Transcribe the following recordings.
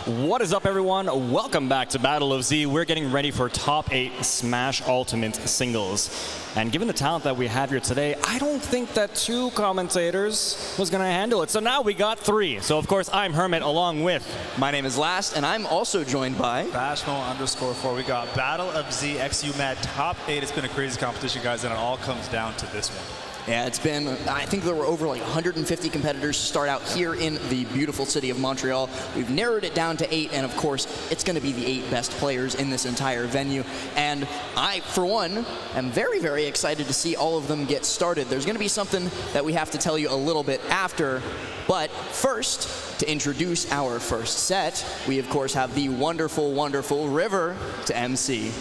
What is up, everyone? Welcome back to Battle of Z. We're getting ready for Top 8 Smash Ultimate Singles. And given the talent that we have here today, I don't think that 2 commentators was going to handle it. So now we got 3. So, of course, I'm Hermit along with... My name is Last, and I'm also joined by... Bashmo_4. We got Battle of Z x UMAD Top 8. It's been a crazy competition, guys, and it all comes down to this one. Yeah, it's been, I think there were over like 150 competitors to start out here in the beautiful city of Montreal. We've narrowed it down to 8, and of course, it's going to be the 8 best players in this entire venue. And I, for one, am very, very excited to see all of them get started. There's going to be something that we have to tell you a little bit after, but first, to introduce our first set, we of course have the wonderful, wonderful River to MC.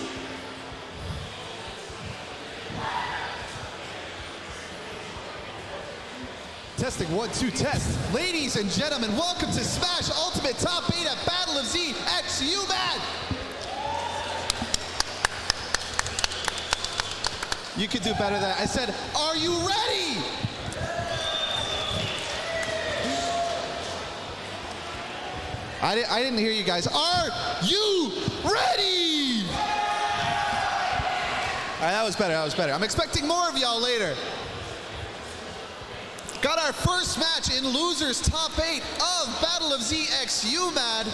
Testing 1, 2, test. Ladies and gentlemen, welcome to Smash Ultimate Top 8 at Battle of Z x UMAD. You could do better than that. I said, are you ready? I didn't hear you guys. Are you ready? All right, that was better, that was better. I'm expecting more of y'all later. Got our first match in Losers Top 8 of Battle of Z x UMAD.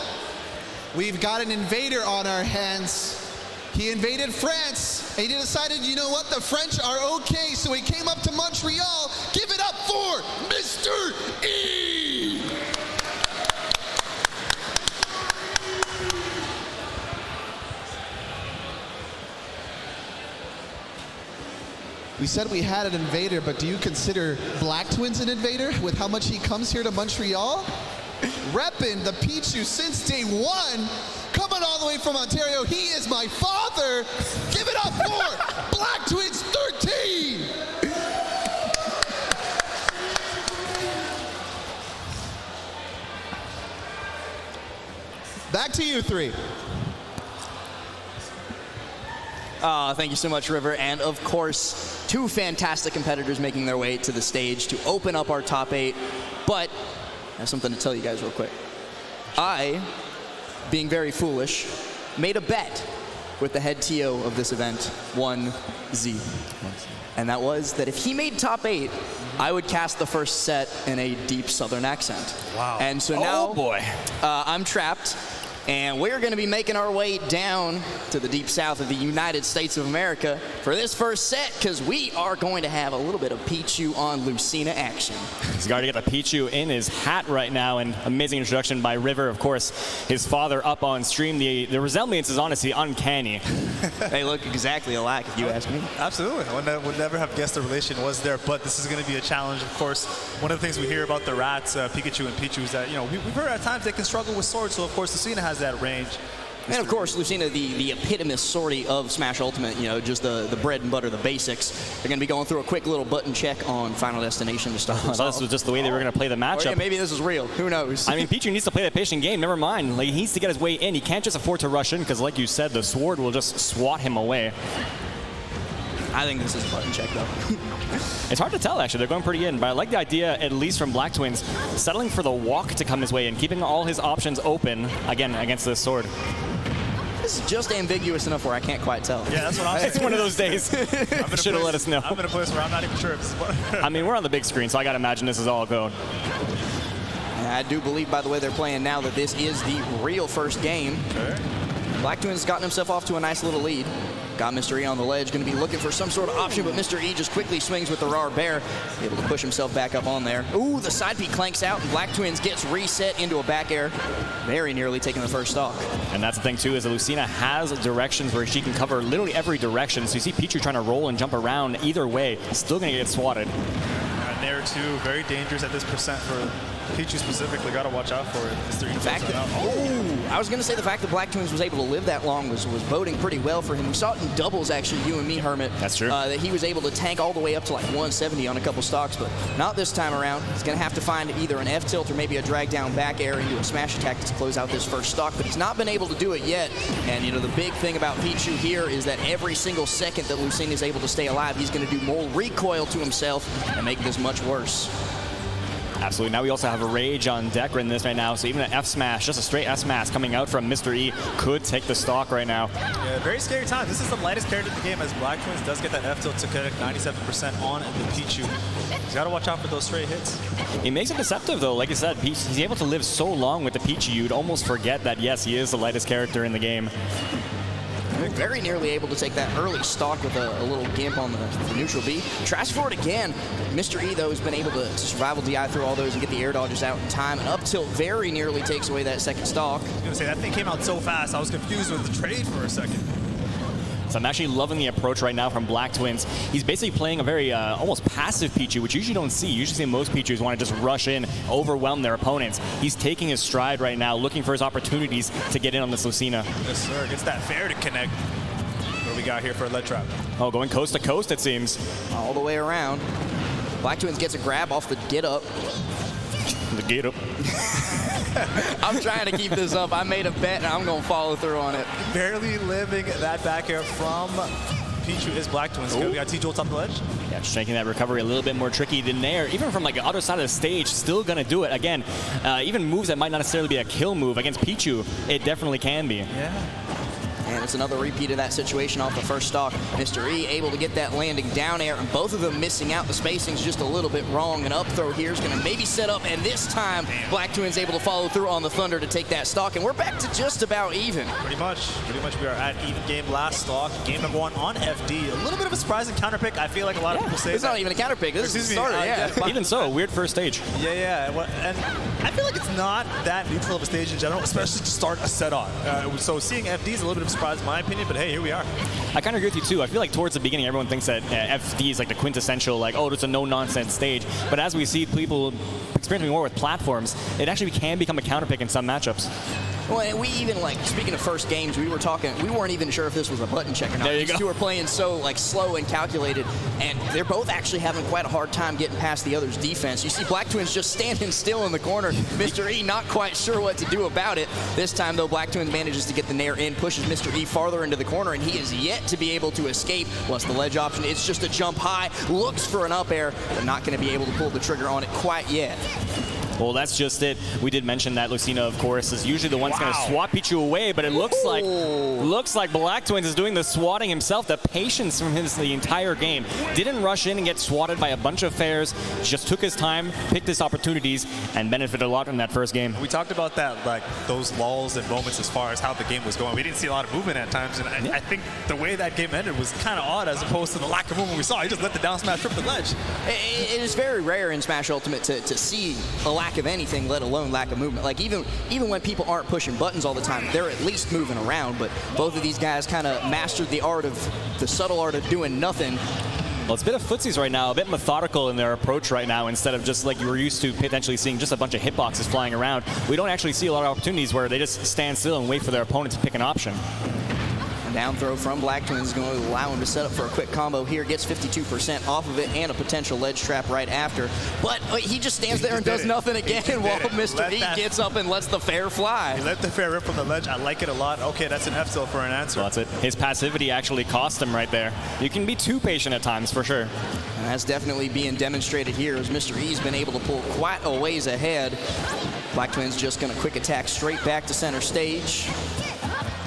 We've got an invader on our hands. He invaded France, and he decided, you know what, the French are okay, so he came up to Montreal. Give it up for Mr. E! We said we had an invader, but do you consider Black Twins an invader with how much he comes here to Montreal? Reppin' the Pichu since day 1, coming all the way from Ontario. He is my father. Give it up for Black Twins 13. Back to you 3. Thank you so much, River. And of course, 2 fantastic competitors making their way to the stage to open up our top 8. But I have something to tell you guys real quick. I, being very foolish, made a bet with the head TO of this event, 1Z. And that was that if he made top 8, I would cast the first set in a deep Southern accent. Wow. And so now, I'm trapped. And we're going to be making our way down to the deep south of the United States of America for this first set, because we are going to have a little bit of Pichu on Lucina action. He's got to get the Pichu in his hat right now, and amazing introduction by River. Of course, his father up on stream. The resemblance is honestly uncanny. They look exactly alike, if you ask me. Absolutely. I would never have guessed the relation was there, but this is going to be a challenge. Of course, one of the things we hear about the rats, Pikachu and Pichu, is that, you know, we've heard at times they can struggle with swords, so of course Lucina has that range. And of course, Lucina, the epitomous sortie of Smash Ultimate, you know, just the bread and butter, the basics. They're going to be going through a quick little button check on Final Destination to start. This was just the way they were going to play the matchup. Or yeah, maybe this is real. Who knows? I mean, Pichu needs to play that patient game. Never mind. Like, he needs to get his way in. He can't just afford to rush in because, like you said, the sword will just swat him away. I think this is a button check, though. It's hard to tell, actually. They're going pretty in, but I like the idea, at least from Black Twins, settling for the walk to come his way and keeping all his options open, again, against this sword. This is just ambiguous enough where I can't quite tell. Yeah, that's what I'm saying. It's one of those days. Should have let us know. I'm in a place where I'm not even sure if this is what I mean, we're on the big screen, so I got to imagine this is all code. And I do believe, by the way they're playing now, that this is the real first game. Okay. Black Twins has gotten himself off to a nice little lead. Got Mr. E on the ledge, going to be looking for some sort of option, but Mr. E just quickly swings with the raw bear, able to push himself back up on there. Ooh, the side P clanks out, and Black Twins gets reset into a back air, very nearly taking the first stock. And that's the thing, too, is that Lucina has directions where she can cover literally every direction. So you see Pichu trying to roll and jump around either way, still going to get swatted. Nair 2, very dangerous at this percent for Pichu specifically. Got to watch out for it. The fact that, I was going to say the fact that Black Twins was able to live that long was boding pretty well for him. We saw it in doubles, actually, you and me, Hermit. That's true. That he was able to tank all the way up to like 170 on a couple stocks, but not this time around. He's going to have to find either an F tilt or maybe a drag down back air into a smash attack to close out this first stock, but he's not been able to do it yet. And, you know, the big thing about Pichu here is that every single second that Lucina is able to stay alive, he's going to do more recoil to himself and make this much worse. Absolutely. Now we also have a Rage on deck in this right now, so even an F smash, just a straight F smash coming out from Mr. E could take the stock right now. Yeah, very scary time. This is the lightest character in the game as Black Twins does get that F tilt to connect 97% on the Pichu. He's got to watch out for those straight hits. He makes it deceptive though. Like I said, he's able to live so long with the Pichu, you'd almost forget that, yes, he is the lightest character in the game. Very nearly able to take that early stock with a little gimp on the neutral B. Tries for it again. Mr. E, though, has been able to survival DI through all those and get the air dodges out in time. And up tilt very nearly takes away that second stock. I was going to say, that thing came out so fast, I was confused with the trade for a second. So I'm actually loving the approach right now from Black Twins. He's basically playing a very almost passive Pichu, which you usually don't see. You usually see most Pichus want to just rush in, overwhelm their opponents. He's taking his stride right now, looking for his opportunities to get in on this Lucina. Yes, sir. Gets that fair to connect. What do we got here for a lead trap? Oh, going coast to coast, it seems. All the way around. Black Twins gets a grab off the get up. The get up. I'm trying to keep this up. I made a bet, and I'm going to follow through on it. Barely living that back air from Pichu is Black Twins. We got T-Jolt top the ledge. Yeah, just making that recovery a little bit more tricky than there. Even from like the other side of the stage, still going to do it. Again, even moves that might not necessarily be a kill move against Pichu, it definitely can be. Yeah. And it's another repeat of that situation off the first stock. Mr. E able to get that landing down air, and both of them missing out. The spacing's just a little bit wrong. An up throw here is going to maybe set up, and this time Black Twins able to follow through on the Thunder to take that stock, and we're back to just about even. Pretty much we are at even game last stock. Game number 1 on FD. A little bit of a surprising counter pick. I feel like a lot of people say it's not even a counter pick. This is the starter, yeah. Even so, a weird first stage. Yeah. And I feel like it's not that neutral of a stage in general, especially to start a set on. So seeing FD is a little bit of a surprise in my opinion, but hey, here we are. I kind of agree with you too. I feel like towards the beginning, everyone thinks that FD is like the quintessential, like, oh, it's a no-nonsense stage. But as we see people experimenting more with platforms, it actually can become a counter pick in some matchups. Well, and we even, like, speaking of first games, we weren't even sure if this was a button check or not. There you These two are playing so, like, slow and calculated, and they're both actually having quite a hard time getting past the other's defense. You see Black Twins just standing still in the corner. Mr. E not quite sure what to do about it. This time, though, Black Twins manages to get the nair in, pushes Mr. E farther into the corner, and he is yet to be able to escape. Plus the ledge option, it's just a jump high, looks for an up air, but not going to be able to pull the trigger on it quite yet. Well, that's just it. We did mention that Lucina, of course, is usually the one that's going to swat Pichu away, but it looks like Black Twins is doing the swatting himself. The patience from him the entire game. Didn't rush in and get swatted by a bunch of fairs. Just took his time, picked his opportunities, and benefited a lot in that first game. We talked about that, like those lulls and moments as far as how the game was going. We didn't see a lot of movement at times, and I think the way that game ended was kind of odd as opposed to the lack of movement we saw. He just let the down smash trip the ledge. It is very rare in Smash Ultimate to see a lack of anything, let alone lack of movement. Like even when people aren't pushing buttons all the time, they're at least moving around. But both of these guys kind of mastered the subtle art of doing nothing. Well, it's a bit of footsies right now, a bit methodical in their approach right now, instead of just like you were used to potentially seeing just a bunch of hitboxes flying around. We don't actually see a lot of opportunities where they just stand still and wait for their opponent to pick an option. Down throw from Black Twins is going to allow him to set up for a quick combo here. Gets 52% off of it and a potential ledge trap right after. But he just stands there and does nothing again while Mr. E gets up and lets the fair fly. He let the fair rip from the ledge. I like it a lot. Okay, that's an F tilt for an answer. Well, that's it. His passivity actually cost him right there. You can be too patient at times, for sure. And that's definitely being demonstrated here as Mr. E's been able to pull quite a ways ahead. Black Twins just going to quick attack straight back to center stage.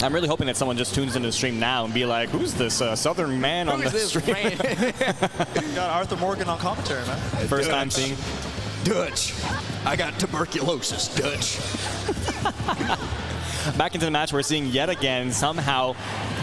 I'm really hoping that someone just tunes into the stream now and be like, who's this southern man on the stream? You got Arthur Morgan on commentary, man. First time seeing. Dutch. I got tuberculosis, Dutch. Back into the match, we're seeing yet again somehow,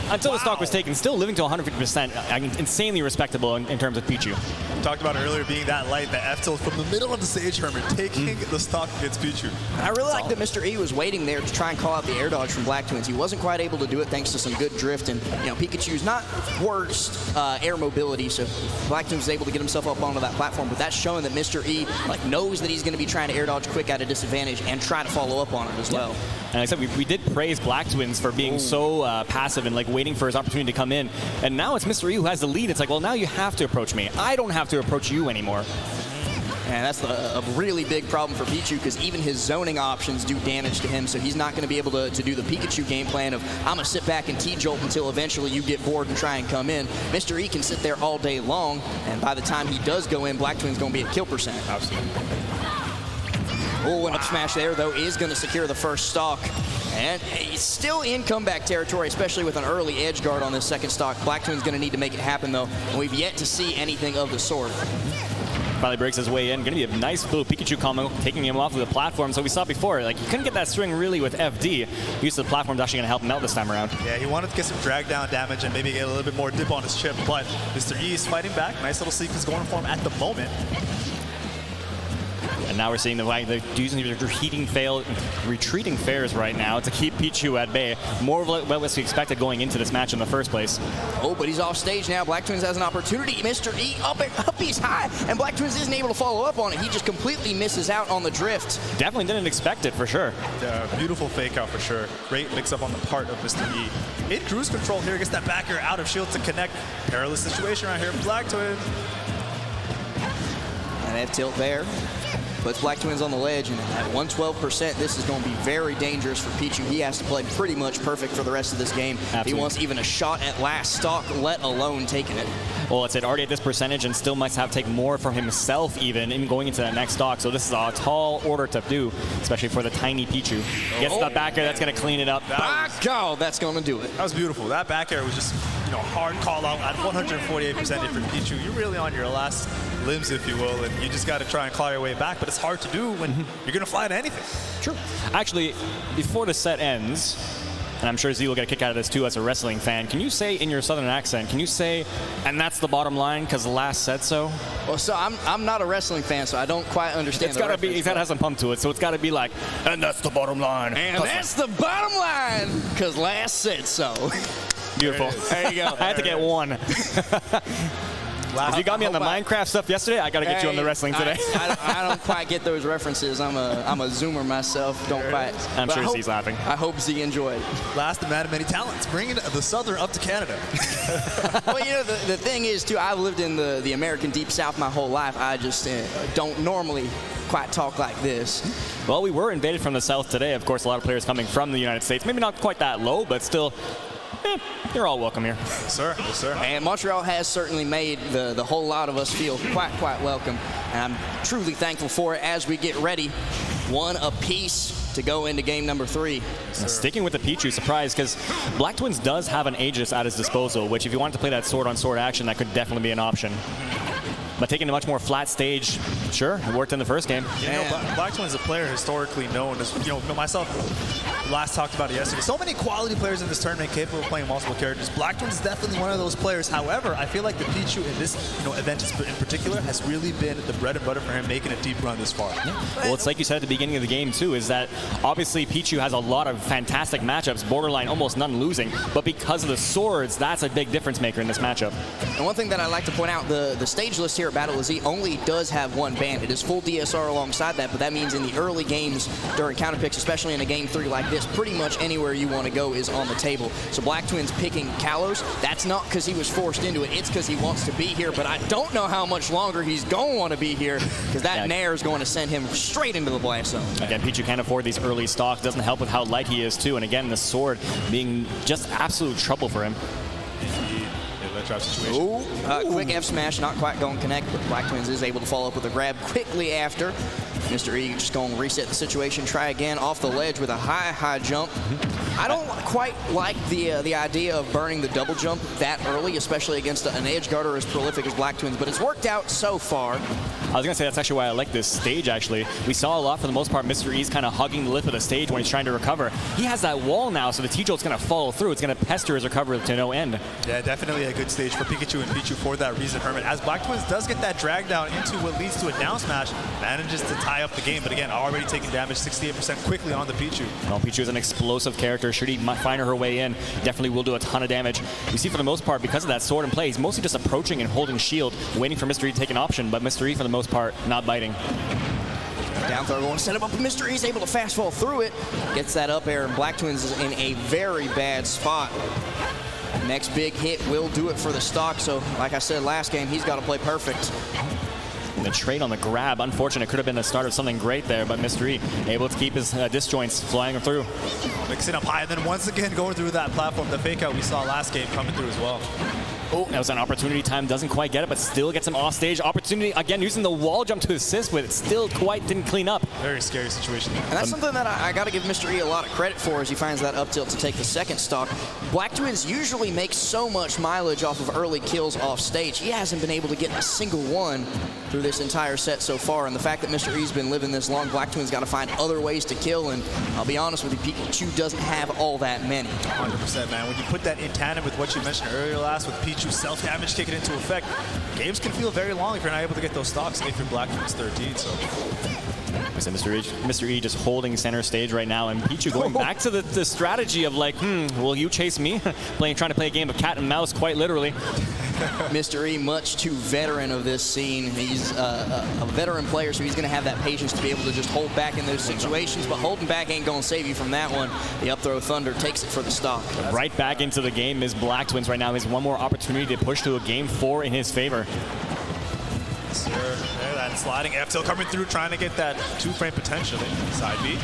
until the stock was taken, still living to 150%. Insanely respectable in terms of Pichu. We talked about earlier being that light, the F tilt from the middle of the stage, Herman, taking the stock against Pichu. I really like that Mr. E was waiting there to try and call out the air dodge from Black Twins. He wasn't quite able to do it thanks to some good drift, and Pikachu's not worst air mobility, so Black Twins was able to get himself up onto that platform, but that's showing that Mr. E knows that he's going to be trying to air dodge quick at a disadvantage and try to follow up on it as well. And like I said, we did praise Black Twins for being so passive and waiting for his opportunity to come in. And now it's Mr. E who has the lead. It's like, well, now you have to approach me. I don't have to approach you anymore. And that's a really big problem for Pichu because even his zoning options do damage to him, so he's not going to be able to do the Pikachu game plan of I'm going to sit back and T-jolt until eventually you get bored and try and come in. Mr. E can sit there all day long, and by the time he does go in, Black Twin's going to be at kill percent. Absolutely. Oh, an up smash there, though, is going to secure the first stock. And he's still in comeback territory, especially with an early edge guard on this second stock. Black Twin's going to need to make it happen, though, and we've yet to see anything of the sort. Finally breaks his way in. Going to be a nice little Pikachu combo, taking him off of the platform. So we saw before, like, you couldn't get that swing really with FD. Use of the platform is actually going to help him out this time around. Yeah, he wanted to get some drag down damage and maybe get a little bit more dip on his chip, but Mr. E is fighting back. Nice little sequence going for him at the moment. And now we're seeing they're using these retreating fares right now to keep Pichu at bay. More of what was expected going into this match in the first place. Oh, but he's off stage now. Black Twins has an opportunity. Mr. E up he's high, and Black Twins isn't able to follow up on it. He just completely misses out on the drift. Definitely didn't expect it, for sure. Beautiful fake out for sure. Great mix up on the part of Mr. E. In cruise control here, gets that back air out of shield to connect. Perilous situation right here for Black Twins. And they have tilt there. Puts Black Twins on the ledge, and at 112%, this is going to be very dangerous for Pichu. He has to play pretty much perfect for the rest of this game. Absolutely. He wants even a shot at last stock, let alone taking it. Well, it's already at this percentage and still must have to take more for himself even in going into that next stock. So this is a tall order to do, especially for the tiny Pichu. Gets the back air, that's going to clean it up. Oh, that's going to do it. That was beautiful. That back air was just, hard call out at 148% for Pichu. You're really on your last limbs, if you will, and you just got to try and claw your way back, but it's hard to do when you're going to fly to anything. True. Actually, before the set ends, and I'm sure Z will get a kick out of this too as a wrestling fan, can you say in your southern accent, can you say, and that's the bottom line because the last said so? Well, so I'm not a wrestling fan, so I don't quite understand. It's got to be, it's got to have some pump to it, so it's got to be like, and that's the bottom line. And that's the bottom line because last said so. Beautiful. There you go. I had to get one. If you got me on the Minecraft stuff yesterday, I got to get you on the wrestling today. I don't quite get those references. I'm a Zoomer myself. Don't quite. I'm sure Z's laughing. I hope Z enjoyed. Last man of many talents, bringing the Southern up to Canada. Well, the thing is, too, I've lived in the American Deep South my whole life. I just don't normally quite talk like this. Well, we were invaded from the South today. Of course, a lot of players coming from the United States. Maybe not quite that low, but still, you're all welcome here. Yes, sir. Yes, sir. And Montreal has certainly made the whole lot of us feel quite welcome. And I'm truly thankful for it as we get ready. One apiece to go into game number 3. Sticking with the Pichu, surprise, because Black Twins does have an Aegis at his disposal, which if you wanted to play that sword-on-sword action, that could definitely be an option. But taking a much more flat stage, sure, it worked in the first game. Black Twins is a player historically known as, myself, last talked about it yesterday. So many quality players in this tournament capable of playing multiple characters. Black Twins is definitely one of those players. However, I feel like the Pichu in this event in particular has really been the bread and butter for him making a deep run this far. Yeah. Well, it's like you said at the beginning of the game, too, is that obviously Pichu has a lot of fantastic matchups, borderline almost none losing, but because of the swords, that's a big difference maker in this matchup. And one thing that I like to point out, the stage list here at Battle of Z only does have one ban. It is full DSR alongside that, but that means in the early games during counter picks, especially in a game 3 like this, pretty much anywhere you want to go is on the table. So Black Twins picking Kalos, that's not because he was forced into it, it's because he wants to be here, but I don't know how much longer he's going to want to be here because that Nair is going to send him straight into the blast zone. Again, Pichu can't afford these early stocks, doesn't help with how light he is too, and again, the sword being just absolute trouble for him. Situation. Quick F smash, not quite going to connect, but Black Twins is able to follow up with a grab quickly after. Mr. E just going to reset the situation, try again off the ledge with a high jump. I don't quite like the idea of burning the double jump that early, especially against an edge guarder as prolific as Black Twins, but it's worked out so far. I was going to say that's actually why I like this stage, actually. We saw a lot, for the most part, Mr. E's kind of hugging the lip of the stage when he's trying to recover. He has that wall now, so the T-Jolt's going to follow through. It's going to pester his recovery to no end. Yeah, definitely a good stage for Pikachu and Pichu for that reason, Hermit. As Black Twins does get that drag down into what leads to a down smash, manages to tie up the game, but again, already taking damage 68% quickly on the Pichu. Well, Pichu is an explosive character. Should he find her way in, definitely will do a ton of damage. You see, for the most part, because of that sword in play, he's mostly just approaching and holding shield, waiting for Mr. E to take an option, but Mr. E, for the most part, not biting. Down throw going to set him up. Mr. E's able to fast fall through it. Gets that up air, and Black Twins is in a very bad spot. Next big hit will do it for the stock, so like I said last game, he's got to play perfect. And the trade on the grab, unfortunate, could have been the start of something great there, but Mr. E able to keep his disjoints flying through. Mixing up high, and then once again going through that platform, the fake out we saw last game coming through as well. Oh, that was an opportunity time, doesn't quite get it, but still gets him off stage. Opportunity, again, using the wall jump to assist with it, still quite didn't clean up. Very scary situation there. And that's something that I got to give Mr. E a lot of credit for as he finds that up tilt to take the second stock. Black Twins usually make so much mileage off of early kills off stage. He hasn't been able to get a single one through this entire set so far, and the fact that Mr. E's been living this long, Black Twins got to find other ways to kill, and I'll be honest with you, Pichu doesn't have all that many. 100%, man. When you put that in tandem with what you mentioned earlier last, with Pichu self-damage kicking into effect, games can feel very long if you're not able to get those stocks if you're Black Twins 13. So Mr. E just holding center stage right now, and Pichu going back to the strategy of like, will you chase me? Trying to play a game of cat and mouse, quite literally. Mr. E, much too veteran of this scene. He's a veteran player, so he's going to have that patience to be able to just hold back in those situations, but holding back ain't going to save you from that one. The up throw Thunder takes it for the stock. Right back into the game is Black Twins right now. He has one more opportunity to push to a game 4 in his favor. Sure. There, that sliding F tilt coming through, trying to get that 2-frame potentially. Side B.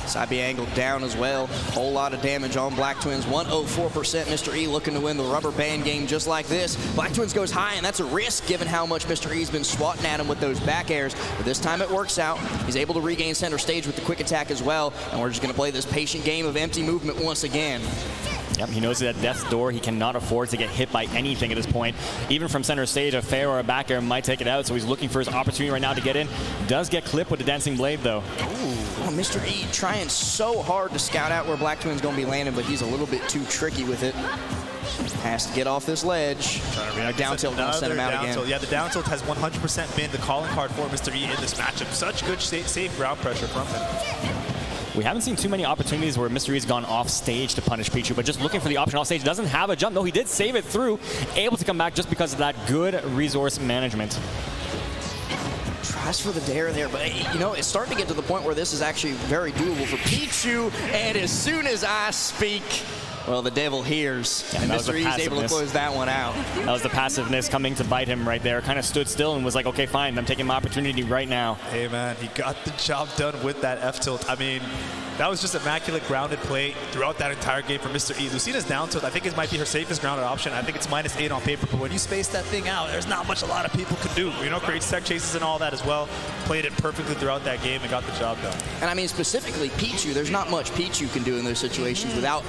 Side B angled down as well. Whole lot of damage on Black Twins. 104%. Mr. E looking to win the rubber band game just like this. Black Twins goes high, and that's a risk given how much Mr. E's been swatting at him with those back airs. But this time it works out. He's able to regain center stage with the quick attack as well. And we're just going to play this patient game of empty movement once again. Yep, he knows that death's door. He cannot afford to get hit by anything at this point. Even from center stage, a fair or a back air might take it out, so he's looking for his opportunity right now to get in. Does get clipped with the dancing blade, though. Oh, Mr. E trying so hard to scout out where Black Twin's going to be landing, but he's a little bit too tricky with it. Has to get off this ledge. Down tilt going to send him out again. Tilt. Yeah, the down tilt has 100% been the calling card for Mr. E in this matchup. Such good safe ground pressure from him. We haven't seen too many opportunities where Mr. E's gone off stage to punish Pichu, but just looking for the option off stage. Doesn't have a jump. No, he did save it through. Able to come back just because of that good resource management. Tries for the dare there, but you know, it's starting to get to the point where this is actually very doable for Pichu, and as soon as I speak, well, the devil hears, and Mr. E's able to close that one out. That was the passiveness coming to bite him right there. Kind of stood still and was like, okay, fine, I'm taking my opportunity right now. Hey, man, he got the job done with that F-tilt. I mean, that was just immaculate grounded play throughout that entire game for Mr. E. Lucina's down tilt, I think it might be her safest grounded option. I think it's -8 on paper, but when you space that thing out, there's not much a lot of people could do. You know, creates tech chases and all that as well. Played it perfectly throughout that game and got the job done. And I mean, specifically Pichu, there's not much Pichu can do in those situations without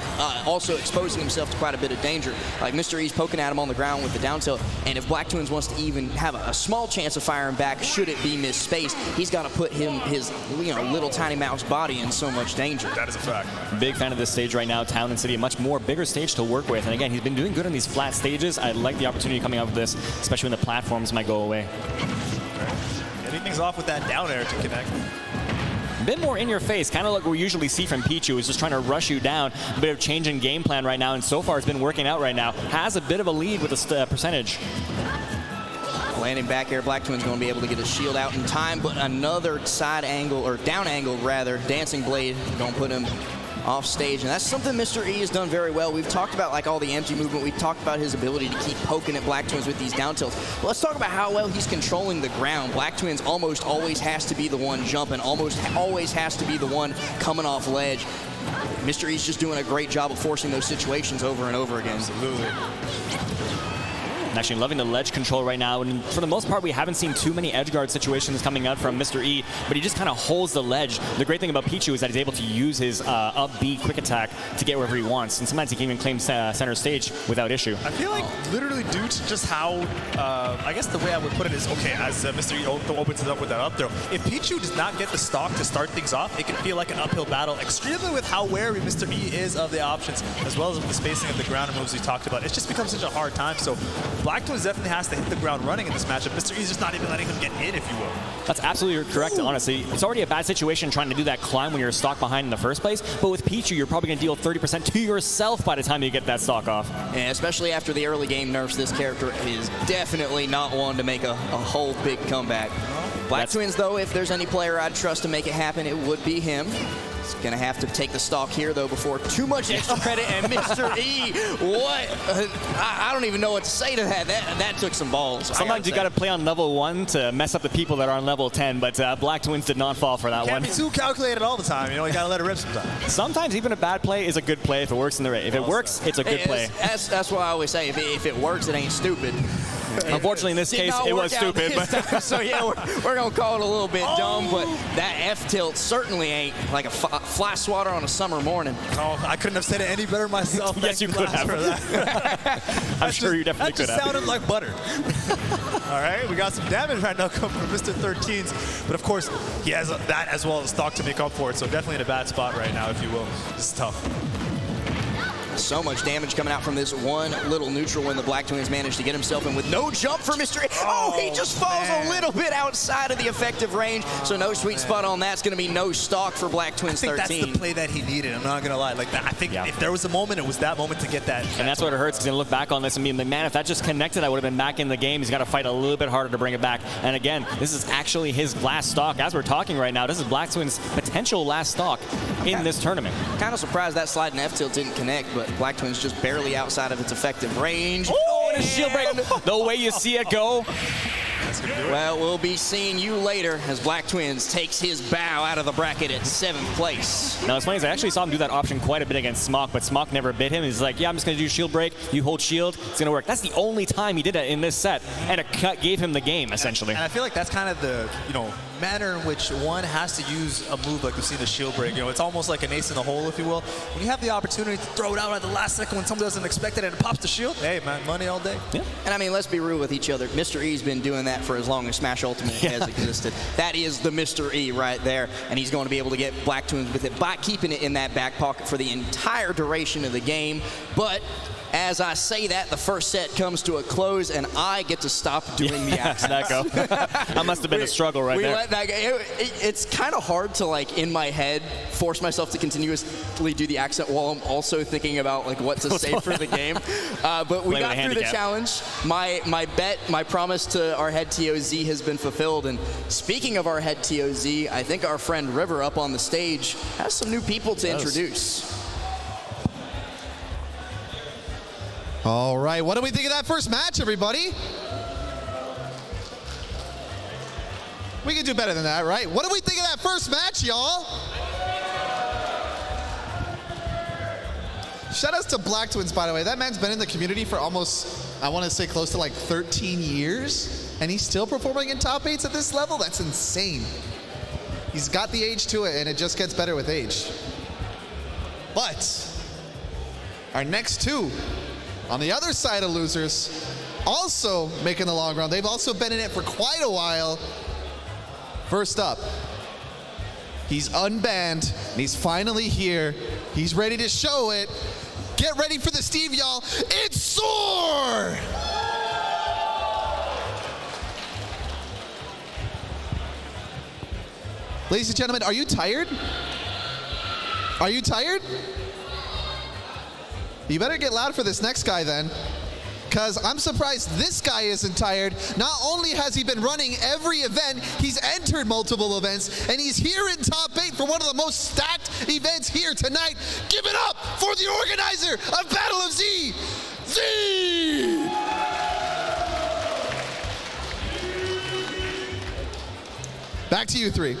also exposing himself to quite a bit of danger. Like Mr. E's poking at him on the ground with the down tilt, and if Black Twins wants to even have a small chance of firing back, should it be misspaced, he's got to put his little tiny mouse body in so much danger. That is a fact. Big fan of this stage right now. Town and City, a much more bigger stage to work with. And again, he's been doing good on these flat stages. I like the opportunity coming out of this, especially when the platforms might go away. Getting things off with that down air to connect. A bit more in your face, kind of like we usually see from Pichu, is just trying to rush you down. A bit of change in game plan right now, and so far it's been working out right now. Has a bit of a lead with the percentage. Landing back air, Black Twin's going to be able to get his shield out in time, but another side angle, or down angle rather, dancing blade, going to put him off stage, and that's something Mr. E has done very well. We've talked about like all the empty movement. We've talked about his ability to keep poking at Black Twins with these down tilts. But let's talk about how well he's controlling the ground. Black Twins almost always has to be the one jumping, almost always has to be the one coming off ledge. Mr. E's just doing a great job of forcing those situations over and over again. Absolutely. I'm actually loving the ledge control right now, and for the most part we haven't seen too many edge guard situations coming out from Mr. E, but he just kind of holds the ledge. The great thing about Pichu is that he's able to use his up B quick attack to get wherever he wants, and sometimes he can even claim center stage without issue. I feel like literally due to just how, I guess the way I would put it is, okay, as Mr. E opens it up with that up throw, if Pichu does not get the stock to start things off, it can feel like an uphill battle, extremely with how wary Mr. E is of the options, as well as with the spacing of the ground and moves we talked about. It's just become such a hard time, so Black Twins definitely has to hit the ground running in this matchup. Mr. E's just not even letting him get in, if you will. That's absolutely correct, honestly. It's already a bad situation trying to do that climb when you're stock behind in the first place, but with Pichu, you're probably going to deal 30% to yourself by the time you get that stock off. And especially after the early game nerfs, this character is definitely not one to make a whole big comeback. Black Twins, though, if there's any player I'd trust to make it happen, it would be him. He's going to have to take the stock here, though, before too much extra credit. And Mr. E, what? I don't even know what to say to that. That took some balls. Sometimes you got to play on level 1 to mess up the people that are on level 10, but Black Twins did not fall for that one. Can't be too calculated all the time. You know, you got to let it rip sometimes. Sometimes even a bad play is a good play if it works in the rate. If it works, it's a good play. That's what I always say. If it works, it ain't stupid. Unfortunately, in this case, it was stupid. But so yeah, we're gonna call it a little bit dumb, but that F tilt certainly ain't like a fly swatter on a summer morning. Oh, I couldn't have said it any better myself. Yes, you could have. I'm sure you definitely could have. That just sounded like butter. All right, we got some damage right now coming from Mr. 13s, but of course, he has that as well as stock to make up for it, so definitely in a bad spot right now, if you will. This is tough. So much damage coming out from this one little neutral when the Black Twins managed to get himself in with no jump for Mr. A. Oh, he just falls a little bit outside of the effective range, so no sweet spot on that. It's going to be no stock for Black Twins 13. I think that's the play that he needed. I'm not going to lie. Like that, I think if there was a moment, it was that moment to get that. And that's what it hurts. He's going to look back on this and be like, man, if that just connected, I would have been back in the game. He's got to fight a little bit harder to bring it back. And again, this is actually his last stock. As we're talking right now, this is Black Twins' potential last stock in this tournament. Kind of surprised that slide and F tilt didn't connect, but Black Twins just barely outside of its effective range. Oh, and a shield break. The way you see it go. Well, we'll be seeing you later as Black Twins takes his bow out of the bracket at 7th place. Now, it's funny, I actually saw him do that option quite a bit against Smock, but Smock never bit him. He's like, yeah, I'm just going to do shield break. You hold shield. It's going to work. That's the only time he did that in this set, and a cut gave him the game, essentially. And I feel like that's kind of the, manner in which one has to use a move like we've seen the shield break. It's almost like an ace in the hole, if you will. When you have the opportunity to throw it out at the last second when somebody doesn't expect it and it pops the shield, hey, man, money all day. Yeah. And I mean, let's be real with each other. Mr. E's been doing that for as long as Smash Ultimate has existed. That is the Mr. E right there, and he's going to be able to get Black Twins with it by keeping it in that back pocket for the entire duration of the game. But as I say that, the first set comes to a close, and I get to stop doing the accents. That must have been a struggle right there. Let that go. It's kind of hard to, in my head, force myself to continuously do the accent while I'm also thinking about, what to say for the game. But we got through the challenge. My bet, my promise to our head TOZ has been fulfilled. And speaking of our head TOZ, I think our friend River up on the stage has some new people to introduce. All right, what do we think of that first match, everybody? We can do better than that, right? What do we think of that first match, y'all? Shout outs to Black Twins, by the way. That man's been in the community for almost, I want to say close to 13 years, and he's still performing in top 8s at this level? That's insane. He's got the age to it, and it just gets better with age. But our next two, on the other side of losers, also making the long run. They've also been in it for quite a while. First up, he's unbanned, and he's finally here. He's ready to show it. Get ready for the Steve, y'all. It's Soar! Ladies and gentlemen, are you tired? Are you tired? You better get loud for this next guy then, because I'm surprised this guy isn't tired. Not only has he been running every event, he's entered multiple events, and he's here in top 8 for one of the most stacked events here tonight. Give it up for the organizer of Battle of Z, Z! Back to you three.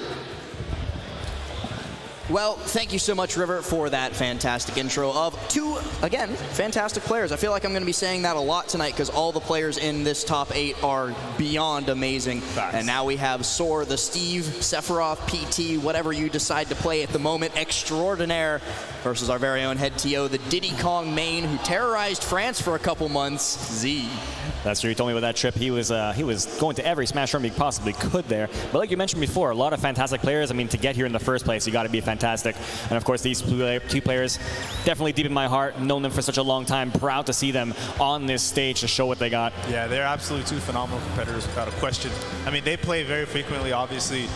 Well, thank you so much, River, for that fantastic intro of two, again, fantastic players. I feel like I'm going to be saying that a lot tonight because all the players in this top 8 are beyond amazing. Facts. And now we have Soar, the Steve, Sephiroth, PT, whatever you decide to play at the moment, extraordinaire, versus our very own head TO, the Diddy Kong main, who terrorized France for a couple months, Z. That's true. He told me about that trip. He was going to every Smash room he possibly could there. But like you mentioned before, a lot of fantastic players. I mean, to get here in the first place, you got to be fantastic. And of course, these two players, definitely deep in my heart. Known them for such a long time. Proud to see them on this stage to show what they got. Yeah, they're absolutely two phenomenal competitors without a question. I mean, they play very frequently. Obviously,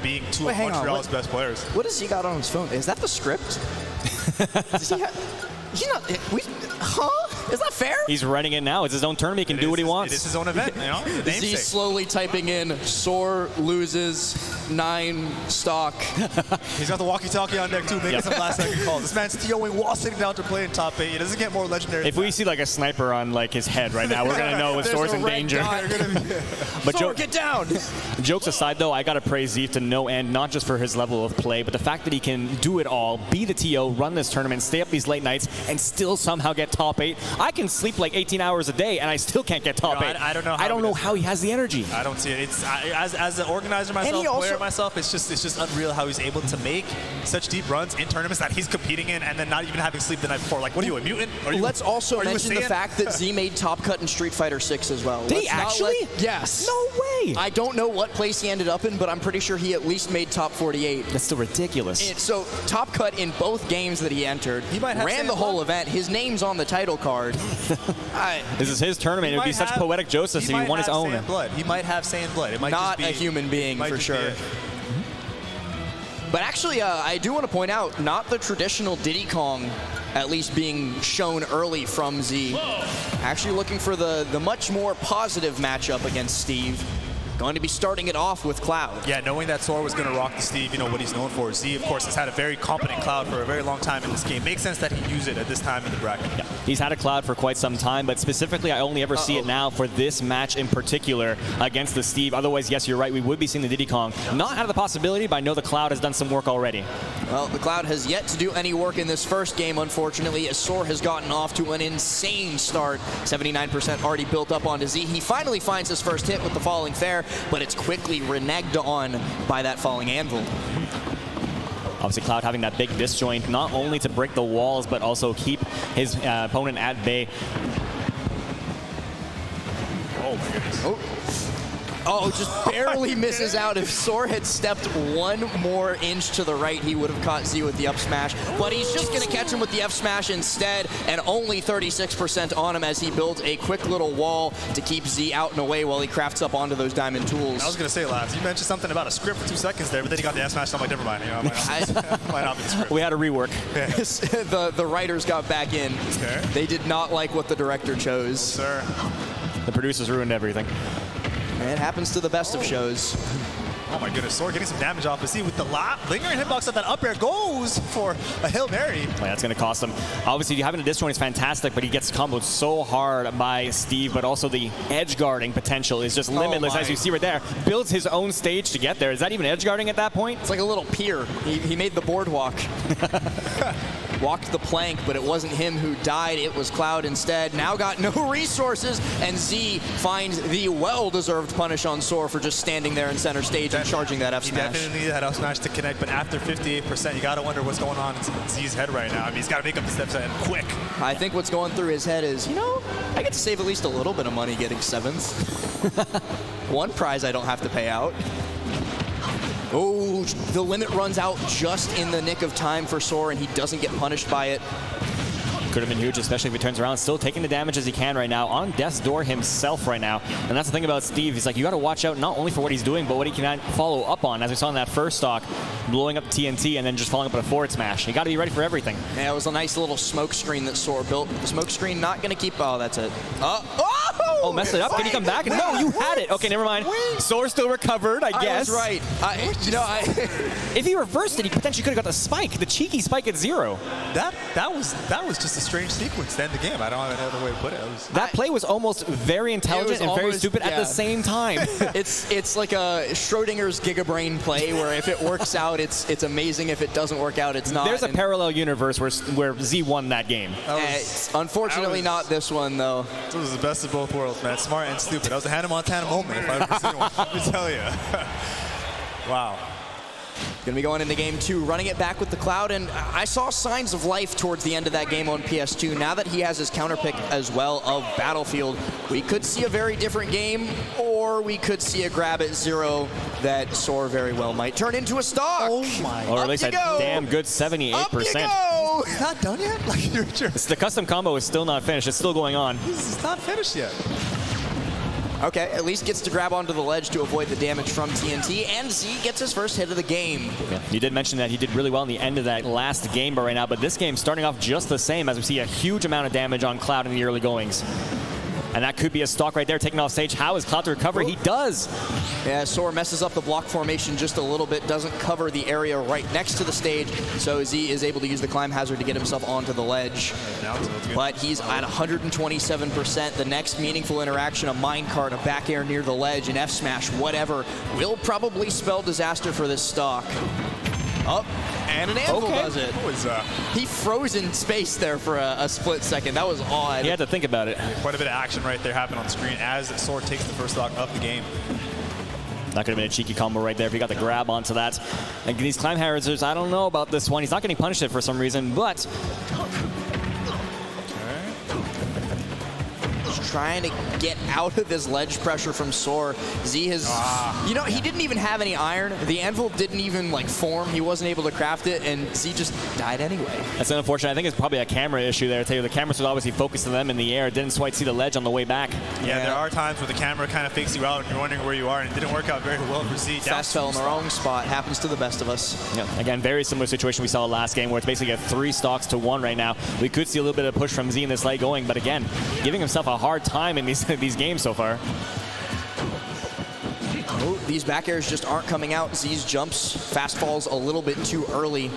being two of Montreal's best players. What has he got on his phone? Is that the script? He's not. Huh? Is that fair? He's running it now. It's his own tournament. He can do what he wants. It is his own event, you know? The Z namesake. slowly typing in, Soar loses 9 stock. He's got the walkie-talkie on deck too, making some last-second calls. This man's TOing while sitting down to play in top 8. He doesn't get more legendary. If we see like a sniper on like his head right now, we're gonna know Soar's in danger. But Soar, get down! Jokes aside, though, I gotta praise Zeke to no end, not just for his level of play, but the fact that he can do it all, be the TO, run this tournament, stay up these late nights, and still somehow get top 8. I can sleep like 18 hours a day, and I still can't get top 8. I don't know. I don't know how he has the energy. I don't see it. It's as an organizer myself, player myself, it's just unreal how he's able to make such deep runs in tournaments that he's competing in, and then not even having sleep the night before. Like, what are you, a mutant? Let's also mention the fact that Z made top cut in Street Fighter 6 as well. Did he actually? Yes. No way. I don't know what place he ended up in, but I'm pretty sure he at least made top 48. That's still ridiculous. So top cut in both games that he entered. He might have ran the whole event. His name's on the title card. This is his tournament. It would be such poetic justice if he won his own. Blood. He might have Saiyan blood. It might not just be a human being for sure. But actually, I do want to point out, not the traditional Diddy Kong, at least being shown early from Z. Actually looking for the much more positive matchup against Steve. Going to be starting it off with Cloud. Yeah, knowing that Soar was going to rock the Steve, you know what he's known for. Z, of course, has had a very competent Cloud for a very long time in this game. Makes sense that he use it at this time in the bracket. Yeah. He's had a Cloud for quite some time, but specifically, I only ever see it now for this match in particular against the Steve. Otherwise, yes, you're right, we would be seeing the Diddy Kong. Not out of the possibility, but I know the Cloud has done some work already. Well, the Cloud has yet to do any work in this first game, unfortunately, as Soar has gotten off to an insane start. 79% already built up onto Z. He finally finds his first hit with the falling fair, but it's quickly reneged on by that falling anvil. Obviously, Cloud having that big disjoint, not only to break the walls, but also keep his opponent at bay. Oh, my goodness. Oh, just barely misses out. If Soar had stepped one more inch to the right, he would have caught Z with the up smash. But he's just going to catch him with the F smash instead, and only 36% on him as he builds a quick little wall to keep Z out and away while he crafts up onto those diamond tools. I was going to say, Labs, you mentioned something about a script for 2 seconds there, but then he got the F smash, so I'm like, never mind. You know, might not be the script. We had a rework. the writers got back in. Okay. They did not like what the director chose. Sir. The producers ruined everything. It happens to the best of shows. Oh my goodness, Soar getting some damage off. But see, with the lingering hitbox of that up air goes for a Hail Mary. Well, that's going to cost him. Obviously, having a disjoint is fantastic, but he gets comboed so hard by Steve, but also the edge guarding potential is just limitless, as you see right there. Builds his own stage to get there. Is that even edge guarding at that point? It's like a little pier. He made the boardwalk. Walked the plank, but it wasn't him who died. It was Cloud instead. Now got no resources, and Z finds the well-deserved punish on Soar for just standing there in center stage and charging that F smash. He definitely needed that F smash to connect, but after 58%, you got to wonder what's going on in Z's head right now. I mean, he's got to make up the steps and quick. I think what's going through his head is, you know, I get to save at least a little bit of money getting 7th. One prize I don't have to pay out. Oh, the limit runs out just in the nick of time for Soar, and he doesn't get punished by it. Could have been huge, especially if he turns around. Still taking the damage as he can right now. On death's door himself right now. And that's the thing about Steve. He's like, you got to watch out not only for what he's doing, but what he can follow up on. As we saw in that first stock, blowing up TNT and then just following up with a forward smash. You got to be ready for everything. Yeah, it was a nice little smoke screen that Soar built. The smoke screen not going to keep... Oh, that's it. Oh, messed it up. Can he come back? No, you had it. Okay, never mind. Soar still recovered, I guess. I was right. If he reversed it, he potentially could have got the spike, the cheeky spike at 0. That was just a strange sequence to end the game. I don't have another way to put it. That play was almost very intelligent and very stupid at the same time. It's like a Schrodinger's Gigabrain play where if it works out, it's amazing. If it doesn't work out, it's not. There's a parallel universe where Z won that game. Unfortunately, not this one, though. This was the best of both worlds, man. Smart and stupid. That was a Hannah Montana moment, if I've ever seen one. Let me tell you. Wow. Going to be going into game 2, running it back with the Cloud, and I saw signs of life towards the end of that game on PS2. Now that he has his counter pick as well of Battlefield, we could see a very different game, or we could see a grab at 0 that Soar very well might turn into a stock. Oh my. Or at least a damn good 78%. Up you go. It's not done yet? The custom combo is still not finished. It's still going on. It's not finished yet. Okay, at least gets to grab onto the ledge to avoid the damage from TNT, and Z gets his first hit of the game. Yeah, you did mention that he did really well in the end of that last game right now, but this game starting off just the same as we see a huge amount of damage on Cloud in the early goings. And that could be a stock right there taking off stage. How is Cloud to recover? He does. Yeah, Soar messes up the block formation just a little bit, doesn't cover the area right next to the stage, so Z is able to use the climb hazard to get himself onto the ledge. But he's at 127%. The next meaningful interaction, a minecart, a back air near the ledge, an F smash, whatever, will probably spell disaster for this stock. Up, and an anvil does it. What was that? He froze in space there for a split second. That was odd. He had to think about it. Quite a bit of action right there happened on screen as Soar takes the first stock of the game. That could have been a cheeky combo right there if he got the grab onto that. And these climb hazards, I don't know about this one. He's not getting punished for some reason, but trying to get out of this ledge pressure from Soar. Z has, you know, he didn't even have any iron. The anvil didn't even like form. He wasn't able to craft it, and Z just died anyway. That's unfortunate. I think it's probably a camera issue there, Taylor. The camera was obviously focused on them in the air. Didn't quite see the ledge on the way back. Yeah, there are times where the camera kind of fakes you out and you're wondering where you are, and it didn't work out very well for Z. Fast fell in the wrong spot. Happens to the best of us. Yeah. Again, very similar situation we saw last game where it's basically a 3 stocks to 1 right now. We could see a little bit of push from Z in this late going, but again, giving himself a hard time in these games so far. Oh, these back airs just aren't coming out. Z's jumps, fast falls a little bit too early.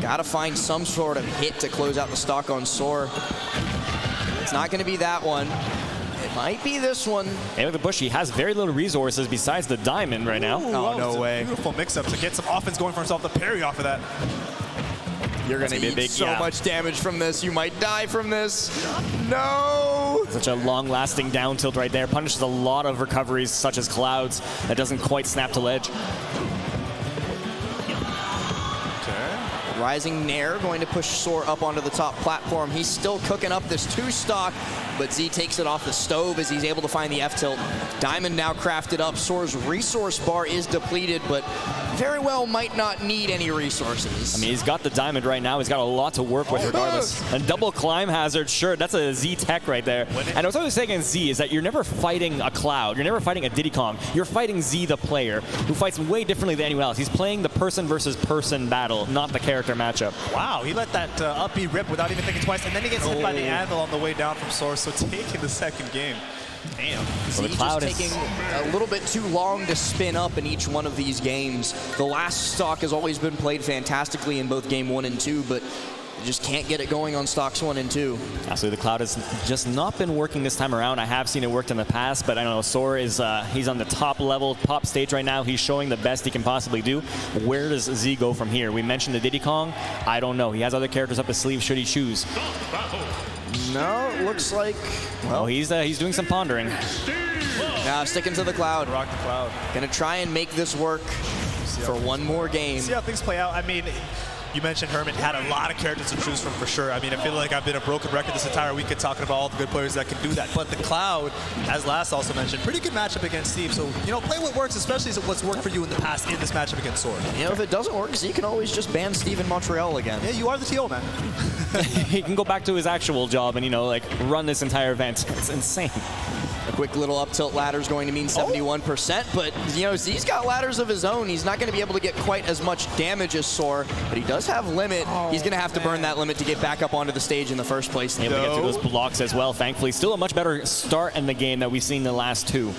Gotta find some sort of hit to close out the stock on Soar. It's not gonna be that one. It might be this one. Hey, look at Bush. He has very little resources besides the diamond right now. Oh, no way. Beautiful mix-up to get some offense going for himself. The parry off of that. You're going to eat so much damage from this. You might die from this. No! Such a long-lasting down tilt right there. Punishes a lot of recoveries, such as Clouds, that doesn't quite snap to ledge. Rising Nair going to push Soar up onto the top platform. He's still cooking up this 2 stock, but Z takes it off the stove as he's able to find the F tilt. Diamond now crafted up. Soar's resource bar is depleted, but very well might not need any resources. I mean, he's got the diamond right now. He's got a lot to work with regardless. And double climb hazard, sure, that's a Z tech right there. And what's I always saying against Z is that you're never fighting a Cloud. You're never fighting a Diddy Kong. You're fighting Z, the player, who fights way differently than anyone else. He's playing the person versus person battle, not the character matchup. Wow, he let that up B rip without even thinking twice, and then he gets hit by the anvil on the way down from Soar, so taking the second game. Damn. So the Cloud just taking a little bit too long to spin up in each one of these games. The last stock has always been played fantastically in both game 1 and 2, but you just can't get it going on stocks 1 and 2. Absolutely, the Cloud has just not been working this time around. I have seen it worked in the past, but I don't know, Soar is he's on the top level, top stage right now. He's showing the best he can possibly do. Where does Z go from here? We mentioned the Diddy Kong. I don't know. He has other characters up his sleeve should he choose. No, it looks like, well, he's doing some pondering. Now sticking to the Cloud. Rock the Cloud. Gonna try and make this work for one more game. See how things play out. I mean, you mentioned Hermit had a lot of characters to choose from for sure. I mean, I feel like I've been a broken record this entire weekend talking about all the good players that can do that. But the Cloud, as Last also mentioned, pretty good matchup against Steve. So, you know, play what works, especially what's worked for you in the past in this matchup against Soar. You know, if it doesn't work, Z can always just ban Steve in Montreal again. Yeah, you are the TO, man. He can go back to his actual job and, you know, like, run this entire event. It's insane. A quick little up tilt ladder is going to mean 71%, but, you know, Z's got ladders of his own. He's not going to be able to get quite as much damage as Soar, but he does have limit. He's going to have to burn that limit to get back up onto the stage in the first place. Able to get through those blocks as well, thankfully. Still a much better start in the game that we've seen in the last 2.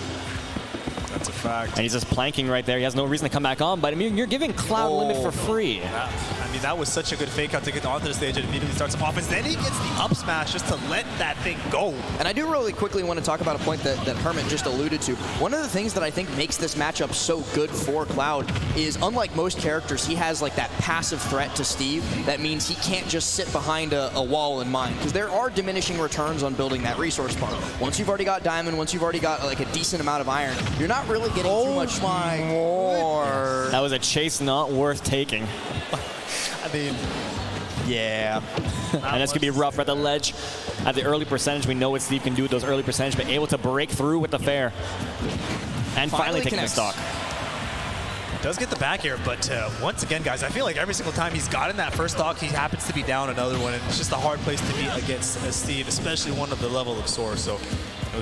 That's a fact. And he's just planking right there. He has no reason to come back on, but I mean, you're giving Cloud limit for free. I mean, that was such a good fake out to get onto the stage and immediately starts some offense. Then he gets the up smash just to let that thing go. And I do really quickly want to talk about a point that Hermit just alluded to. One of the things that I think makes this matchup so good for Cloud is, unlike most characters, he has like that passive threat to Steve. That means he can't just sit behind a wall and mine, because there are diminishing returns on building that resource bar. Once you've already got diamond, once you've already got like a decent amount of iron, you're not really getting too much more. That was a chase not worth taking. I mean, yeah. And that's going to be rough at the ledge. At the early percentage, we know what Steve can do with those early percentage, but able to break through with the fair. And finally taking the stock. Does get the back air, but once again, guys, I feel like every single time he's gotten that first stock, he happens to be down another one, and it's just a hard place to be against Steve, especially one of the level of Soar. So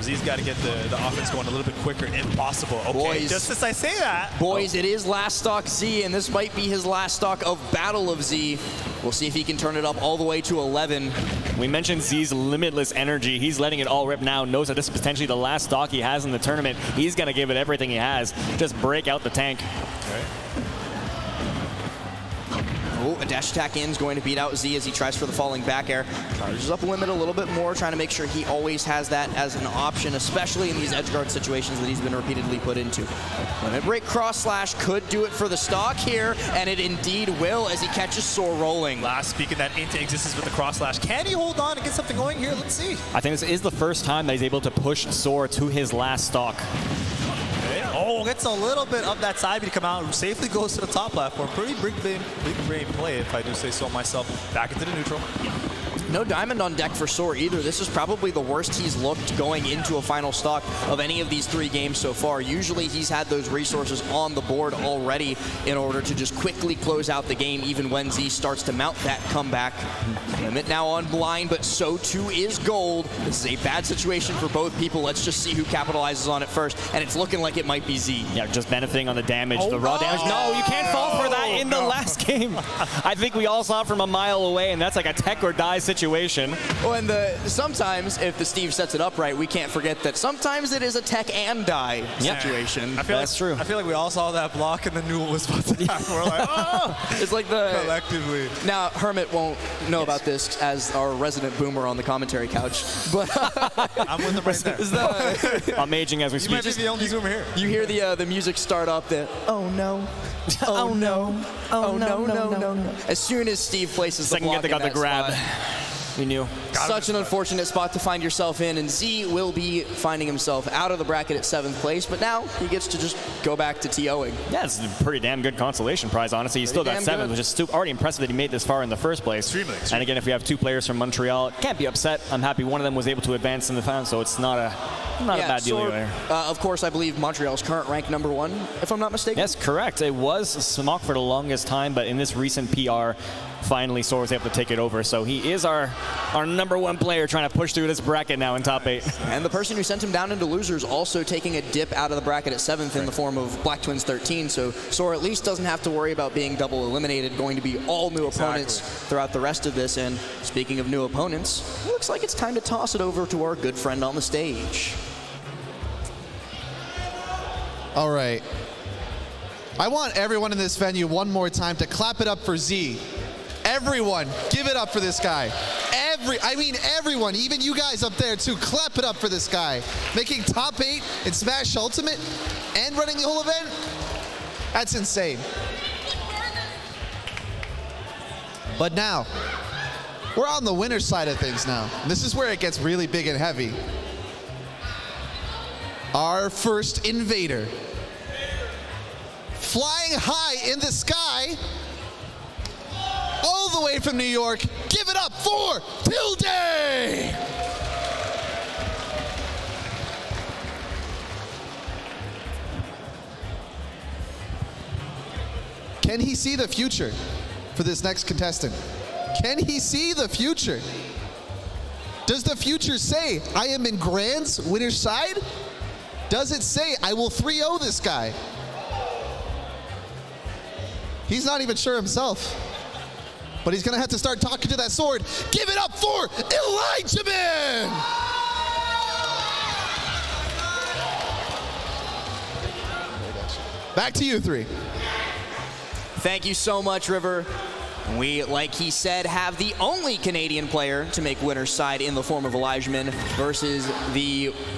Z's got to get the offense going a little bit quicker if possible. Okay, Boys. just as I say that. Boys, it is last stock Z, and this might be his last stock of Battle of Z. We'll see if he can turn it up all the way to 11. We mentioned Z's limitless energy. He's letting it all rip now, knows that this is potentially the last stock he has in the tournament. He's going to give it everything he has. Just break out the tank. Right. Oh, a dash attack in is going to beat out Z as he tries for the falling back air. Charges up limit a little bit more, trying to make sure he always has that as an option, especially in these edge guard situations that he's been repeatedly put into. Limit break cross slash could do it for the stock here, and it indeed will as he catches Soar rolling. Last speaking that into existence with the cross slash. Can he hold on and get something going here? Let's see. I think this is the first time that he's able to push Soar to his last stock. Oh, gets a little bit of that side B to come out. Safely goes to the top platform. Pretty big brain play, if I do say so myself. Back into the neutral. No diamond on deck for Soar either. This is probably the worst he's looked going into a final stock of any of these 3 games so far. Usually he's had those resources on the board already in order to just quickly close out the game even when Z starts to mount that comeback. Limit now on blind, but so too is gold. This is a bad situation for both people. Let's just see who capitalizes on it first, and it's looking like it might be Z. Yeah, just benefiting on the damage, Oh, the raw no. damage. No, you can't fall for that in the last game. I think we all saw it from a mile away, and that's like a tech or die situation. Oh, and sometimes if the Steve sets it up right, we can't forget that sometimes it is a tech and die situation. That's true. I feel like we all saw that block and then knew what was about to happen. We're like, oh! It's like the Collectively. Now Hermit won't know about this as our resident boomer on the commentary couch, but I'm with him right there. I'm aging as we You might speak. be the only zoomer here. you hear the music start up. The oh no, oh no, oh no, no, no, no. As soon as Steve places the Second block get they got in the that grab. spot. We knew. Such an unfortunate spot to find yourself in, and Z will be finding himself out of the bracket at 7th place, but now he gets to just go back to TOing. Yeah, it's a pretty damn good consolation prize, honestly. He still got damn 7th, good. which is already impressive that he made this far in the first place. Extremely. And again, if we have 2 players from Montreal, can't be upset. I'm happy one of them was able to advance in the final, so it's not a bad deal Soar, either. of course, I believe Montreal's current rank #1, if I'm not mistaken. Yes, correct. It was Smock for the longest time, but in this recent PR, finally Soar was able to take it over. So he is our #1 player trying to push through this bracket now in top 8. And the person who sent him down into losers also taking a dip out of the bracket at 7th in the form of Black Twins 13. So Soar at least doesn't have to worry about being double eliminated, going to be all new opponents throughout the rest of this. And speaking of new opponents, it looks like it's time to toss it over to our good friend on the stage. All right. I want everyone in this venue one more time to clap it up for Z. Everyone, give it up for this guy. Everyone, even you guys up there too, clap it up for this guy. Making top 8 in Smash Ultimate and running the whole event, that's insane. But now, we're on the winner's side of things now. And this is where it gets really big and heavy. Our first invader. Flying high in the sky, all the way from New York, give it up for Tilde! Can he see the future for this next contestant? Can he see the future? Does the future say, I am in Grand's winner's side? Does it say, I will 3-0 this guy? He's not even sure himself. But he's going to have to start talking to that sword. Give it up for Elijmin! Back to you 3. Thank you so much, River. We, like he said, have the only Canadian player to make winner's side in the form of Elijmin versus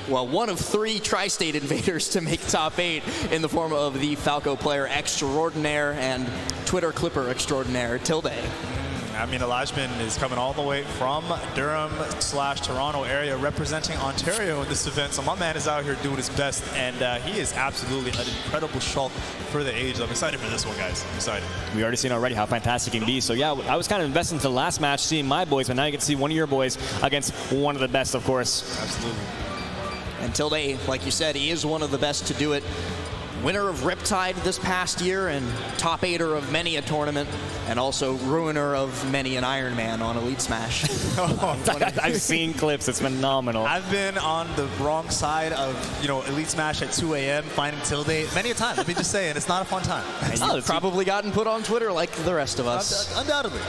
one of 3 tri-state invaders to make top 8 in the form of the Falco player extraordinaire and Twitter clipper extraordinaire, Tilde. I mean, Elijmin is coming all the way from Durham/Toronto area, representing Ontario in this event. So my man is out here doing his best, and he is absolutely an incredible Shulk for the age. I'm excited for this one, guys. I'm excited. We already seen already how fantastic he can be. So yeah, I was kind of invested into the last match, seeing my boys, but now you get to see one of your boys against one of the best, of course. Absolutely. And Tilde, like you said, he is one of the best to do it. winner of Riptide this past year and top 8er of many a tournament, and also ruiner of many an Iron Man on Elite Smash. I've seen clips. It's phenomenal. I've been on the wrong side of, Elite Smash at 2 a.m. finding Tilde many a time. Let me just say, and it's not a fun time. And you've probably gotten put on Twitter like the rest of us. Undoubtedly.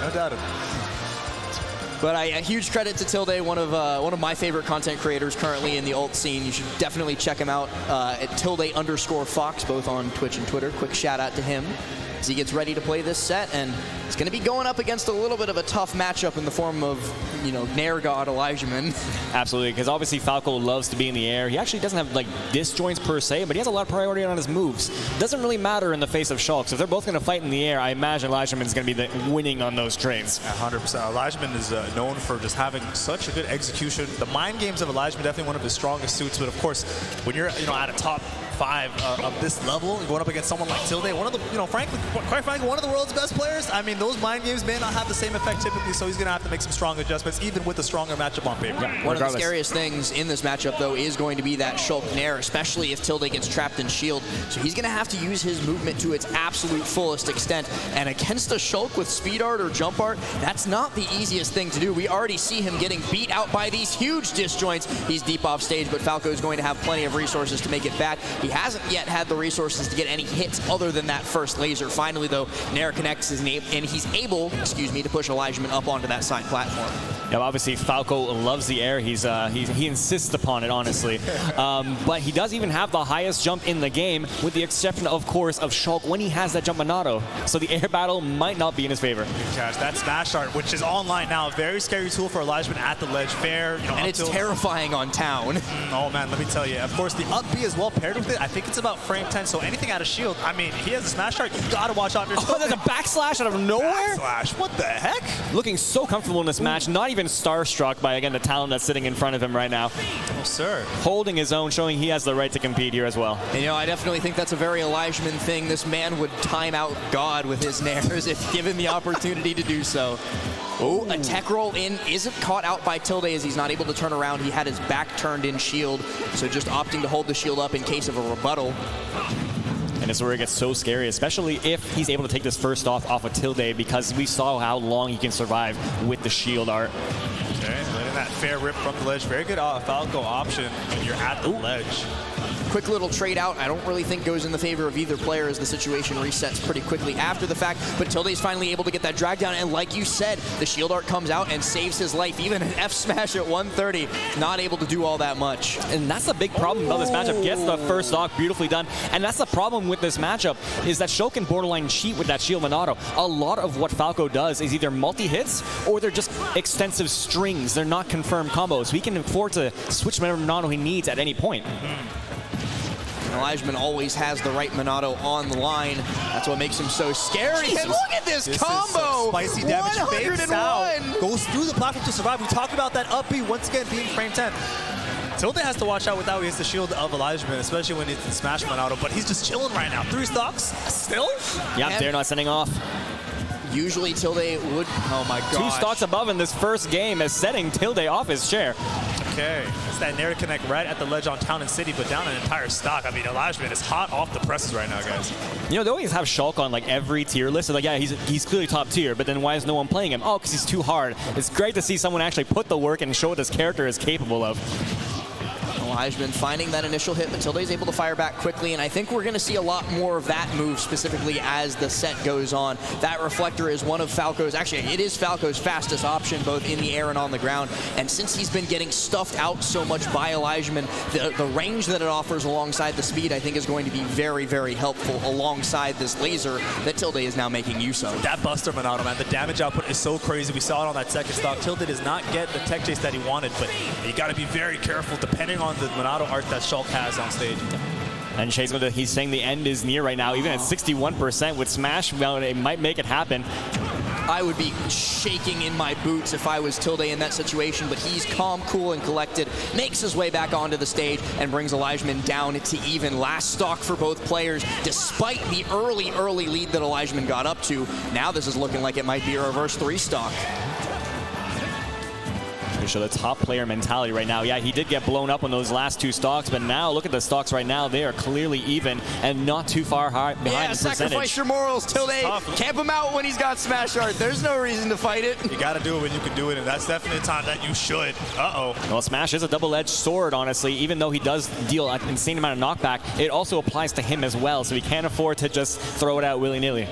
But a huge credit to Tilde, one of my favorite content creators currently in the ult scene. You should definitely check him out at Tilde_Fox, both on Twitch and Twitter. Quick shout out to him as he gets ready to play this set, and he's going to be going up against a little bit of a tough matchup in the form of, Nair God Elijmin. Absolutely, because obviously Falco loves to be in the air. He actually doesn't have disjoints per se, but he has a lot of priority on his moves. Doesn't really matter in the face of Shulk. So if they're both going to fight in the air, I imagine Elijmin's going to be winning on those trades. 100%. Elijmin is known for just having such a good execution. The mind games of Elijmin definitely one of his strongest suits, but of course, when you're at a top 5 of this level, going up against someone like Tilde, one of the, quite frankly, one of the world's best players. I mean, those mind games may not have the same effect typically, so he's going to have to make some strong adjustments, even with a stronger matchup on paper. Yeah, one of the scariest things in this matchup, though, is going to be that Shulk Nair, especially if Tilde gets trapped in shield. So he's going to have to use his movement to its absolute fullest extent. And against a Shulk with speed art or jump art, that's not the easiest thing to do. We already see him getting beat out by these huge disjoints. He's deep off stage, but Falco is going to have plenty of resources to make it back. He hasn't yet had the resources to get any hits other than that first laser. Finally, though, Nair connects his name, and he's able, to push Elijmin up onto that side platform. Yeah, obviously Falco loves the air. He insists upon it, honestly. But he does even have the highest jump in the game, with the exception, of course, of Shulk when he has that jump Monado. So the air battle might not be in his favor. Gosh, that smash art, which is online now, a very scary tool for Elijmin at the ledge. Fair, and it's terrifying on town. Oh man, let me tell you. Of course, the up B as well paired with it. I think it's about frame 10, so anything out of shield. I mean, he has a smash art. You gotta watch out. Oh, there's a backslash out of nowhere. Backslash. What the heck? Looking so comfortable in this match. Not even starstruck by, again, the talent that's sitting in front of him right now. Oh, sir. Holding his own, showing he has the right to compete here as well. And, I definitely think that's a very Elijmin thing. This man would time out God with his nairs if given the opportunity to do so. Oh, a tech roll in isn't caught out by Tilde as he's not able to turn around. He had his back turned in shield, so just opting to hold the shield up in case of a rebuttal. And it's where it gets so scary, especially if he's able to take this first off of Tilde, because we saw how long he can survive with the shield art. Okay, letting that fair rip from the ledge. Very good Falco option when you're at the ledge. Quick little trade out, I don't really think goes in the favor of either player as the situation resets pretty quickly after the fact, but Tilde's finally able to get that drag down, and like you said, the shield art comes out and saves his life. Even an F smash at 130, not able to do all that much. And that's the big problem about this matchup. Gets the first stock, beautifully done. And that's the problem with this matchup, is that Shulk can borderline cheat with that shield Monado. A lot of what Falco does is either multi-hits or they're just extensive strings. They're not confirmed combos. So he can afford to switch whatever Monado he needs at any point. Elijmin always has the right Monado on the line. That's what makes him so scary. And look at this combo! Spicy damage. 101! Goes through the platform to survive. We talked about that up B once again being frame 10. Tilde has to watch out with how he hits the shield of Elijmin, especially when it's Smash Monado, but he's just chilling right now. 3 stocks still? Yep, they're not sending off. Usually Tilde would, oh my gosh. 2 stocks above in this first game is setting Tilde off his chair. Okay, it's that Nair connect right at the ledge on Town and City, but down an entire stock. I mean, Elijmin is hot off the presses right now, guys. They always have Shulk on every tier list. So yeah, he's clearly top tier, but then why is no one playing him? Oh, because he's too hard. It's great to see someone actually put the work and show what this character is capable of. Elijmin finding that initial hit, but Tilde's able to fire back quickly, and I think we're going to see a lot more of that move specifically as the set goes on. That reflector is one of Falco's, actually it is Falco's fastest option both in the air and on the ground, and since he's been getting stuffed out so much by Elijmin, the range that it offers alongside the speed I think is going to be very, very helpful alongside this laser that Tilde is now making use of. That Buster Monado, man, the damage output is so crazy. We saw it on that second stock. Tilde does not get the tech chase that he wanted, but you got to be very careful depending on the Monado art that Shulk has on stage. And Chase, he's saying the end is near right now, even at 61% with Smash, it might make it happen. I would be shaking in my boots if I was Tilde in that situation, but he's calm, cool, and collected, makes his way back onto the stage, and brings Elijmin down to even. Last stock for both players, despite the early lead that Elijmin got up to. Now this is looking like it might be a reverse 3 stock. To show the top player mentality right now. Yeah, he did get blown up on those last 2 stocks, but now look at the stocks right now. They are clearly even and not too far behind in percentage. Sacrifice your morals, Tilde. Camp him out when he's got Smash Art. There's no reason to fight it. You got to do it when you can do it, and that's definitely a time that you should. Uh-oh. Well, Smash is a double-edged sword, honestly. Even though he does deal an insane amount of knockback, it also applies to him as well, so he can't afford to just throw it out willy-nilly.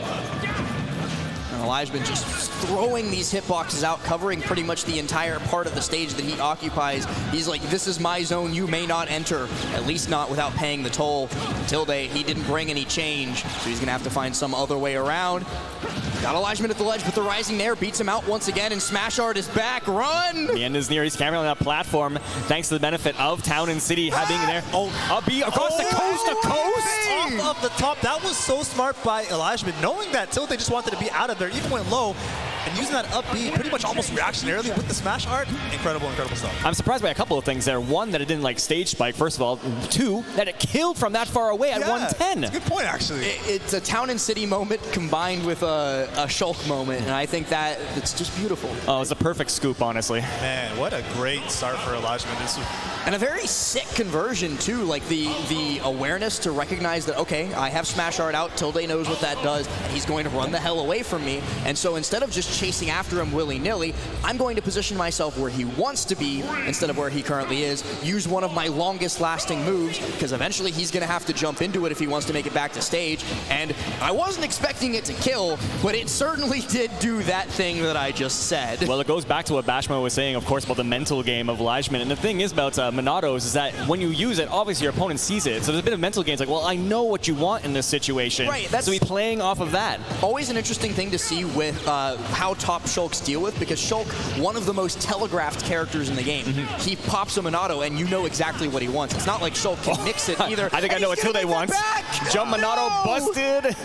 Elijmin just throwing these hitboxes out, covering pretty much the entire part of the stage that he occupies. He's like, this is my zone, you may not enter, at least not without paying the toll. Tilde, he didn't bring any change, so he's gonna have to find some other way around. Got Elijmin at the ledge, but the Rising Nair beats him out once again, and Smash Art is back. Run! The end is near. He's camping on that platform, thanks to the benefit of Town and City having there. Up B across the coast to coast! Off of the top. That was so smart by Elijmin, knowing that Tilde just wanted to be out of there, even went low, and using that up B pretty much almost reactionarily with the Smash Art. Incredible, incredible stuff. I'm surprised by a couple of things there. One, that it didn't like stage spike, first of all. 2, that it killed from that far away at 110. That's a good point, actually. It's a Town and City moment combined with a Shulk moment, and I think that it's just beautiful. Oh, it's a perfect scoop, honestly. Man, what a great start for Elijmin. And a very sick conversion, too, like the awareness to recognize that, okay, I have Smash Art out, Tilde knows what that does, and he's going to run the hell away from me. And so instead of just chasing after him willy-nilly, I'm going to position myself where he wants to be instead of where he currently is, use one of my longest-lasting moves, because eventually he's going to have to jump into it if he wants to make it back to stage. And I wasn't expecting it to kill, but it certainly did do that thing that I just said. Well, it goes back to what Bashmo was saying, of course, about the mental game of Elijmin. And the thing is about Monados is that when you use it, obviously your opponent sees it. So there's a bit of mental games like, well, I know what you want in this situation. Right, so he's playing off of that. Always an interesting thing to see with how top Shulks deal with, because Shulk, one of the most telegraphed characters in the game. He pops a Monado and you know exactly what he wants. It's not like Shulk can mix it either. I think I know what Tilde wants. Jump Monado busted.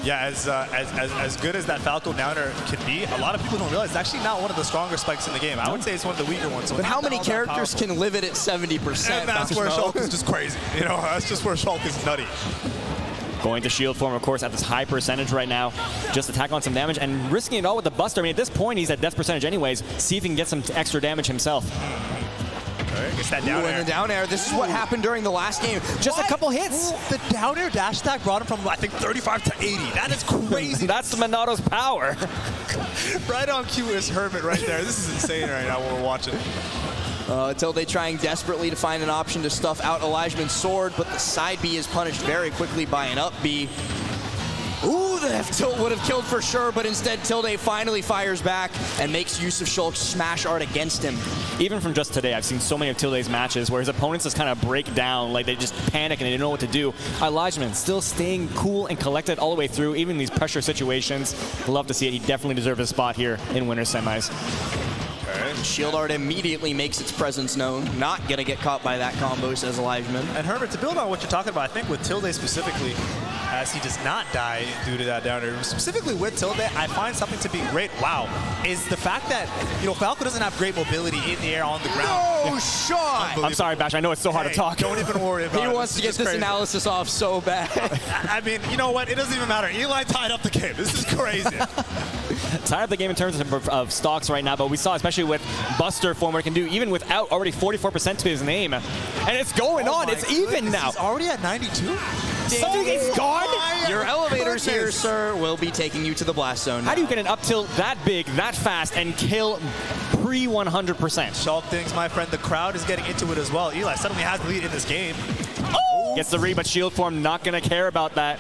Yeah, as good as that Falco downer can be, a lot of people don't realize it's actually not one of the stronger spikes in the game. I would say it's one of the weaker ones. So but how many characters can live it at 70%? And that's where Shulk is just crazy. You know, that's just where Shulk is nutty. Going to shield form, of course, at this high percentage right now. Just attack on some damage and risking it all with the Buster. I mean, at this point, he's at death percentage anyways. See if he can get some extra damage himself. Gets that down air. The down air. This is what happened during the last game. Just a couple hits. The down air dash attack brought him from, I think, 35 to 80. That is crazy. That's the Monado's power. Right on cue is Hermit right there. This is insane right now when we're watching. Tilde trying desperately to find an option to stuff out Elijmin's sword, but the side B is punished very quickly by an up B. Ooh, the F tilt would have killed for sure, but instead Tilde finally fires back and makes use of Shulk's Smash Art against him. Even from just today, I've seen so many of Tilde's matches where his opponents just kind of break down, like they just panic and they don't know what to do. Elijmin still staying cool and collected all the way through, even in these pressure situations. Love to see it. He definitely deserves a spot here in winter semis. Shield Art immediately makes its presence known. Not going to get caught by that combo, says Elijmin. And Herbert, to build on what you're talking about, I think with Tilde specifically, as he does not die due to that downer, specifically with Tilde, I find something to be great, wow, is the fact that, you know, Falco doesn't have great mobility in the air on the ground. No shot! I'm sorry, Bash, I know it's so hard to talk. Don't even worry about it. He wants to get this analysis off so bad. I mean, you know what? It doesn't even matter. Eli tied up the game. This is crazy. Tied up the game in terms of stocks right now, but we saw, especially with Buster form, what it can do, even without already 44% to his name. And it's going on. It's even now. He's already at 92? Something is gone? Your elevators here, sir, will be taking you to the blast zone now. How do you get an up tilt that big, that fast, and kill pre-100%? Shulk thinks, my friend, the crowd is getting into it as well. Eli suddenly has the lead in this game. Oh! Gets the read, but shield form not going to care about that.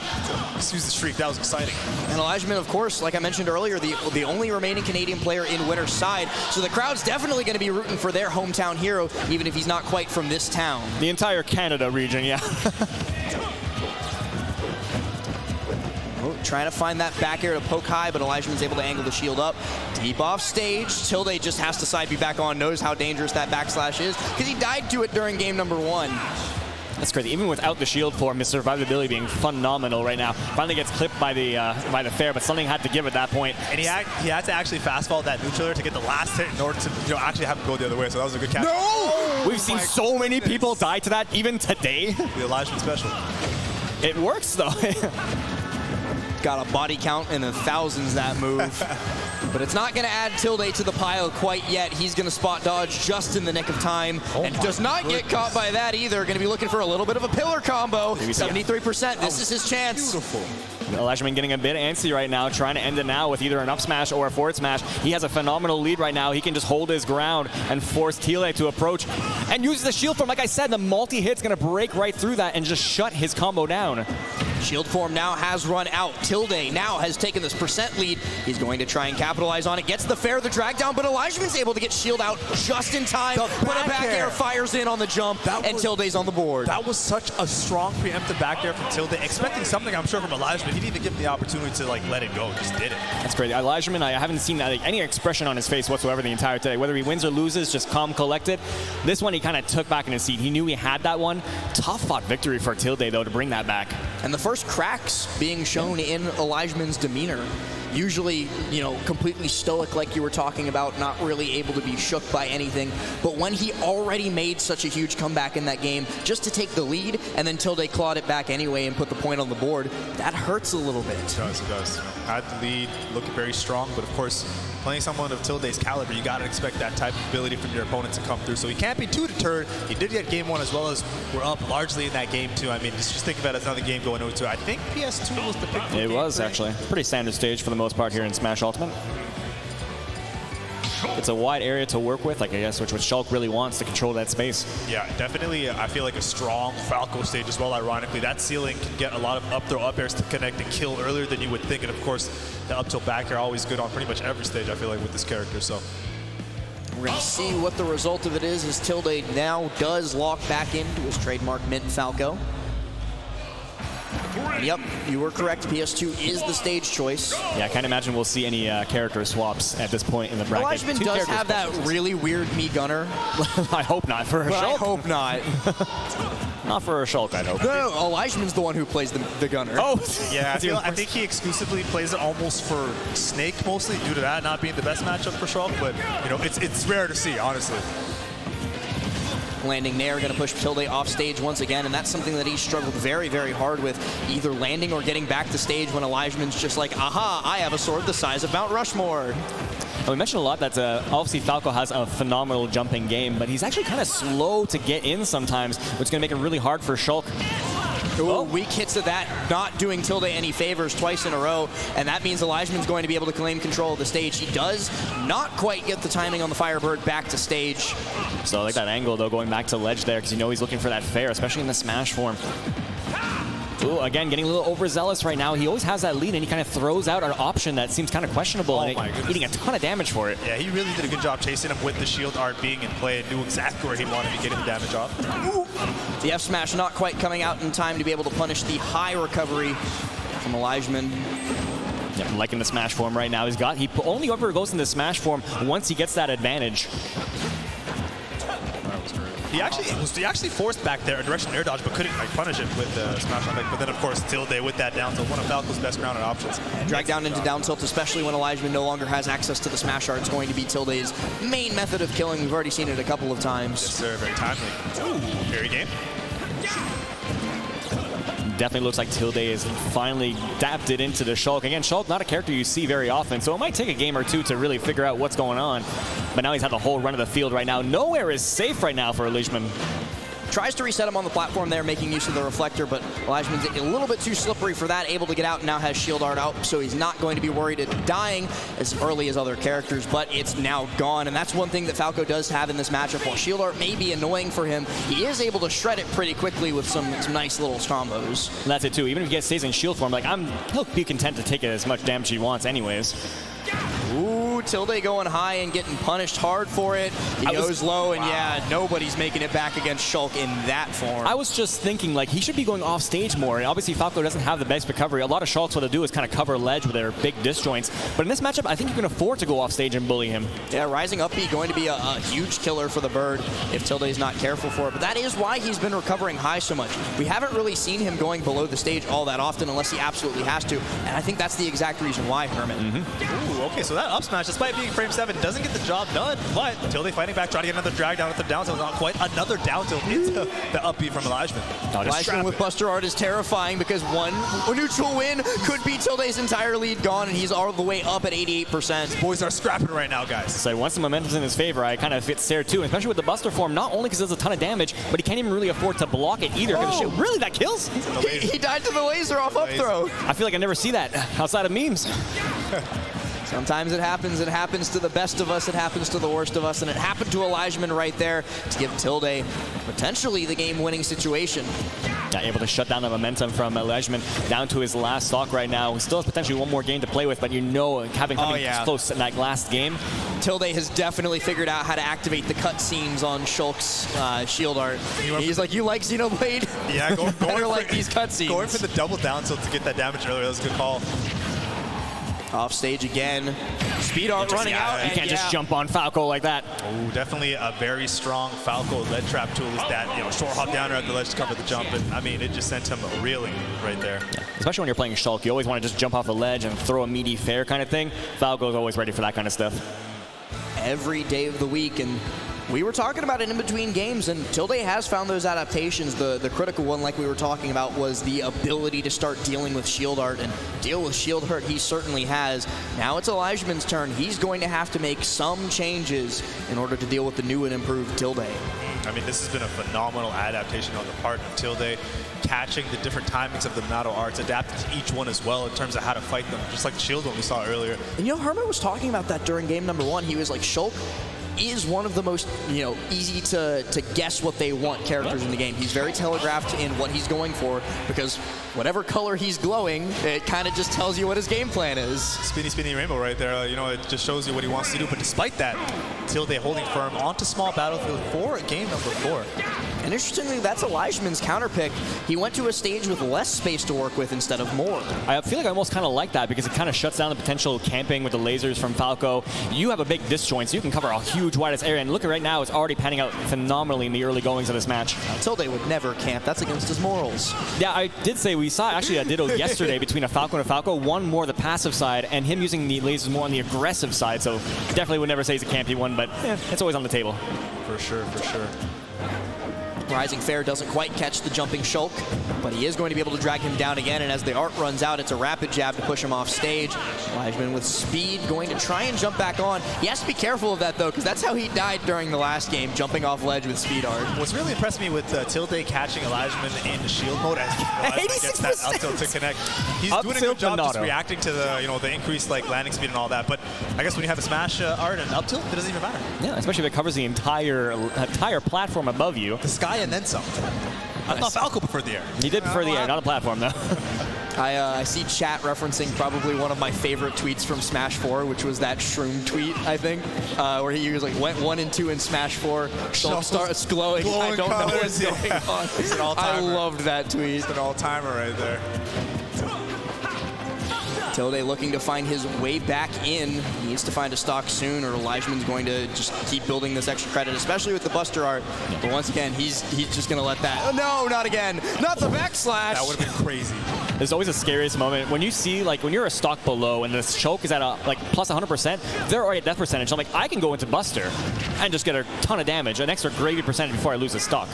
Excuse the streak. That was exciting. And Elijmin, of course, like I mentioned earlier, the only remaining Canadian player in winner's side. So the crowd's definitely going to be rooting for their hometown hero, even if he's not quite from this town. The entire Canada region, yeah. Trying to find that back air to poke high, but Elijmin's able to angle the shield up. Deep off stage. Tilde just has to side B back on, knows how dangerous that backslash is, because he died to it during game number 1. That's crazy. Even without the shield form, his survivability being phenomenal right now. Finally gets clipped by the fair, but something had to give at that point. And he had to actually fast fall that neutraler to get the last hit in order to actually have him go the other way. So that was a good catch. No! We've seen so many people die to that even today. The Elijmin special. It works though. Got a body count in the thousands, that move. But it's not going to add Tilde to the pile quite yet. He's going to spot dodge just in the nick of time and does not get caught by that either. Going to be looking for a little bit of a pillar combo. 73%. This is his chance. Beautiful. Elijmin getting a bit antsy right now, trying to end it now with either an up smash or a forward smash. He has a phenomenal lead right now. He can just hold his ground and force Tilde to approach and uses the shield form. Like I said, the multi-hit's going to break right through that and just shut his combo down. Shield form now has run out. Tilde now has taken this percent lead. He's going to try and capitalize on it. Gets the fair, the drag down, but Elijmin's able to get shield out just in time. Put a back air, fires in on the jump, and Tilde's on the board. That was such a strong preemptive back air from Tilde. Expecting something, I'm sure, from Elijmin. He didn't even give him the opportunity to like let it go. Just did it. That's crazy. Elijmin, I haven't seen any expression on his face whatsoever the entire day. Whether he wins or loses, just calm, collected. This one, he kind of took back in his seat. He knew he had that one. Tough fought victory for Tilde, though, to bring that back. And the first cracks being shown in Elijmin's demeanor. Usually, you know, completely stoic like you were talking about, not really able to be shook by anything. But when he already made such a huge comeback in that game, just to take the lead, and then Tilde clawed it back anyway and put the point on the board, that hurts a little bit. It does, it does. You know, had the lead, looking very strong, but of course, playing someone of Tilde's caliber, you got to expect that type of ability from your opponent to come through. So he can't be too deterred. He did get game one as well as we're up largely in that game too. I mean, just think of it as another game going over to. I think PS2 was the pick. It was actually pretty standard stage for the most part here in Smash Ultimate. It's a wide area to work with, like I guess, which Shulk really wants to control that space. Yeah, definitely. I feel like a strong Falco stage as well. Ironically, that ceiling can get a lot of up throw up airs to connect and kill earlier than you would think. And of course, the up tilt back air always good on pretty much every stage. I feel like with this character. So we're going to see what the result of it is as Tilde now does lock back into his trademark Mint Falco. And yep, you were correct. PS2 is the stage choice. Yeah, I can't imagine we'll see any character swaps at this point in the bracket. Elijmin does have that really weird me gunner. I hope not for a Shulk. I hope not. Not for a Shulk, I hope. No, Elijmin's the one who plays the gunner. Oh, yeah. I think he exclusively plays it almost for Snake mostly due to that not being the best matchup for Shulk. But you know, it's rare to see, honestly. Landing Nair going to push Tilde off stage once again, and that's something that he struggled very, very hard with, either landing or getting back to stage when Elijmin's just like, aha, I have a sword the size of Mount Rushmore. We mentioned a lot that obviously Falco has a phenomenal jumping game, but he's actually kind of slow to get in sometimes, which is going to make it really hard for Shulk. Ooh, weak hits of that, not doing Tilde any favors twice in a row, and that means Elijmin's going to be able to claim control of the stage. He does not quite get the timing on the Firebird back to stage. So I like that angle, though, going back to ledge there, because you know he's looking for that fair, especially in the smash form. Ooh, again, getting a little overzealous right now. He always has that lead, and he kind of throws out an option that seems kind of questionable, and eating a ton of damage for it. Yeah, he really did a good job chasing him with the shield art being in play and knew exactly where he wanted to get him damage off. Ooh. The F smash not quite coming out in time to be able to punish the high recovery from Elijmin. Yeah, I'm liking the smash form right now. He only ever goes into smash form once he gets that advantage. He actually forced back there a directional air dodge, but couldn't punish it with the smash on deck. But then, of course, Tilde with that down tilt, one of Falco's best grounded options. Drag down into down tilt, especially when Elijmin no longer has access to the smash art. It's going to be Tilde's main method of killing. We've already seen it a couple of times. Yes, sir. Very timely. Ooh, very game. Definitely looks like Tilde is finally adapted into the Shulk. Again, Shulk, not a character you see very often, so it might take a game or two to really figure out what's going on. But now he's had the whole run of the field right now. Nowhere is safe right now for Elijmin. Tries to reset him on the platform there, making use of the reflector, but Elijmin's a little bit too slippery for that, able to get out, and now has shield art out, so he's not going to be worried at dying as early as other characters, but it's now gone, and that's one thing that Falco does have in this matchup. While shield art may be annoying for him, he is able to shred it pretty quickly with some nice little combos. And that's it too. Even if he stays in shield form, like he'll be content to take as much damage he wants anyways. Ooh, Tilde going high and getting punished hard for it. He goes low, and yeah, nobody's making it back against Shulk in that form. I was just thinking, like, he should be going off stage more. And obviously, Falco doesn't have the best recovery. A lot of Shulks, what they do is kind of cover ledge with their big disjoints. But in this matchup, I think you can afford to go off stage and bully him. Yeah, rising up B going to be a huge killer for the bird if Tilde's not careful for it. But that is why he's been recovering high so much. We haven't really seen him going below the stage all that often unless he absolutely has to. And I think that's the exact reason why, Hermit. Ooh, okay, so that up smash despite being frame 7, doesn't get the job done. But Tilde fighting back, trying to get another drag down with the down tilt. Not quite. Another down tilt into the upbeat from Elijmin. Elijmin with Buster Art is terrifying because one neutral win could be Tilde's entire lead gone, and he's all the way up at 88%. Boys are scrapping right now, guys. So once the momentum's in his favor, I kind of fit stare too, especially with the Buster form, not only because it does a ton of damage, but he can't even really afford to block it either. Really, that kills? He died to the laser off up throw. I feel like I never see that outside of memes. Sometimes it happens to the best of us, it happens to the worst of us, and it happened to Elijmin right there to give Tilde potentially the game-winning situation. Able to shut down the momentum from Elijmin down to his last stock right now. He still has potentially one more game to play with, but you know, having close in that last game. Tilde has definitely figured out how to activate the cutscenes on Shulk's shield art. He's like, you like Xenoblade? Yeah, going like these cutscenes. Going for the double down tilt to get that damage earlier. That was a good call. Off stage again. Speed art running out. You can't just jump on Falco like that. Oh, definitely a very strong Falco ledge trap tool is that, short hop down at the ledge to cover the jump. And I mean, it just sent him reeling right there. Yeah. Especially when you're playing Shulk, you always want to just jump off the ledge and throw a meaty fair kind of thing. Falco's always ready for that kind of stuff. Every day of the week, and we were talking about it in between games, and Tilde has found those adaptations. The critical one, like we were talking about, was the ability to start dealing with shield art, and deal with shield art he certainly has. Now it's Elijmin's turn. He's going to have to make some changes in order to deal with the new and improved Tilde. I mean, this has been a phenomenal adaptation on the part of Tilde, catching the different timings of the Minato arts, adapting to each one as well in terms of how to fight them, just like the shield one we saw earlier. And Herman was talking about that during game number 1. He was like, Shulk is one of the most, easy to guess what they want characters in the game. He's very telegraphed in what he's going for, because whatever color he's glowing, it kind of just tells you what his game plan is. Spinny, spinny rainbow right there. It just shows you what he wants to do. But despite that, Tilde holding firm onto small battlefield for game number 4. And interestingly, that's Elijmin's counter pick. He went to a stage with less space to work with instead of more. I feel like I almost kind of like that because it kind of shuts down the potential camping with the lasers from Falco. You have a big disjoint, so you can cover a huge widest area. And look at right now, it's already panning out phenomenally in the early goings of this match. Tilde would never camp. That's against his morals. Yeah, I did say we saw actually a ditto yesterday between a Falco and a Falco. One more the passive side, and him using the lasers more on the aggressive side. So definitely would never say he's a campy one, but it's always on the table. For sure, for sure. Rising Fair doesn't quite catch the jumping Shulk, but he is going to be able to drag him down again, and as the art runs out, it's a rapid jab to push him off stage. Elijmin with speed going to try and jump back on. He has to be careful of that, though, because that's how he died during the last game, jumping off ledge with speed art. What's really impressed me with Tilde catching Elijmin in the shield mode as Elijmin gets that up tilt to connect. He's doing a good job just reacting to the the increased landing speed and all that, but I guess when you have a smash art and up tilt, it doesn't even matter. Yeah, especially if it covers the entire platform above you. The sky and then some. I thought Falco preferred the air. He did prefer the air, not a platform, though. I see chat referencing probably one of my favorite tweets from Smash 4, which was that Shroom tweet, I think, where he was like, went 1 and 2 in Smash 4, Shulk starts glowing. I don't know what's going on. It's an all-timer. I loved that tweet. It's an all-timer right there. Tilde looking to find his way back in. He needs to find a stock soon, or Elijmin's going to just keep building this extra credit, especially with the Buster art. But once again, he's just going to let that. Oh, no, not again. Not the backslash. That would have been crazy. There's always the scariest moment when you see, when you're a stock below and the Shulk is at a plus 100%, they're already at death percentage. I'm like, I can go into Buster and just get a ton of damage, an extra gravy percentage before I lose a stock.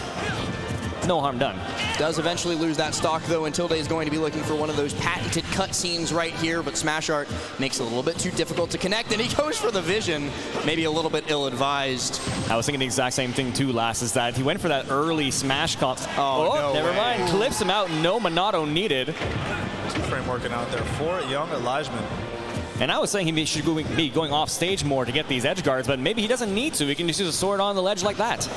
No harm done. Does eventually lose that stock, though, and Tilde is going to be looking for one of those patented cutscenes right here, but Smash Art makes it a little bit too difficult to connect, and he goes for the vision, maybe a little bit ill-advised. I was thinking the exact same thing, too, last, is that he went for that early smash comp. Oh, no never way. mind. Clips him out. No Minato needed. Two-frame working out there for young Elijmin. And I was saying he should be going off stage more to get these edge guards, but maybe he doesn't need to. He can just use a sword on the ledge like that.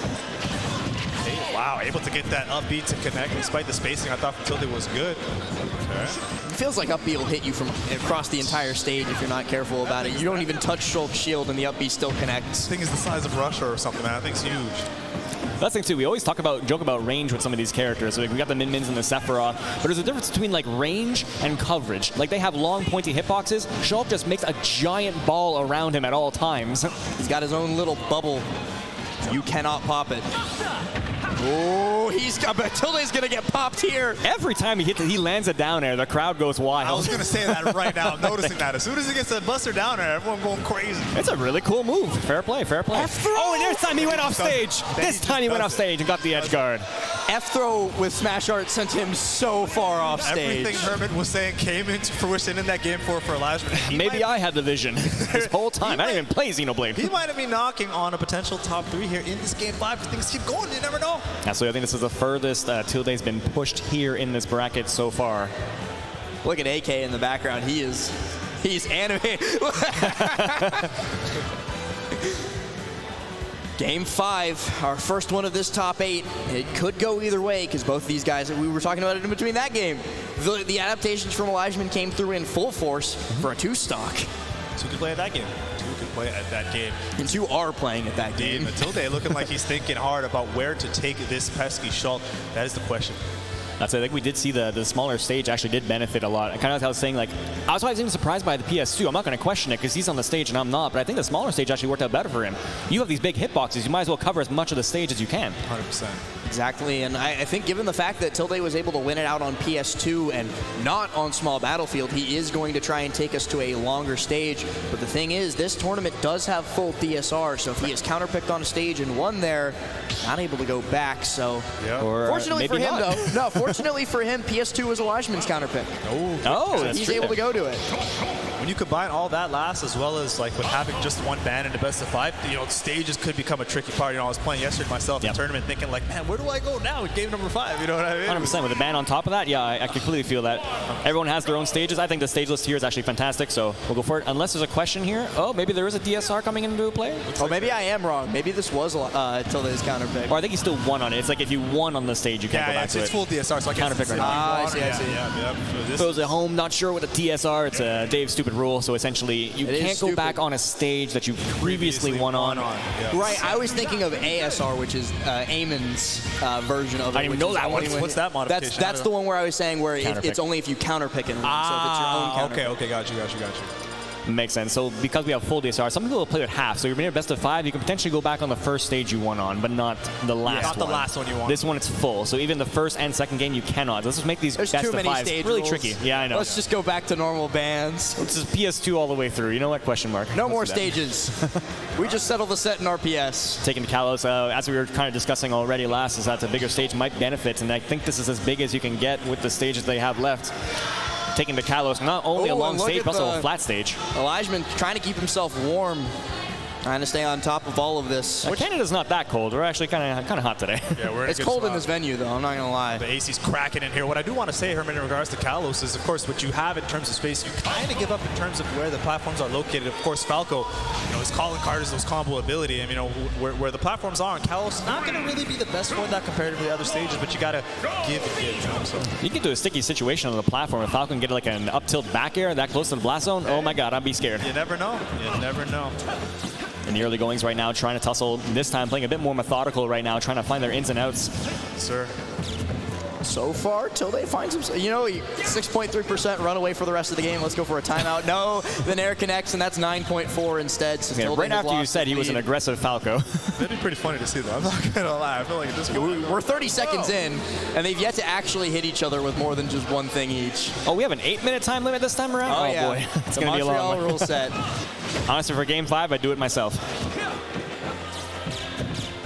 Wow, able to get that up B to connect despite the spacing. I thought Tilde was good. Okay. It feels like up B will hit you from across the entire stage if you're not careful about it. You don't even touch Shulk's shield and the up B still connects. This thing is the size of Russia or something, man. I think it's huge. That's the thing too. We always joke about range with some of these characters. We got the Min-Mins and the Sephiroth, but there's a difference between range and coverage. They have long, pointy hitboxes. Shulk just makes a giant ball around him at all times. He's got his own little bubble. You cannot pop it. Oh, Tilde's gonna get popped here. Every time he lands a down air, the crowd goes wild. I was going to say that right now. I'm noticing that. As soon as he gets a buster down air, everyone going crazy. It's a really cool move. Fair play, fair play. Oh, and this time he went off stage. This time he went off stage and got the edge guard. F-throw with Smash Art sent him so far off stage. Everything Herman was saying came into fruition in that game 4 for Elijmin. Maybe I had the vision this whole time. I didn't even play Xenoblade. He might have been knocking on a potential top 3 here in this game 5 if things keep going. You never know. Absolutely. I think this is the furthest Tilde's been pushed here in this bracket so far. Look at AK in the background. He's animated. Game 5, our first one of this top 8. It could go either way because both these guys, we were talking about it in between that game. The adaptations from Elijmin came through in full force for a 2-stock. So we can play at that game. Play at that game. And 2 are playing at that game. Tilde looking like he's thinking hard about where to take this pesky Schultz. That is the question. That's it. I think we did see the smaller stage actually did benefit a lot. Kind of like I was saying, like, I was even surprised by the PS2. I'm not going to question it because he's on the stage and I'm not, but I think the smaller stage actually worked out better for him. You have these big hitboxes. You might as well cover as much of the stage as you can. 100%. Exactly, and I think given the fact that Tilde was able to win it out on PS2 and not on small battlefield, he is going to try and take us to a longer stage. But the thing is, this tournament does have full DSR, so if he is counterpicked on a stage and won there, not able to go back. So, fortunately for him, though, no, fortunately for him, PS2 was Elijmin's counterpick. So he's able to go to it. When you combine all that last, as well as like with having just one ban in the best of 5, stages could become a tricky part. I was playing yesterday myself in the tournament, thinking like, man, where do I go now in game number 5? You know what I mean? 100%. With a ban on top of that, yeah, I completely feel that. Everyone has their own stages. I think the stage list here is actually fantastic, so we'll go for it. Unless there's a question here. Oh, maybe there is a DSR coming into play? Oh, maybe I am wrong. Maybe this was Tilde's counterpick. Or I think he still won on it. It's like if you won on the stage, you can't go back to it. It's full DSR, so I guess counterpick or not. I see. For those at home not sure what a DSR, it's a Dave's stupid rule, so essentially you can't go back on a stage that you previously won on. Right, I was thinking of ASR, which is Eamon's version of it. I didn't even know that one. What's that modification? That's the one where I was saying where it's only if you counterpick and win, so if it's your own counterpick. Okay, got you. Makes sense. So because we have full DSR, some people will play with half. So you're in your best of 5, you can potentially go back on the first stage you won on, but not the last one. Not the last one you won. This one, it's full. So even the first and second game, you cannot. Let's just make these best of 5s really tricky. Yeah, I know. Let's just go back to normal bans. It's just PS2 all the way through. You know what? Question mark. No more stages. We just settle the set in RPS. Taking Kalos, as we were kind of discussing already last, is that the bigger stage might benefit, and I think this is as big as you can get with the stages they have left. Taking the Kalos, not only a long stage, but also a flat stage. Elijmin trying to keep himself warm, trying to stay on top of all of this. Canada's not that cold. We're actually kind of hot today. Yeah, we're in it's cold in this venue, though. I'm not going to lie. The AC's cracking in here. What I do want to say, Herman, in regards to Kalos is, of course, what you have in terms of space, you kind of give up in terms of where the platforms are located. Of course, Falco, his calling card is those combo ability. And, where the platforms are, and Kalos not going to really be the best for that compared to the other stages, but you got to give and give. So. You get to a sticky situation on the platform. If Falco can get like an up tilt back air that close to the blast zone, oh my God, I'd be scared. You never know. You never know. In the early goings right now, trying to tussle. This time playing a bit more methodical right now, trying to find their ins and outs. Sir. So far, Tilde finds himself, 6.3% run away for the rest of the game. Let's go for a timeout. No, the Nair connects, and that's 9.4 instead. So right after you said he was an aggressive Falco. That'd be pretty funny to see, though. I'm not going to lie. I feel like at this point, we're 30 seconds in, and they've yet to actually hit each other with more than just one thing each. Oh, we have an 8-minute time limit this time around? Oh yeah. Boy. It's going to be a long one. Montreal rule set. Honestly, for game 5, I'd do it myself.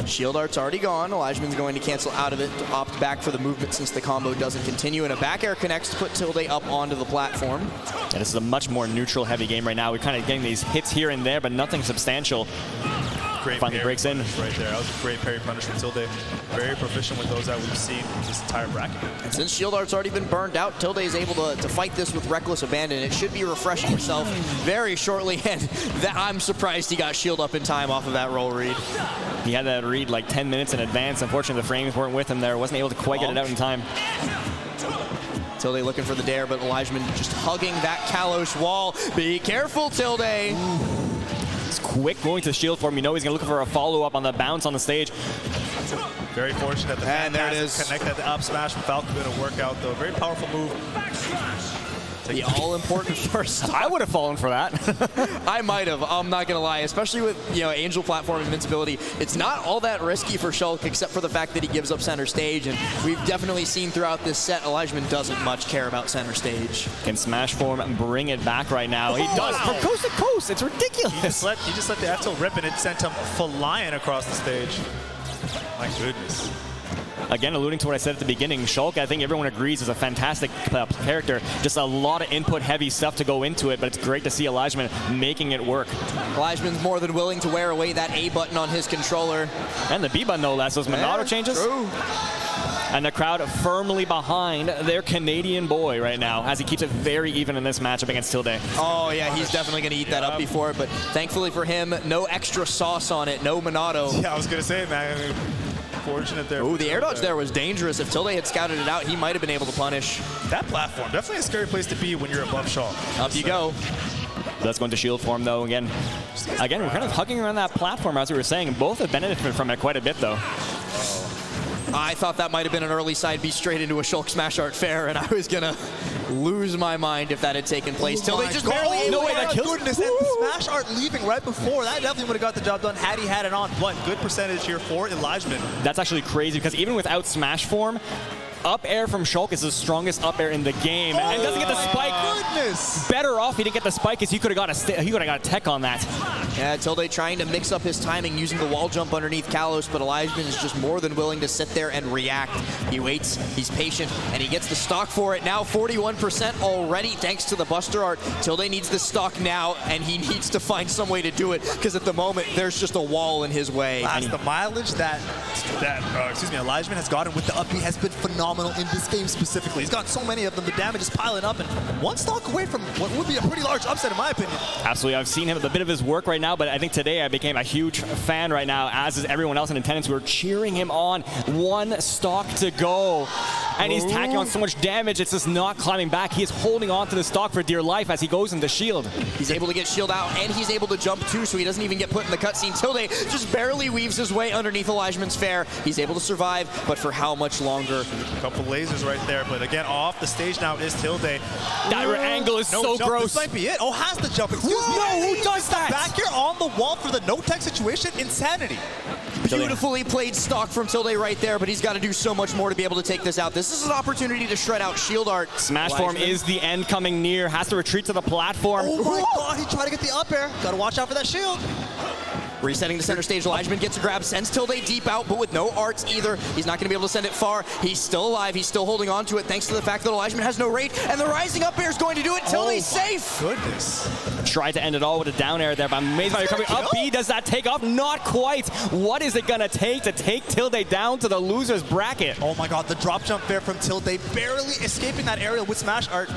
Shield art's already gone. Elijmin's going to cancel out of it to opt back for the movement since the combo doesn't continue. And a back air connects to put Tilde up onto the platform. And this is a much more neutral heavy game right now. We're kind of getting these hits here and there, but nothing substantial. Great finally breaks in. Right there. That was a great parry punish from Tilde. Very proficient with those that we've seen this entire bracket. And since Shield Art's already been burned out, Tilde is able to fight this with reckless abandon. It should be refreshing himself very shortly, and I'm surprised he got Shield up in time off of that roll read. He had that read like 10 minutes in advance. Unfortunately, the frames weren't with him there. Wasn't able to quite get it out in time. Tilde looking for the dare, but Elijmin just hugging that Kalos wall. Be careful, Tilde. It's quick going to shield for him. You know he's going to look for a follow-up on the bounce on the stage. Very fortunate. And there it is. Connect that up smash from Falco. Going to work out, though. Very powerful move. The all-important first stock. I would have fallen for that. I might have. I'm not going to lie. Especially with, Angel platform invincibility. It's not all that risky for Shulk, except for the fact that he gives up center stage. And we've definitely seen throughout this set, Elijmin doesn't much care about center stage. Can Smash Form bring it back right now? He does. Wow. From coast to coast. It's ridiculous. He just let the F tilt rip, and it sent him flying across the stage. My goodness. Again, alluding to what I said at the beginning, Shulk, I think everyone agrees, is a fantastic character. Just a lot of input-heavy stuff to go into it, but it's great to see Elijmin making it work. Elijmin's more than willing to wear away that A button on his controller. And the B button, no less. Those Monado changes. True. And the crowd firmly behind their Canadian boy right now, as he keeps it very even in this matchup against Tilde. Oh, yeah, he's definitely going to eat that up before it, but thankfully for him, no extra sauce on it, no Monado. Yeah, I was going to say, man. I mean, fortunate there. Oh, the air dodge there was dangerous. If Tilde had scouted it out, he might have been able to punish. That platform, definitely a scary place to be when you're above Shulk. Up you go. That's going to shield form, though. Again, we're kind of hugging around that platform, as we were saying. Both have benefited from it quite a bit, though. I thought that might have been an early side B straight into a Shulk Smash Art fair, and I was going to lose my mind if that had taken place. Tilde just barely... No way, that killed goodness. And the Smash Art leaving right before. That definitely would have got the job done had he had it on. But good percentage here for Elijmin. That's actually crazy, because even without Smash Form, up air from Shulk is the strongest up air in the game, and doesn't get the spike. Goodness! Better off he didn't get the spike, because he could have got a tech on that. Yeah, Tilde trying to mix up his timing using the wall jump underneath Kalos, but Elijmin is just more than willing to sit there and react. He waits, he's patient, and he gets the stock for it. Now 41% already thanks to the Buster Art. Tilde needs the stock now, and he needs to find some way to do it, because at the moment there's just a wall in his way. The mileage that Elijmin has gotten with the up B has been phenomenal in this game specifically. He's got so many of them. The damage is piling up, and one stock away from what would be a pretty large upset in my opinion. Absolutely. I've seen him a bit of his work right now, but I think today I became a huge fan right now, as is everyone else in attendance. We're cheering him on. One stock to go, and he's tacking on so much damage. It's just not climbing back. He is holding on to the stock for dear life as he goes into shield. He's able to get shield out, and he's able to jump too, so he doesn't even get put in the cutscene. Tilde just barely weaves his way underneath Elijmin's fair. He's able to survive, but for how much longer? A couple lasers right there, but again, off the stage now is Tilde. That angle is so jump. gross. This might be it. Oh, has the jump. Excuse me. No, who does that? Back here on the wall for the no-tech situation. Insanity. Beautifully played stock from Tilde right there, but he's got to do so much more to be able to take this out. This is an opportunity to shred out shield art. Smash Form is the end coming near. Has to retreat to the platform. Oh my god, he tried to get the up air. Got to watch out for that shield. Resetting the center stage, Elijmin gets a grab, sends Tilde deep out, but with no arts either. He's not going to be able to send it far. He's still alive. He's still holding on to it thanks to the fact that Elijmin has no rate, and the rising up air is going to do it. Tilde's safe. Goodness. Tried to end it all with a down air there, but amazing how you're coming up B. Does that take off? Not quite. What is it going to take Tilde down to the loser's bracket? Oh my god, the drop jump there from Tilde, barely escaping that aerial with Smash Art.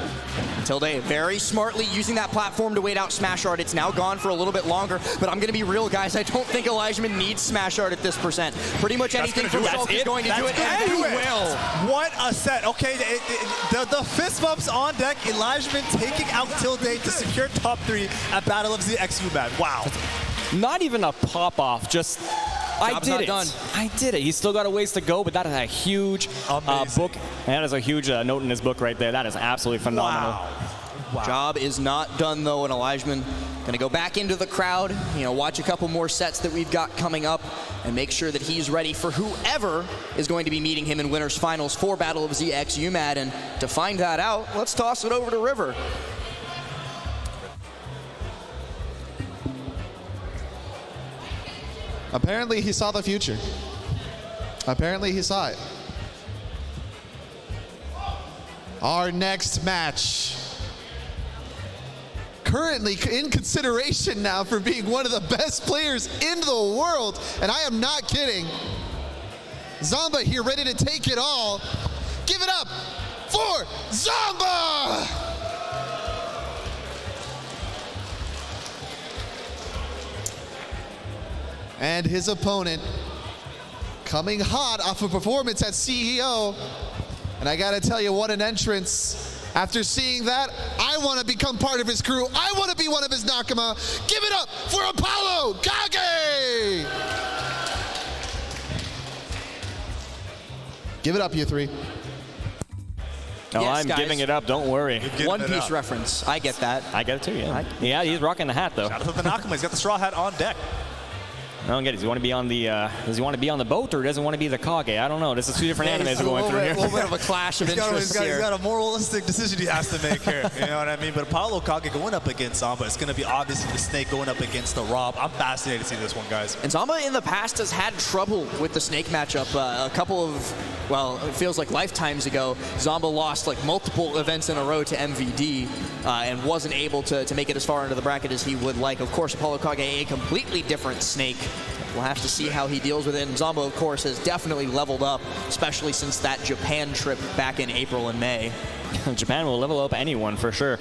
Tilde very smartly using that platform to wait out Smash Art. It's now gone for a little bit longer, but I'm going to be real, guys. I don't think Elijmin needs Smash Art at this percent. Pretty much anything from Shulk is going to do it, and he will. What a set. Okay, the fist bumps on deck. Elijmin taking out Tilde to secure top 3 at Battle of Z X UMAD. Wow. Not even a pop-off, just... I did it. Done. I did it. He's still got a ways to go, but that is a huge book. That is a huge note in his book right there. That is absolutely phenomenal. Wow. Job is not done, though, and Elijmin going to go back into the crowd, watch a couple more sets that we've got coming up, and make sure that he's ready for whoever is going to be meeting him in winners finals for Battle of Z X UMAD. And to find that out, let's toss it over to River. Apparently he saw the future. Apparently he saw it. Our next match. Currently in consideration now for being one of the best players in the world, and I am not kidding. Zomba here ready to take it all. Give it up for Zomba! And his opponent coming hot off a performance at CEO. And I gotta tell you, what an entrance. After seeing that, I wanna become part of his crew. I wanna be one of his Nakama. Give it up for ApolloKage! Give it up, you three. Oh, Yes, I'm guys. giving it up. Don't worry. One Piece reference. I get that. I get it too, yeah. Yeah, he's rocking the hat, though. Shout out to the Nakama. He's got the straw hat on deck. I don't get it. Does he want to be on the does he want to be on the boat or does he want to be the Kage? I don't know. This is two different animes we're going through here. A little bit of a clash of interests he's here. got a moralistic decision he has to make here. You know what I mean? But ApolloKage going up against Zomba, it's going to be obviously the Snake going up against the Rob. I'm fascinated to see this one, guys. And Zomba in the past has had trouble with the Snake matchup. A couple of, well, it feels like lifetimes ago, Zomba lost like multiple events in a row to MVD and wasn't able to make it as far into the bracket as he would like. Of course, ApolloKage, a completely different Snake. We'll have to see how he deals with it. And Zomba, of course, has definitely leveled up, especially since that Japan trip back in April and May. Japan will level up anyone for sure.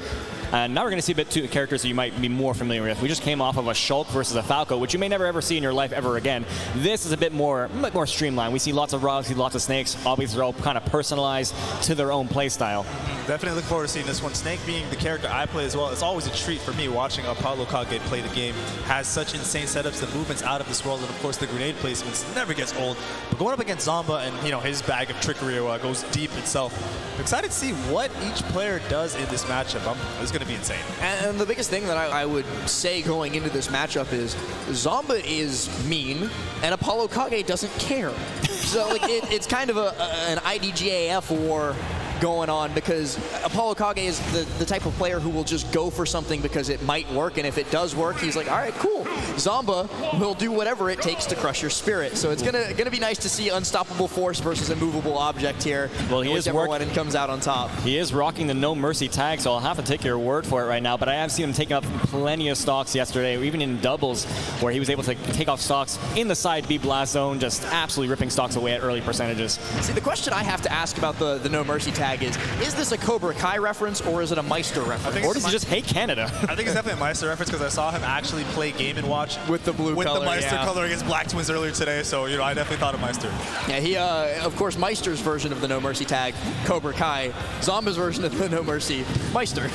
And now we're going to see a bit two characters that you might be more familiar with. We just came off of a Shulk versus a Falco, which you may never ever see in your life ever again. This is a bit more streamlined. We see lots of Robs, we see lots of Snakes. Obviously, they're all kind of personalized to their own play style. Definitely look forward to seeing this one. Snake being the character I play as well, it's always a treat for me watching ApolloKage play the game. Has such insane setups, the movements out of this world, and of course the grenade placements never gets old. But going up against Zomba and his bag of trickery goes deep itself. I'm excited to see what each player does in this matchup. It's going to be insane. And the biggest thing that I would say going into this matchup is Zomba is mean and ApolloKage doesn't care. So like it's kind of an IDGAF war going on because ApolloKage is the type of player who will just go for something because it might work, and if it does work, he's like, all right, cool. Zomba will do whatever it takes to crush your spirit. So it's gonna be nice to see unstoppable force versus immovable object here. Well, he is one and comes out on top. He is rocking the No Mercy tag, so I'll have to take your word for it right now. But I have seen him taking up plenty of stocks yesterday, or even in doubles, where he was able to take off stocks in the side B blast zone, just absolutely ripping stocks away at early percentages. See, the question I have to ask about the No Mercy tag is this a Cobra Kai reference or is it a Meister reference? Or does he just hate Canada? I think it's definitely a Meister reference because I saw him actually play Game & Watch with the blue color, the Meister color against Black Twins earlier today. So I definitely thought of Meister. Yeah, he of course Meister's version of the No Mercy tag, Cobra Kai. Zomba's version of the No Mercy, Meister.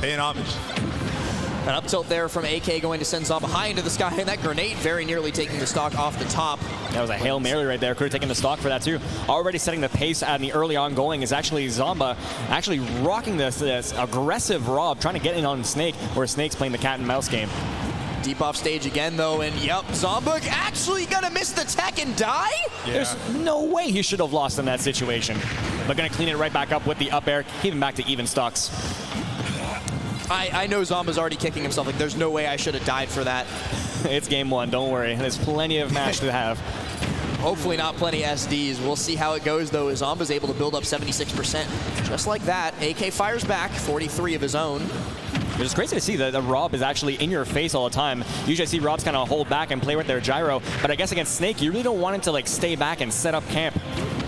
Paying homage. An up tilt there from AK going to send Zomba high into the sky, and that grenade very nearly taking the stock off the top. That was a Hail Mary right there. Could have taken the stock for that too. Already setting the pace at the early ongoing is actually Zomba actually rocking this aggressive Rob, trying to get in on Snake, where Snake's playing the cat and mouse game. Deep off stage again though, and yep, Zomba actually gonna miss the tech and die? Yeah. There's no way he should have lost in that situation. But gonna clean it right back up with the up air, keep him back to even stocks. I know Zomba's already kicking himself, like there's no way I should have died for that. It's game one, don't worry. There's plenty of match to have. Hopefully not plenty SDs. We'll see how it goes though, as Zomba's able to build up 76%. Just like that, AK fires back, 43 of his own. It's crazy to see that Rob is actually in your face all the time. Usually I see Robs kind of hold back and play with their gyro, but I guess against Snake, you really don't want him to like stay back and set up camp.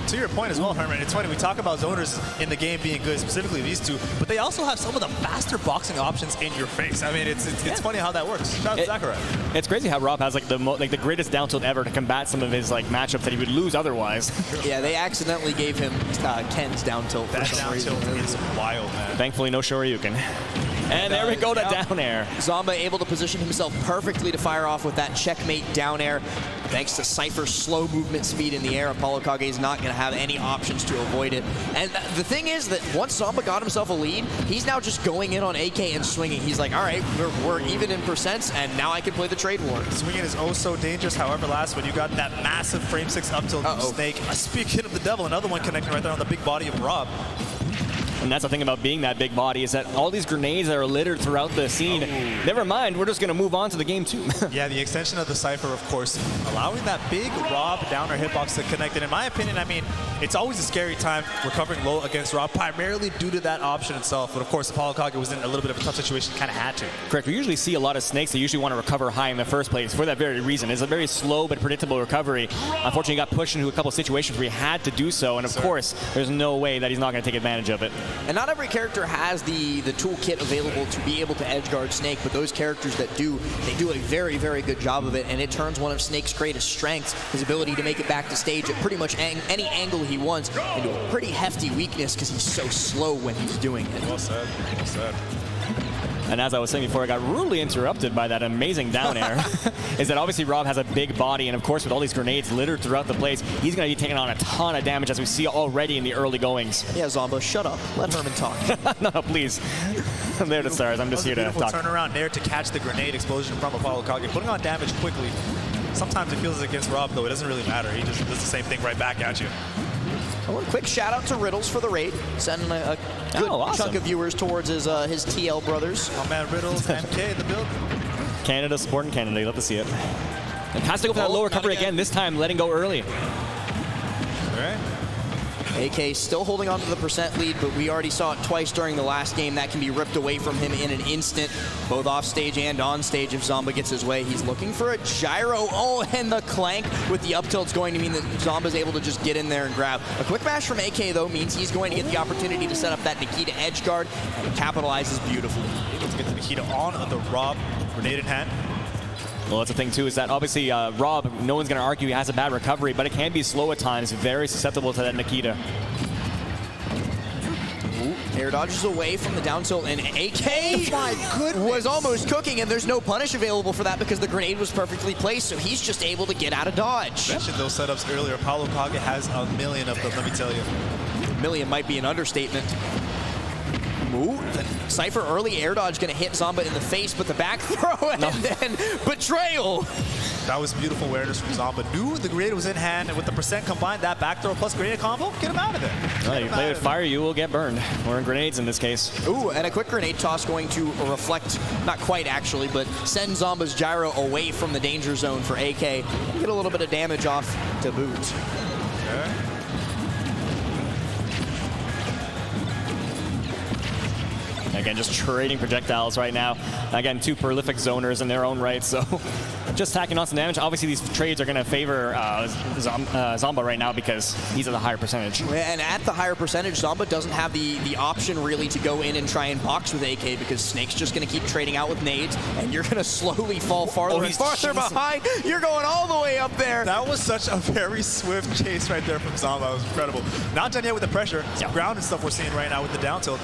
To your point as well, Herman, it's funny, we talk about zoners in the game being good, specifically these two, but they also have some of the faster boxing options in your face. I mean, it's funny how that works. Shout out to Zachariah. It's crazy how Rob has like the greatest down tilt ever to combat some of his like matchups that he would lose otherwise. Yeah, they accidentally gave him Ken's down tilt for some reason. That down tilt is wild, man. Thankfully, no Shoryuken. And there we go, to down air. Zomba able to position himself perfectly to fire off with that checkmate down air. Thanks to Cypher's slow movement speed in the air, ApolloKage is not going to have any options to avoid it. And the thing is that once Zomba got himself a lead, he's now just going in on AK and swinging. He's like, all right, we're even in percents, and now I can play the trade war. Swinging is oh so dangerous. However, last when you got that massive frame 6 up tilt from Snake. Speaking of the devil, another one connecting right there on the big body of Rob. And that's the thing about being that big body, is that all these grenades that are littered throughout the scene, never mind, we're just going to move on to the game too. Yeah, the extension of the Cypher, of course, allowing that big Rob downer hitbox to connect. And in my opinion, I mean, it's always a scary time recovering low against Rob, primarily due to that option itself. But of course, ApolloKage was in a little bit of a tough situation, kind of had to. Correct. We usually see a lot of Snakes that usually want to recover high in the first place for that very reason. It's a very slow but predictable recovery. Unfortunately, he got pushed into a couple of situations where he had to do so. And of course, there's no way that he's not going to take advantage of it. And not every character has the toolkit available to be able to edge guard Snake, but those characters that do, they do a very, very good job of it, and it turns one of Snake's greatest strengths, his ability to make it back to stage at pretty much any angle he wants, into a pretty hefty weakness because he's so slow when he's doing it. Well said. Well said. And as I was saying before, I got rudely interrupted by that amazing down air, is that obviously Rob has a big body, and of course with all these grenades littered throughout the place, he's going to be taking on a ton of damage as we see already in the early goings. Yeah, Zomba, shut up. Let Herman talk. No, please. I'm there to stars. I'm just here to talk. Beautiful turnaround there to catch the grenade explosion from ApolloKage, putting on damage quickly. Sometimes it feels against Rob, though. It doesn't really matter. He just does the same thing right back at you. Well, a quick shout out to Riddles for the raid, sending a good chunk of viewers towards his TL brothers. My man Riddles, MK in the build. Canada supporting Canada. You love to see it. And has to go for that low recovery again. This time letting go early. All right. AK still holding on to the percent lead, but we already saw it twice during the last game. That can be ripped away from him in an instant, both off stage and on stage if Zomba gets his way. He's looking for a gyro. Oh, and the clank with the up tilt's going to mean that Zomba's able to just get in there and grab. A quick mash from AK, though, means he's going to get the opportunity to set up that Nikita edge guard, and he capitalizes beautifully. Able to get the Nikita on the Rob, grenade in hand. Well, that's the thing, too, is that obviously Rob, no one's going to argue he has a bad recovery, but it can be slow at times, very susceptible to that Nikita. Air dodges away from the down tilt, and AK was almost cooking, and there's no punish available for that because the grenade was perfectly placed, so he's just able to get out of dodge. Mentioned those setups earlier. ApolloKage has a million of them, let me tell you. A million might be an understatement. Ooh, the Cypher early air dodge going to hit Zomba in the face, but the back throw and then betrayal. That was beautiful awareness from Zomba. Knew the grenade was in hand, and with the percent combined, that back throw plus grenade combo, get him out of there. Well, you play with fire, you will get burned. Or in grenades in this case. Ooh, and a quick grenade toss going to reflect, not quite actually, but send Zomba's gyro away from the danger zone for AK. Get a little bit of damage off to boot. Okay. Again, just trading projectiles right now. Again, two prolific zoners in their own right, so just tacking on some damage. Obviously, these trades are going to favor Zomba right now because he's at a higher percentage. And at the higher percentage, Zomba doesn't have the option really to go in and try and box with AK because Snake's just going to keep trading out with nades, and you're going to slowly fall farther and farther behind. You're going all the way up there. That was such a very swift chase right there from Zomba. It was incredible. Not done yet with the pressure. Some ground and stuff we're seeing right now with the down tilt.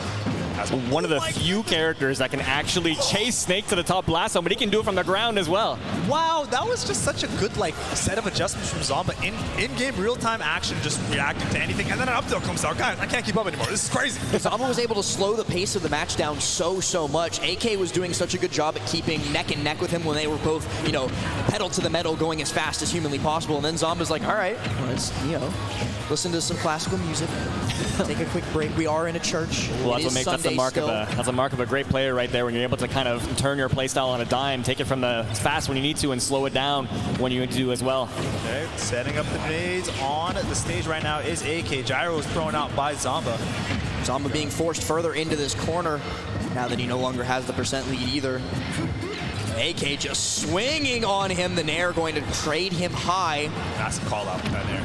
One of the few characters that can actually chase Snake to the top blast zone, but he can do it from the ground as well. Wow, that was just such a good set of adjustments from Zomba. In-game real-time action, just reacting to anything, and then an up tilt comes out. Guys, I can't keep up anymore. This is crazy. Zomba was able to slow the pace of the match down so much. AK was doing such a good job at keeping neck and neck with him when they were both, pedal to the metal, going as fast as humanly possible. And then Zomba's like, all right, let's, listen to some classical music, take a quick break. We are in a church. Well, that's a mark of a great player right there when you're able to kind of turn your playstyle on a dime, take it from the fast when you need to, and slow it down when you need to as well. Okay, setting up the nades on the stage right now is AK. Gyro is thrown out by Zomba. Zomba being forced further into this corner now that he no longer has the percent lead either. AK just swinging on him. The Nair going to trade him high. That's a call out with that Nair.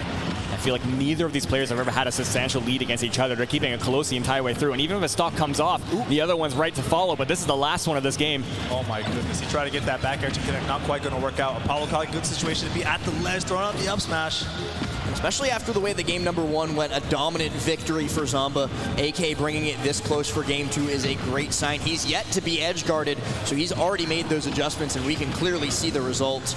I feel like neither of these players have ever had a substantial lead against each other. They're keeping it close the entire way through. And even if a stock comes off, the other one's right to follow. But this is the last one of this game. Oh my goodness. He tried to get that back air to connect. Not quite going to work out. ApolloKage, good situation to be at the ledge, throwing out the up smash. Especially after the way the game number one went, a dominant victory for Zomba. AK bringing it this close for game two is a great sign. He's yet to be edge guarded, so he's already made those adjustments, and we can clearly see the results.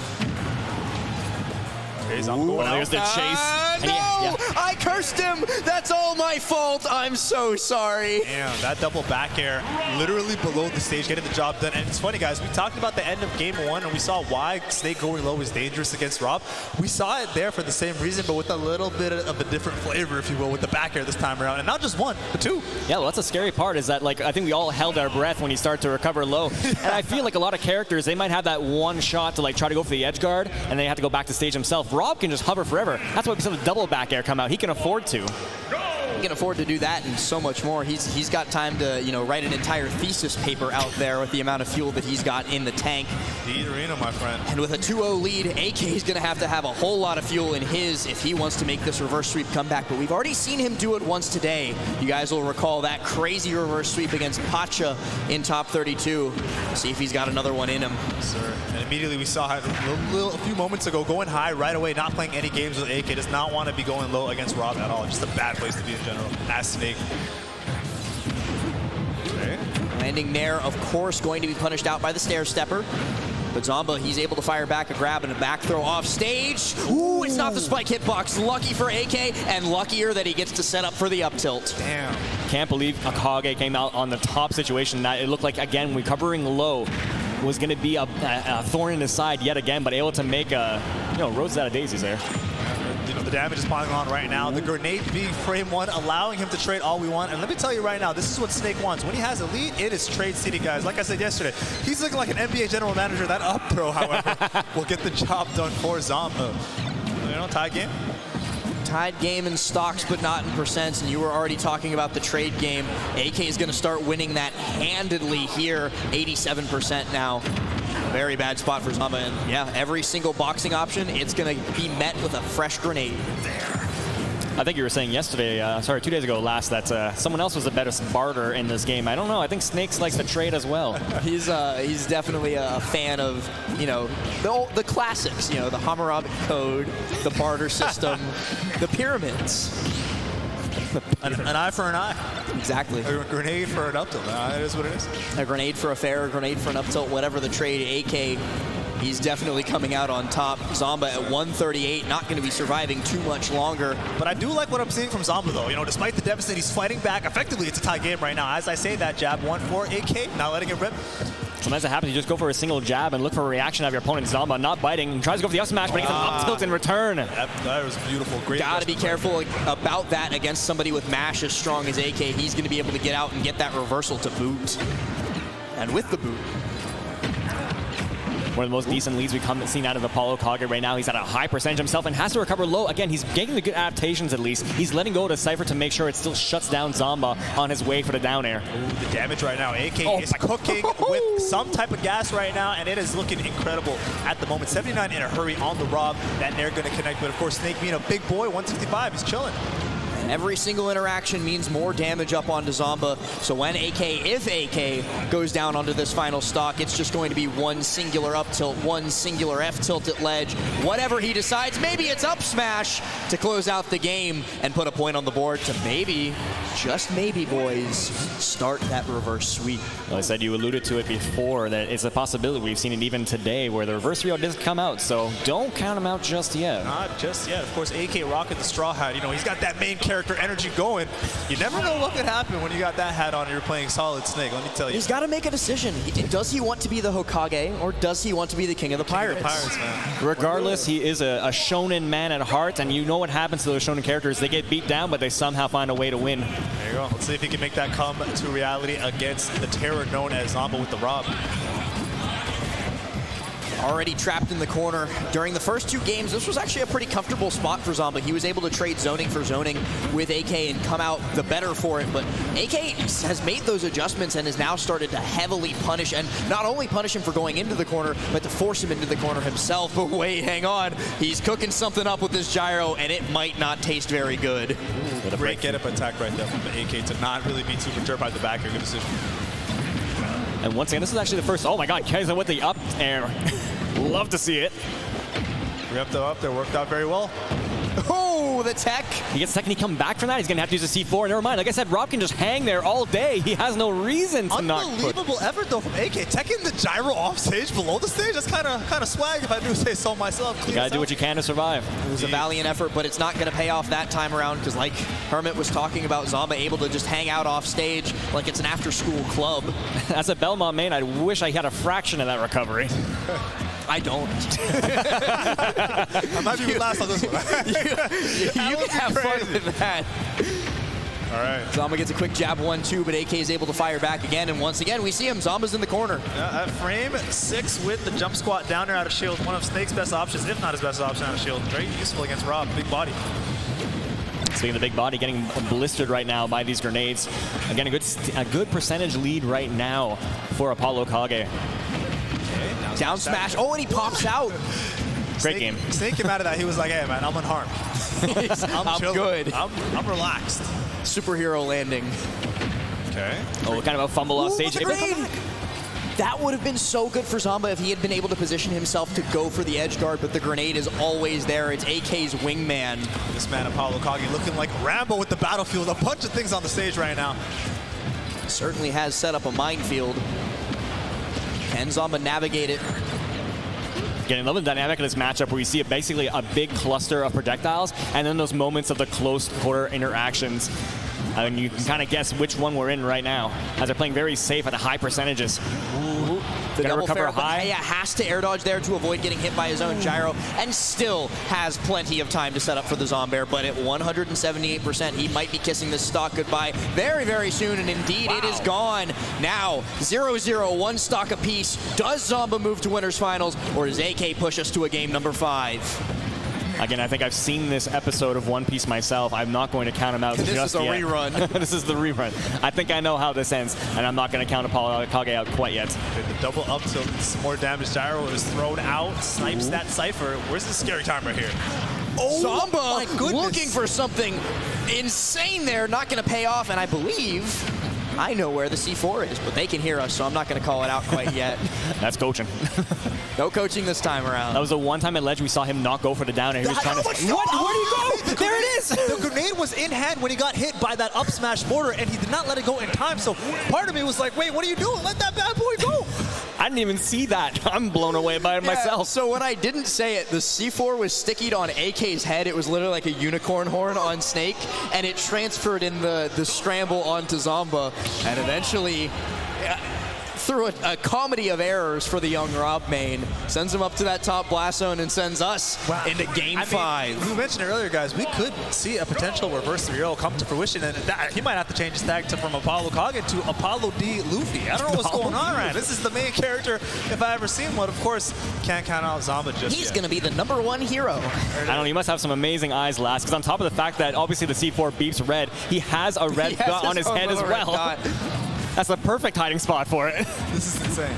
There's the chase. No! I cursed him! That's all my fault! I'm so sorry. Damn, that double back air literally below the stage, getting the job done. And it's funny, guys, we talked about the end of game one, and we saw why Snake going low is dangerous against Rob. We saw it there for the same reason, but with a little bit of a different flavor, if you will, with the back air this time around. And not just one, but two. Yeah, well, that's the scary part is that, I think we all held our breath when you start to recover low. And I feel like a lot of characters, they might have that one shot to, try to go for the edge guard, and they have to go back to stage himself. Rob can just hover forever. That's why we saw the double back air come out. He can afford to. He can afford to do that and so much more. He's got time to write an entire thesis paper out there with the amount of fuel that he's got in the tank. The arena, my friend. And with a 2-0 lead, AK is going to have a whole lot of fuel in his if he wants to make this reverse sweep comeback. But we've already seen him do it once today. You guys will recall that crazy reverse sweep against Pacha in top 32. We'll see if he's got another one in him. Yes, sir. And immediately we saw a few moments ago going high right away, not playing any games with AK. Does not want to be going low against Rob at all. Just a bad place to be in general as Snake. Okay. Landing Nair, of course, going to be punished out by the Stair Stepper. But Zomba, he's able to fire back a grab and a back throw off stage. Ooh, it's not the spike hitbox. Lucky for AK, and luckier that he gets to set up for the up tilt. Damn. Can't believe ApolloKage came out on the top situation. That it looked like, again, recovering low was going to be a thorn in his side yet again, but able to make a, roses out of daisies there. The damage is piling on right now. The grenade being frame one, allowing him to trade all we want. And let me tell you right now, this is what Snake wants. When he has a lead, it is trade city, guys. Like I said yesterday, he's looking like an NBA general manager. That up throw, however, will get the job done for Zomba. Tied game. Tied game in stocks, but not in percents. And you were already talking about the trade game. AK is going to start winning that handedly here. 87% now. Very bad spot for Zomba, and yeah, every single boxing option, it's going to be met with a fresh grenade. I think you were saying yesterday, 2 days ago last, that someone else was the better barter in this game. I don't know. I think Snakes likes to trade as well. He's definitely a fan of, the classics, the Hammurabi Code, the barter system, the pyramids. An eye for an eye. Exactly. A grenade for an up tilt. That is what it is. A grenade for a fair, a grenade for an up tilt, whatever the trade. AK, he's definitely coming out on top. Zomba at 138, not going to be surviving too much longer. But I do like what I'm seeing from Zomba, though. Despite the deficit, he's fighting back. Effectively, it's a tie game right now. As I say that, jab 1-4, AK, not letting it rip. Sometimes it happens, you just go for a single jab and look for a reaction of your opponent. Zomba not biting, tries to go for the up smash, but he gets an up tilt in return. That was beautiful. Great. Gotta be careful about that against somebody with mash as strong as AK. He's gonna be able to get out and get that reversal to boot. And with the boot. One of the most decent leads we've seen out of ApolloKage right now. He's at a high percentage himself and has to recover low. Again, he's getting the good adaptations at least. He's letting go to Cypher to make sure it still shuts down Zomba on his way for the down air. Ooh, the damage right now. AK is cooking with some type of gas right now, and it is looking incredible at the moment. 79 in a hurry on the Rob. That Nair going to connect, but of course, Snake being a big boy, 165, he's chilling. Every single interaction means more damage up onto Zomba. So when if AK goes down onto this final stock, it's just going to be one singular up tilt, one singular F tilt at ledge. Whatever he decides, maybe it's up smash to close out the game and put a point on the board to maybe, just maybe, boys, start that reverse sweep. Well, I said you alluded to it before that it's a possibility. We've seen it even today where the reverse real doesn't come out, so don't count him out just yet. Not just yet. Of course, AK rocking the straw hat. He's got that main character energy going. You never know what could happen when you got that hat on and you're playing solid Snake, let me tell you. He's got to make a decision. Does he want to be the Hokage, or does he want to be the king of the pirates? Man. Regardless, he is a shonen man at heart, and you know what happens to those shonen characters. They get beat down, but they somehow find a way to win. There you go. Let's see if he can make that come to reality against the terror known as Zomba with the Rob. Already trapped in the corner. During the first two games, this was actually a pretty comfortable spot for Zomba. He was able to trade zoning for zoning with AK and come out the better for it, but AK has made those adjustments and has now started to heavily punish, and not only punish him for going into the corner, but to force him into the corner himself. But wait, hang on. He's cooking something up with this gyro, and it might not taste very good. Ooh, great get-up attack right there from the AK to not really be too perturbed by the back air. Good decision. And once again, this is actually the first, oh my god, Kaiser with the up air. Love to see it. Up there, worked out very well. Oh, the tech. He gets tech and he come back from that. He's going to have to use a C4. Never mind. Like I said, Rob can just hang there all day. He has no reason to not put. Unbelievable effort, though, from AK. Teching the gyro off stage, below the stage, that's kind of swag, if I do say so myself. You got to do what you can to survive. It was a valiant effort, but it's not going to pay off that time around because, like Hermit was talking about, Zomba able to just hang out off stage like it's an after-school club. As a Belmont main, I wish I had a fraction of that recovery. I don't. I might be last on this one. you can have fun with that. All right. Zomba gets a quick jab 1-2, but AK is able to fire back again. And once again, we see him. Zomba's in the corner. At frame 6 with the jump squat down there out of shield. One of Snake's best options, if not his best option out of shield. Very useful against Rob. Big body. Speaking of the big body, getting blistered right now by these grenades. Again, a good percentage lead right now for ApolloKage. Down smash. Oh, and he pops out. Great game. Snake came out of that. He was like, hey, man, I'm unharmed. I'm good. I'm relaxed. Superhero landing. Okay. Oh, kind of a fumble off stage. That would have been so good for Zomba if he had been able to position himself to go for the edge guard, but the grenade is always there. It's AK's wingman. This man, ApolloKage, looking like Rambo with the battlefield. A bunch of things on the stage right now. certainly has set up a minefield. Can Zomba navigate it? Getting a little bit dynamic in this matchup where you see basically a big cluster of projectiles and then those moments of the close quarter interactions. And you can kind of guess which one we're in right now, as they're playing very safe at the high percentages. The Gonna double recover fair, high. but Haya has to air dodge there to avoid getting hit by his own gyro, and still has plenty of time to set up for the Zombear. But at 178%, he might be kissing this stock goodbye very, very soon, and indeed it is gone. Now, 0-0, one stock apiece. Does Zomba move to winners finals, or does AK push us to a game number 5? Again, I think I've seen this episode of One Piece myself. I'm not going to count him out This just is a yet. rerun. This is the rerun. I think I know how this ends, and I'm not going to count ApolloKage out quite yet. The double up tilt, some more damage. Gyro is thrown out, snipes that Cypher. Where's the scary timer here? Oh, my Zomba goodness. looking for something insane there, not going to pay off, and I believe I know where the C4 is, but they can hear us, so I'm not going to call it out quite yet. That's coaching. No coaching this time around. That was the one time at Ledge we saw him not go for the down, and he was trying to... What? Where'd he go? There it is! The grenade was in hand when he got hit by that up smash border, and he did not let it go in time. So part of me was like, wait, what are you doing? Let that bad boy go. I didn't even see that. I'm blown away by it myself. So when I didn't say it, the C4 was stickied on AK's head. It was literally like a unicorn horn on Snake, and it transferred in the scramble onto Zomba, and eventually, through a comedy of errors for the young Rob Main, sends him up to that top blast zone and sends us into game 5. We mentioned earlier, guys, we could see a potential reverse 3-0 come to fruition, and he might have to change his tag from ApolloKage to Apollo D Luffy. I don't know what's going on right now. This is the main character if I ever seen one. Of course, can't count out Zomba just He's yet. going to be the #1 hero. I don't know, he must have some amazing eyes, Last, because on top of the fact that obviously the C4 beeps red, he has a red dot on his head as well. That's the perfect hiding spot for it. This is insane.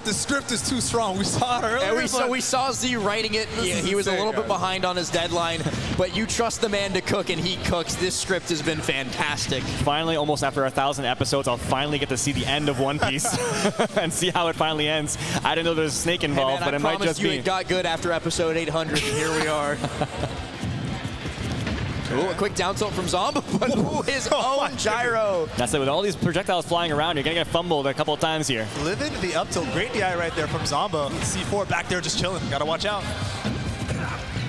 The script is too strong. We saw it earlier. And we saw Z writing it. He was a little bit behind on his deadline, but you trust the man to cook, and he cooks. This script has been fantastic. Finally, almost after 1,000 episodes, I'll finally get to see the end of One Piece and see how it finally ends. I didn't know there was a snake involved, but it might just be. It got good after episode 800, and here we are. Ooh, a quick down tilt from Zomba, but his own gyro. That's it. With all these projectiles flying around, you're going to get fumbled a couple of times here. Living the up tilt. Great DI right there from Zomba. C4 back there just chilling. Got to watch out.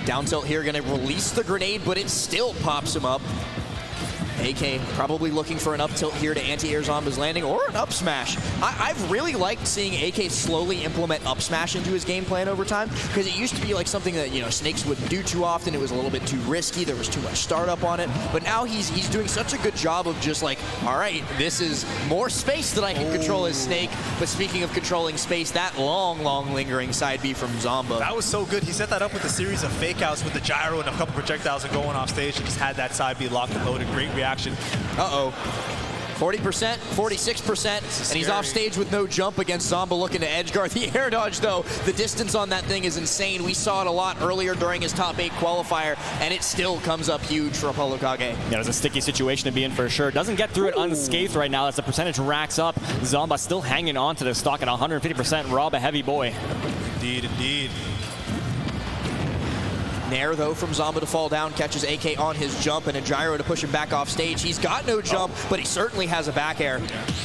Down tilt here, going to release the grenade, but it still pops him up. AK probably looking for an up tilt here to anti-air Zomba's landing, or an up smash. I've really liked seeing AK slowly implement up smash into his game plan over time, because it used to be like something that, you know, Snakes wouldn't do too often. It was a little bit too risky. There was too much startup on it. But now he's doing such a good job of just like, all right, this is more space that I can control as Snake. But speaking of controlling space, that long lingering side B from Zomba. That was so good. He set that up with a series of fake outs with the gyro and a couple projectiles and going off stage, and just had that side B locked and loaded. Great reaction. Uh-oh. 40%, 46%, and he's off stage with no jump against Zomba looking to edge guard. The air dodge, though, the distance on that thing is insane. We saw it a lot earlier during his top 8 qualifier, and it still comes up huge for ApolloKage. Yeah, it was a sticky situation to be in for sure. Doesn't get through it unscathed right now as the percentage racks up. Zomba still hanging on to the stock at 150%. Rob, a heavy boy. Indeed. Nair, though, from Zomba to fall down, catches AK on his jump, and a gyro to push him back off stage. He's got no jump, but he certainly has a back air.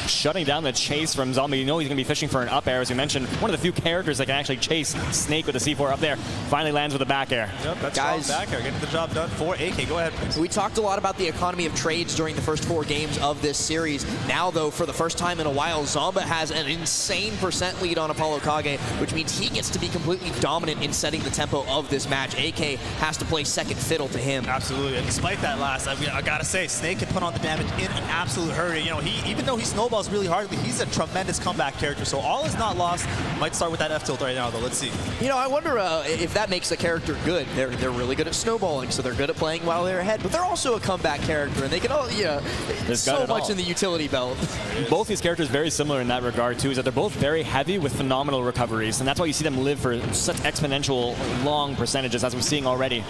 Shutting down the chase from Zomba. You know he's going to be fishing for an up air, as we mentioned. One of the few characters that can actually chase Snake with the C4 up there. Finally lands with a back air. Yep, that's Guys, back air. Getting the job done for AK. Go ahead, please. We talked a lot about the economy of trades during the first 4 games of this series. Now, though, for the first time in a while, Zomba has an insane percent lead on ApolloKage, which means he gets to be completely dominant in setting the tempo of this match. AK has to play second fiddle to him. Absolutely, and despite that last, I gotta say, Snake can put on the damage in an absolute hurry. You know, even though he snowballs really hard, he's a tremendous comeback character, so all is not lost. Might start with that F tilt right now, though. Let's see. You know, I wonder if that makes the character good. They're really good at snowballing, so they're good at playing while they're ahead, but they're also a comeback character, and they can all, there's so much in the utility belt. Both these characters very similar in that regard, too, is that they're both very heavy with phenomenal recoveries, and that's why you see them live for such exponential long percentages, as we're seeing already.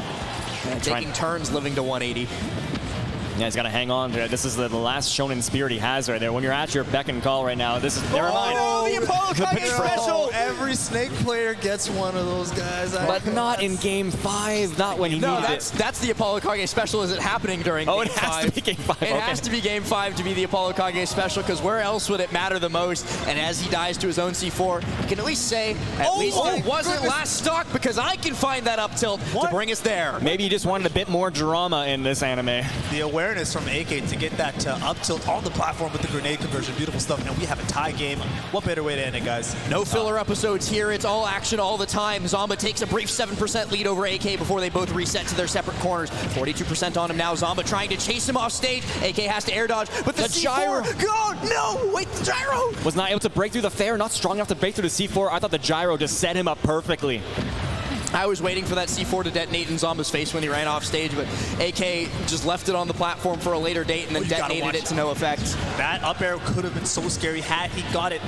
Taking turns living to 180. Yeah, he's got to hang on to it. This is the last shonen spirit he has right there. When you're at your beck and call right now, this is, never mind. Oh, the ApolloKage special! Every Snake player gets one of those guys. But not in Game 5, not when he needed it. That's the ApolloKage special. Is it happening during Game 5? Oh, it has to be Game 5. It has to be Game 5 to be the ApolloKage special, because where else would it matter the most? And as he dies to his own C4, you can at least say, at least it wasn't last stock, because I can find that up tilt to bring us there. Maybe you just wanted a bit more drama in this anime. The awareness from AK to get that up tilt on the platform with the grenade conversion, beautiful stuff. And we have a tie game. What better way to end it, guys? No filler episodes here. It's all action all the time. Zomba takes a brief 7% lead over AK before they both reset to their separate corners. 42% on him now. Zomba trying to chase him off stage. AK has to air dodge, but the gyro. God, no! Wait, the gyro! Was not able to break through the fair, not strong enough to break through the C4. I thought the gyro just set him up perfectly. I was waiting for that C4 to detonate in Zomba's face when he ran off stage, but AK just left it on the platform for a later date and then detonated it to no effect. That up air could have been so scary had he got it.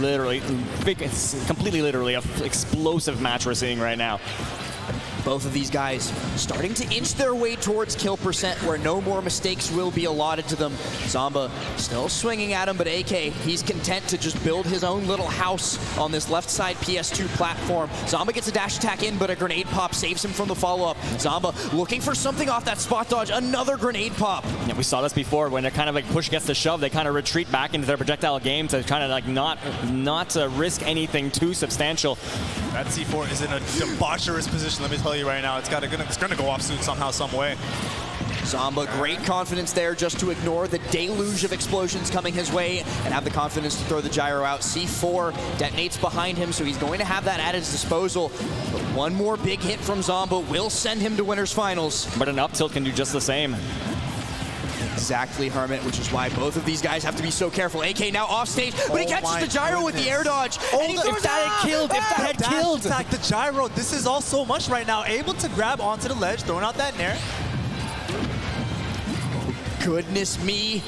Literally, it's completely literally an explosive match we're seeing right now. Both of these guys starting to inch their way towards kill percent where no more mistakes will be allotted to them. Zomba still swinging at him, but AK, he's content to just build his own little house on this left side PS2 platform. Zomba gets a dash attack in, but a grenade pop saves him from the follow-up. Zomba looking for something off that spot dodge, another grenade pop. Yeah, we saw this before when they're kind of like push gets the shove, they kind of retreat back into their projectile game to kind of like not risk anything too substantial. That C4 is in a debaucherous position, let me tell you right now. It's gonna go off soon somehow, some way. Zomba, great confidence there just to ignore the deluge of explosions coming his way and have the confidence to throw the gyro out. C4 detonates behind him, so he's going to have that at his disposal. But one more big hit from Zomba will send him to winners finals. But an up tilt can do just the same. Exactly, Hermit, which is why both of these guys have to be so careful. AK now off stage, but he catches the gyro with the air dodge. And he if that had killed. Attack the gyro. This is all so much right now. Able to grab onto the ledge, throwing out that nair. Goodness me.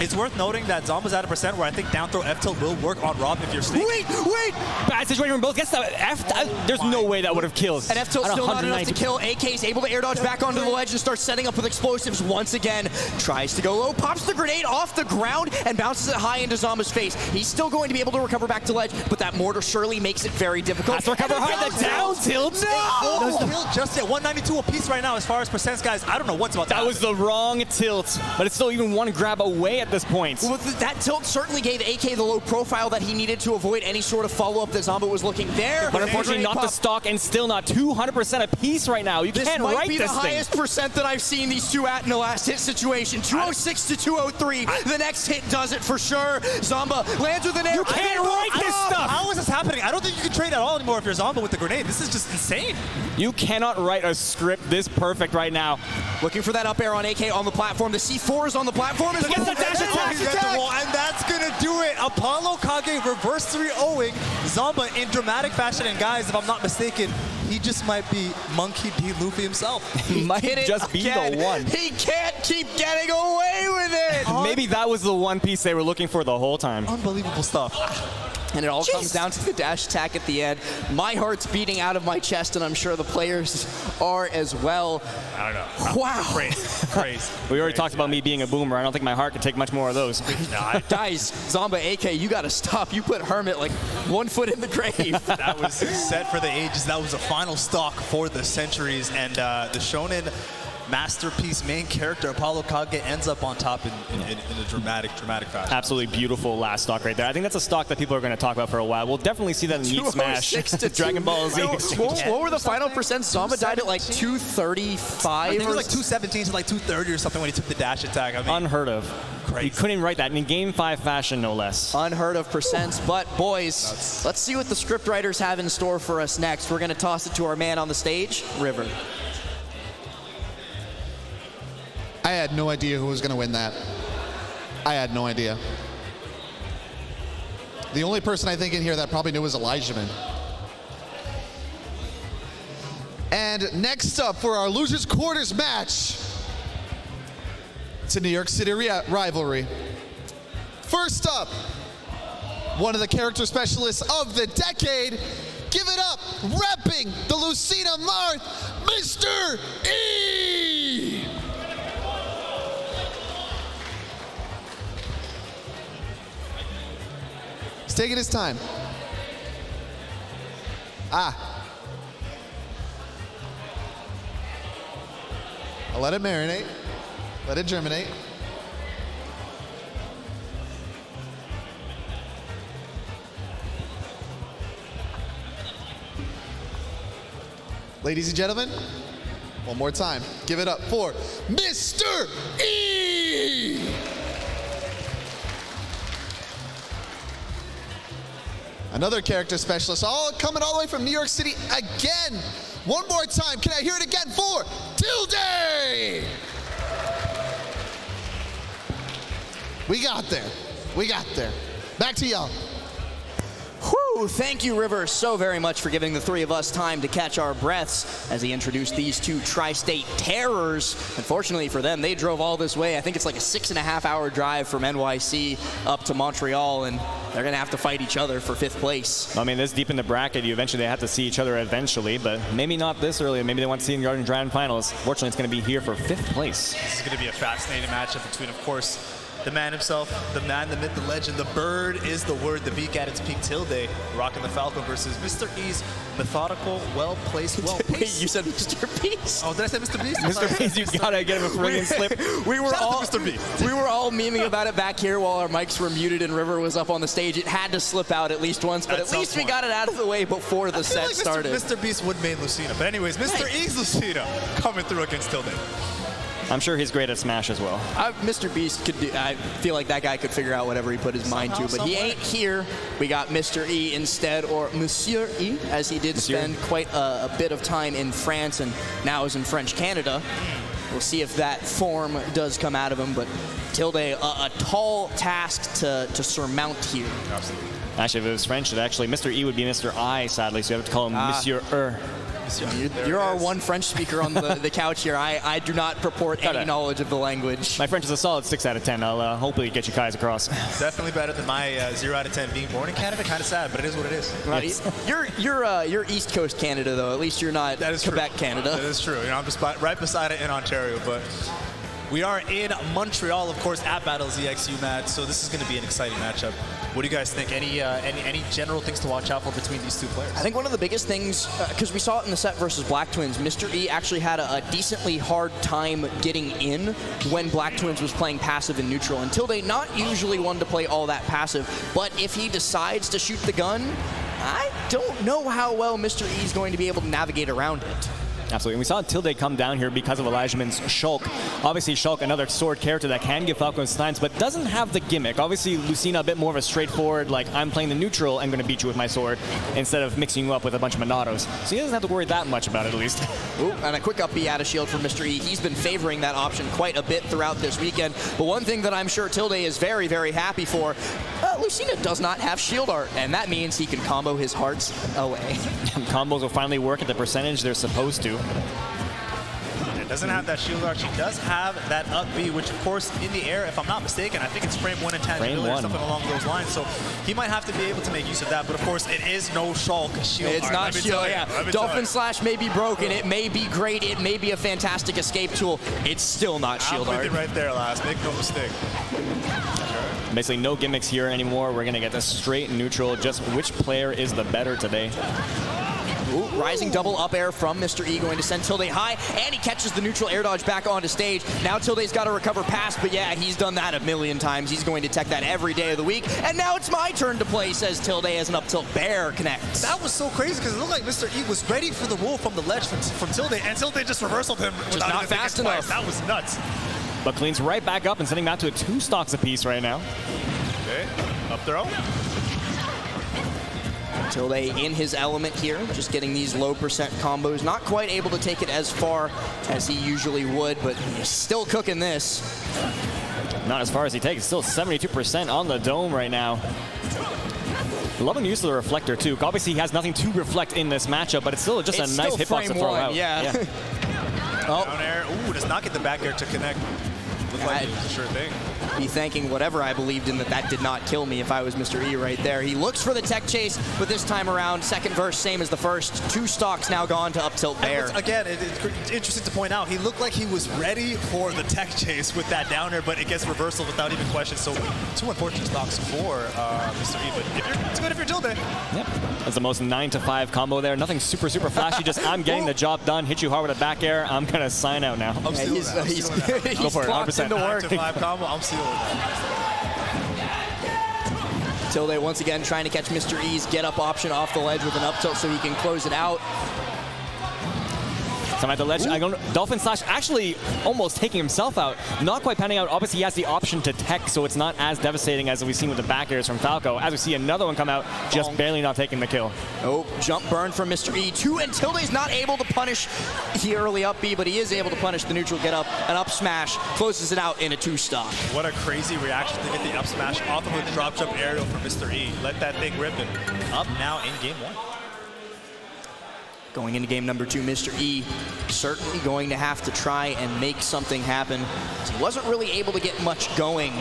It's worth noting that Zomba's at a percent where I think down throw F tilt will work on Rob if you're Snake. Wait! Bad situation from both. Gets that F. There's no way that would have killed. And F tilt still not enough to kill. AK's able to air dodge back onto the ledge and starts setting up with explosives once again. Tries to go low, pops the grenade off the ground and bounces it high into Zomba's face. He's still going to be able to recover back to ledge, but that mortar surely makes it very difficult. Has to recover high. The down tilt. No! Tilt just at 192 apiece right now as far as percents, guys. I don't know what's about that. That was the wrong tilt, but it's still even one grab away at this point. Well, that tilt certainly gave AK the low profile that he needed to avoid any sort of follow-up that Zomba was looking there. But unfortunately not the stock and still not 200% apiece right now. You can't write this thing. This might be the highest percent that I've seen these two at in the last hit situation. 206 to 203. The next hit does it for sure. Zomba lands with an air. You can't write this stuff. How is this happening? I don't think you can trade at all anymore if you're Zomba with the grenade. This is just insane. You cannot write a script this perfect right now. Looking for that up air on AK on the platform. The C4 is on the platform as well. Gets the dash attack. And that's gonna do it. ApolloKage reverse 3-0ing Zomba in dramatic fashion. And guys, if I'm not mistaken, he just might be Monkey D. Luffy himself. He might just be the one. He can't keep getting away with it. Maybe that was the one piece they were looking for the whole time. Unbelievable stuff. And it all comes down to the dash attack at the end. My heart's beating out of my chest, and I'm sure the players are as well. I don't know. Wow. Crazy. We already talked about me being a boomer. I don't think my heart could take much more of those. Guys, Zomba AK, you got to stop. You put Hermit like 1 foot in the grave. That was set for the ages. That was a final stock for the centuries. And the Shonen masterpiece main character ApolloKage ends up on top in a dramatic fashion. Absolutely beautiful last stock right there. I think that's a stock that people are going to talk about for a while. We'll definitely see that in Meat Smash. Dragon Ball Z. What were the final percents? Zomba died at like 235. I think it was like 217 to like 230 or something when he took the dash attack. I mean, unheard of. Crazy. You couldn't write that in Game 5 fashion, no less. Unheard of percents, but boys, let's see what the script writers have in store for us next. We're going to toss it to our man on the stage, River. I had no idea who was going to win that. I had no idea. The only person I think in here that probably knew was Elijmin. And next up for our losers quarters match, it's a New York City rivalry. First up, one of the character specialists of the decade. Give it up, repping the Lucina Marth, Mr. E! He's taking his time. Ah. I'll let it marinate. Let it germinate. Ladies and gentlemen, one more time. Give it up for Mr. E! Another character specialist, all coming all the way from New York City again. One more time, can I hear it again for Tilde? We got there. We got there. Back to y'all. Whew, thank you, River, so very much for giving the three of us time to catch our breaths as he introduced these two tri-state terrors. Unfortunately for them, they drove all this way. I think it's like a 6.5-hour drive from NYC up to Montreal, and they're going to have to fight each other for 5th place. I mean, this deep in the bracket, they have to see each other eventually, but maybe not this early. Maybe they want to see in Garden Grand Finals. Fortunately, it's going to be here for 5th place. This is going to be a fascinating matchup between, of course, the man himself, the man, the myth, the legend, the bird is the word, the beak at its peak, Tilde, rocking the Falcon versus Mr. E's methodical, well-placed, well-paced. Wait, you said Mr. Beast? Oh, did I say Mr. Beast? Mr. Beast, you gotta get him a friggin' slip. We were all Mr. Beast. We were all memeing about it back here while our mics were muted and River was up on the stage. It had to slip out at least once, but at least we got it out of the way before the set started. Mr. Beast would main Lucina, but anyways, Mr. E's Lucina coming through against Tilde. I'm sure he's great at Smash as well. Mr. Beast could do, I feel like that guy could figure out whatever he put his mind to, but he ain't here. We got Mr. E instead, or Monsieur E, as he did spend quite a bit of time in France and now is in French Canada. We'll see if that form does come out of him, but Tilde, a tall task to surmount here. Absolutely. Actually, if it was French, Mr. E would be Mr. I, sadly, so you have to call him Monsieur Er. You're our one French speaker on the couch here. I do not purport any knowledge of the language. My French is a solid 6 out of 10. I'll hopefully get you guys across. Definitely better than my 0 out of 10. Being born in Canada, kind of sad, but it is what it is. Right. You're East Coast Canada, though. At least you're not Quebec, Canada. That is true. You know, I'm just right beside it in Ontario, but we are in Montreal, of course, at Battle of ZX UMAD, so this is going to be an exciting matchup. What do you guys think? Any general things to watch out for between these two players? I think one of the biggest things, because we saw it in the set versus Black Twins, Mr. E actually had a decently hard time getting in when Black Twins was playing passive and neutral. And Tilde, not usually one to play all that passive, but if he decides to shoot the gun, I don't know how well Mr. E is going to be able to navigate around it. Absolutely. And we saw Tilde come down here because of Elijmin's Shulk. Obviously, Shulk, another sword character that can give Falcons times, but doesn't have the gimmick. Obviously, Lucina a bit more of a straightforward, like, I'm playing the neutral, I'm going to beat you with my sword, instead of mixing you up with a bunch of Monados. So he doesn't have to worry that much about it, at least. Ooh, and a quick up B out of shield from Mr. E. He's been favoring that option quite a bit throughout this weekend. But one thing that I'm sure Tilde is very, very happy for, Lucina does not have shield art, and that means he can combo his hearts away. Combos will finally work at the percentage they're supposed to. It doesn't have that shield art. She does have that up B, which, of course, in the air, if I'm not mistaken, I think it's frame 1 intangibility or something along those lines. So he might have to be able to make use of that. But, of course, it is no Shulk shield art. It's not shield, yeah. Dolphin Slash may be broken. It may be great. It may be a fantastic escape tool. It's still not shield art. I'm with you right there, Last. Make no mistake. Basically, no gimmicks here anymore. We're going to get this straight neutral. Just which player is the better today? Ooh, rising double up air from Mr. E, going to send Tilde high, and he catches the neutral air dodge back onto stage. Now Tilde's got to recover past, but yeah, he's done that a million times. He's going to tech that every day of the week. And now it's my turn to play, says Tilde as an up tilt bear connects. That was so crazy because it looked like Mr. E was ready for the roll from the ledge from Tilde, and Tilde just reversaled him. Just not fast enough. That was nuts. But cleans right back up and sending back to 2 stocks apiece right now. Okay, up throw. Tilde in his element here, just getting these low percent combos. Not quite able to take it as far as he usually would, but he's still cooking this. Not as far as he takes. Still 72% on the dome right now. Loving the use of the reflector, too. Obviously, he has nothing to reflect in this matchup, but it's still just a nice hitbox to throw out. Yeah. Oh. Down air. Ooh, does not get the back air to connect. Looked like it was a sure thing. Be thanking whatever I believed in that did not kill me if I was Mr. E right there. He looks for the tech chase, but this time around, second verse, same as the first. 2 stocks now gone to up tilt Bear. Again, it's interesting to point out, he looked like he was ready for the tech chase with that downer, but it gets reversal without even question. So 2 unfortunate stocks for Mr. E, but it's good if you're Tilde. Yep. That's the most 9-to-5 combo there. Nothing super flashy, just I'm getting the job done, hit you hard with a back air, I'm going to sign out now. I'm stealing that. He's Go for it, 100%. into work. 9-to-5 combo, I'm stealing that. Tilde once again trying to catch Mr. E's get up option off the ledge with an up tilt so he can close it out. So I'm at the ledge. I go Dolphin Slash actually almost taking himself out. Not quite panning out. Obviously, he has the option to tech, so it's not as devastating as we've seen with the back airs from Falco. As we see another one come out, just barely not taking the kill. Oh, jump burn from Mr. E. 2, and Tilde's not able to punish the early up B, but he is able to punish the neutral get up. An up smash closes it out in a 2 stock. What a crazy reaction to get the up smash off of a drop jump aerial from Mr. E. Let that thing rip and up now in game 1. Going into game number 2, Mr. E certainly going to have to try and make something happen. He wasn't really able to get much going.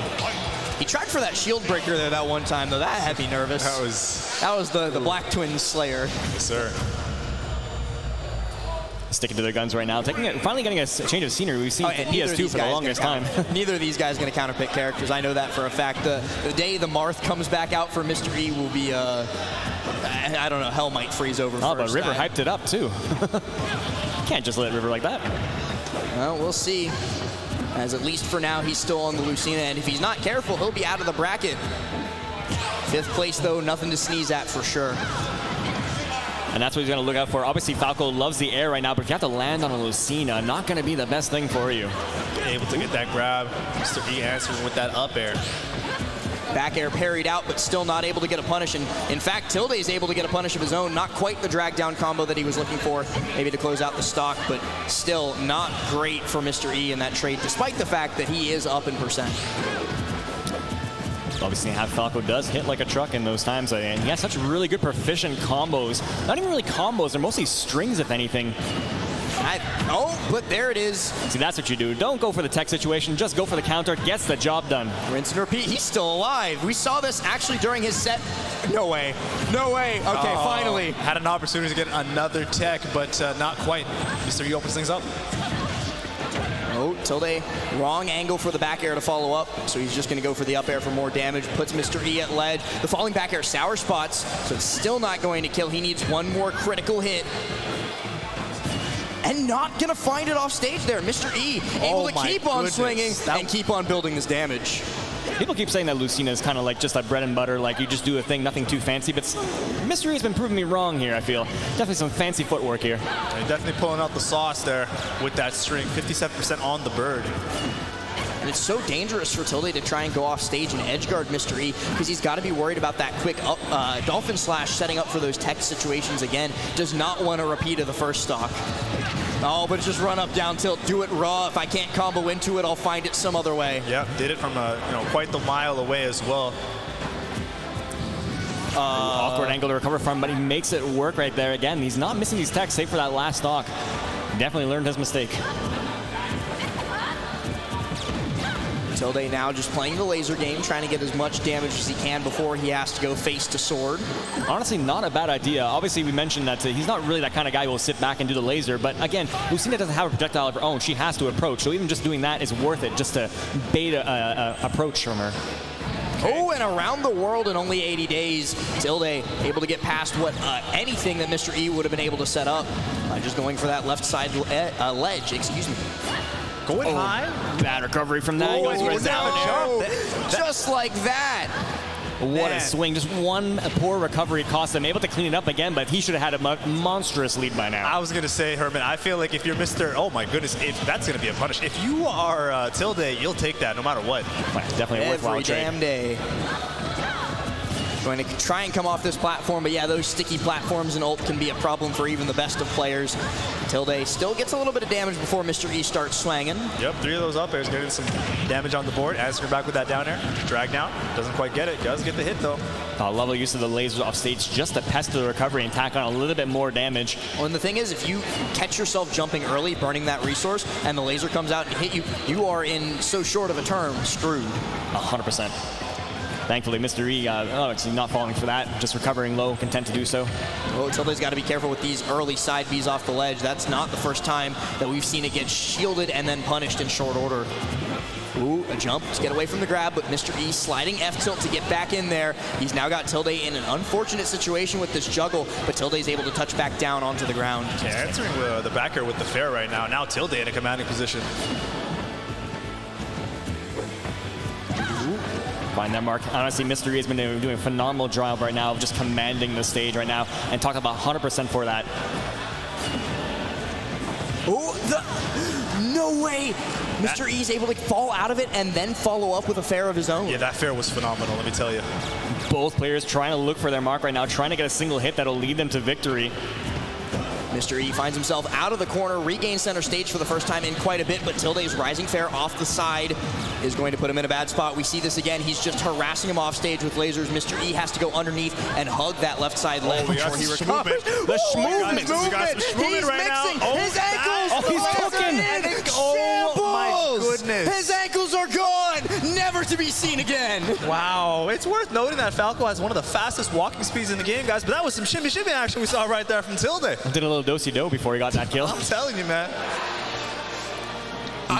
He tried for that shield breaker there that one time, though. That had me nervous. That was the Black Twins Slayer. Yes, sir. Sticking to their guns right now. Finally getting a change of scenery. We've seen PS2 for the longest time. Neither of these guys going to counterpick characters. I know that for a fact. The day the Marth comes back out for Mr. E will be, I don't know, hell might freeze over Oh, first. but River hyped it up, too. Can't just let River like that. Well, we'll see. As at least for now, he's still on the Lucina, and if he's not careful, he'll be out of the bracket. 5th place, though, nothing to sneeze at for sure. And that's what he's going to look out for. Obviously, Falco loves the air right now, but if you have to land on a Lucina, not going to be the best thing for you. Able to get that grab. Mr. E answers with that up air. Back air parried out, but still not able to get a punish. And in fact, Tilde is able to get a punish of his own. Not quite the drag down combo that he was looking for, maybe to close out the stock, but still not great for Mr. E in that trade, despite the fact that he is up in percent. Obviously, how Falco does hit like a truck in those times, and he has such really good proficient combos. Not even really combos, they're mostly strings, if anything. But there it is. See, that's what you do. Don't go for the tech situation, just go for the counter, gets the job done. Rinse and repeat, he's still alive. We saw this actually during his set. No way, no way. Okay, finally. Had an opportunity to get another tech, but not quite. Mr. E opens things up. Oh, Tilde, wrong angle for the back air to follow up, so he's just going to go for the up air for more damage, puts Mr. E at ledge. The falling back air sour spots, so it's still not going to kill. He needs one more critical hit. And not going to find it off stage there. Mr. E able to keep on swinging and keep on building this damage. People keep saying that Lucina is kind of like just a bread and butter, like you just do a thing, nothing too fancy, but Mr. E has been proving me wrong here, I feel. Definitely some fancy footwork here. He's definitely pulling out the sauce there with that string. 57% on the bird. And it's so dangerous for Tilde to try and go off stage and edge guard Mr. E because he's got to be worried about that quick up, Dolphin Slash setting up for those tech situations again. Does not want a repeat of the first stock. Oh, but it's just run up, down tilt, do it raw. If I can't combo into it, I'll find it some other way. Yeah, did it from quite the mile away as well. Awkward angle to recover from, but he makes it work right there again. He's not missing these techs, save for that last stock. Definitely learned his mistake. Tilde now just playing the laser game, trying to get as much damage as he can before he has to go face to sword. Honestly, not a bad idea. Obviously, we mentioned that he's not really that kind of guy who will sit back and do the laser, but again, Lucina doesn't have a projectile of her own. She has to approach, so even just doing that is worth it, just to bait a approach from her. Oh, and around the world in only 80 days, Tilde able to get past what anything that Mr. E would have been able to set up by just going for that left side ledge, excuse me. Going high. Bad recovery from that. He goes for his no. Just like that. What a swing. Just one poor recovery cost him. Able to clean it up again, but he should have had a monstrous lead by now. I was going to say, Herman, I feel like if you're Mr. Oh, my goodness, if that's going to be a punish. If you are Tilde, you'll take that no matter what. Definitely a worthwhile trade. Every damn day. Going to try and come off this platform, but yeah, those sticky platforms and ult can be a problem for even the best of players. Tilde still gets a little bit of damage before Mr. E starts swanging. Yep, 3 of those up airs getting some damage on the board. As you're back with that down air, drag down, doesn't quite get it, does get the hit though. Level use of the lasers off stage just to pest the recovery and tack on a little bit more damage. Well, and the thing is, if you catch yourself jumping early, burning that resource, and the laser comes out and hit you, you are in so short of a term screwed. 100%. Thankfully, Mr. E, actually not falling for that, just recovering low, content to do so. Oh, Tilde's got to be careful with these early side Bs off the ledge. That's not the first time that we've seen it get shielded and then punished in short order. Ooh, a jump to get away from the grab, but Mr. E sliding F tilt to get back in there. He's now got Tilde in an unfortunate situation with this juggle, but Tilde's able to touch back down onto the ground. Yeah, answering the backer with the fair right now. Now Tilde in a commanding position. Find that mark. Honestly, Mr. E has been doing a phenomenal job right now of just commanding the stage right now, and talk about 100% for that. Oh, no way! Mr. E is able to fall out of it and then follow up with a fair of his own. Yeah, that fair was phenomenal, let me tell you. Both players trying to look for their mark right now, trying to get a single hit that'll lead them to victory. Mr. E finds himself out of the corner, regains center stage for the first time in quite a bit, but Tilde's rising fair off the side is going to put him in a bad spot. We see this again. He's just harassing him off stage with lasers. Mr. E has to go underneath and hug that left side leg before he recovers. The schmovement. He's mixing. His ankles. Oh, he's cooking. Oh, my goodness. His ankles are gone, never to be seen again. Wow, it's worth noting that Falco has one of the fastest walking speeds in the game, guys, but that was some shimmy action we saw right there from Tilde. Did a little do-si-do before he got that kill. I'm telling you, man.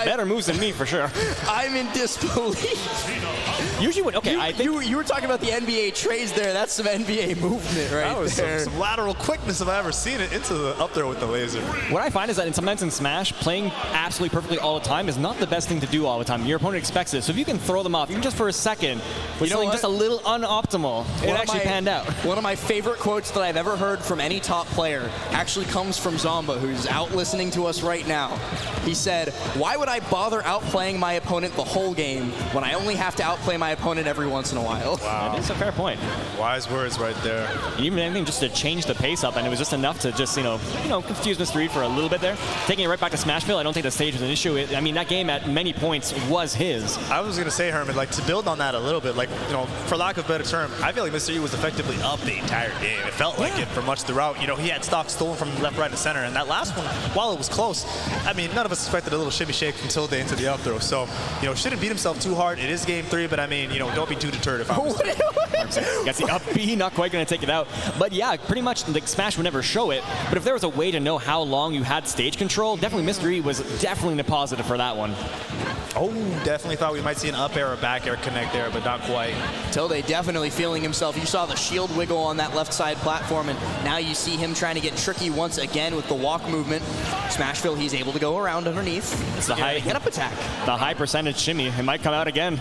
Better moves than me, for sure. I'm in disbelief. Usually, I think you were talking about the NBA trades there. That's some NBA movement right That was there. some lateral quickness if I ever seen it into the up there with the laser. what I find is that sometimes in Smash, playing absolutely perfectly all the time is not the best thing to do all the time. Your opponent expects it. So if you can throw them off, even just for a second, with something just a little unoptimal, it actually panned out. One of my favorite quotes that I've ever heard from any top player actually comes from Zomba, who's out listening to us right now. He said, "Why would I bother outplaying my opponent the whole game when I only have to outplay my opponent every once in a while?" That is a fair point. Wise words right there. Even anything just to change the pace up, and it was just enough to just, confuse Mr. E for a little bit there. Taking it right back to Smashville, I don't think the stage was an issue. I mean, that game at many points was his. I was going to say, Herman, to build on that a little bit, for lack of a better term, I feel like Mr. E was effectively up the entire game. It felt like it for much throughout. He had stock stolen from left, right, and center, and that last one, while it was close, I mean, none of us expected a little shimmy shake from Tilde into the up throw. So, shouldn't beat himself too hard. It is game 3, but I mean, don't be too deterred if I was. Got the up B, not quite going to take it out. But yeah, pretty much Smash would never show it. But if there was a way to know how long you had stage control, definitely Mr. E was definitely a positive for that one. Oh, definitely thought we might see an up air or back air connect there, but not quite. Tilde definitely feeling himself. You saw the shield wiggle on that left side platform, and now you see him trying to get tricky once again with the walk movement. Smashville, he's able to go around underneath. It's the high get up attack. The high percentage shimmy. It might come out again.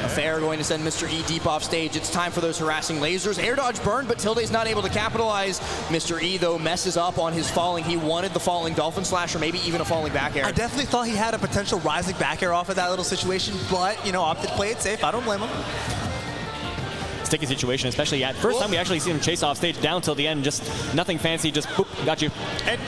A fair going to send Mr. E deep off stage. It's time for those harassing lasers. Air dodge burned, but Tilde's not able to capitalize. Mr. E, though, messes up on his falling. He wanted the falling Dolphin Slash or maybe even a falling back air. I definitely thought he had a potential rising back air off of that little situation, but, opted to play it safe. I don't blame him. Sticky situation, especially at first time we actually see him chase off stage down till the end, just nothing fancy, just boop, got you. And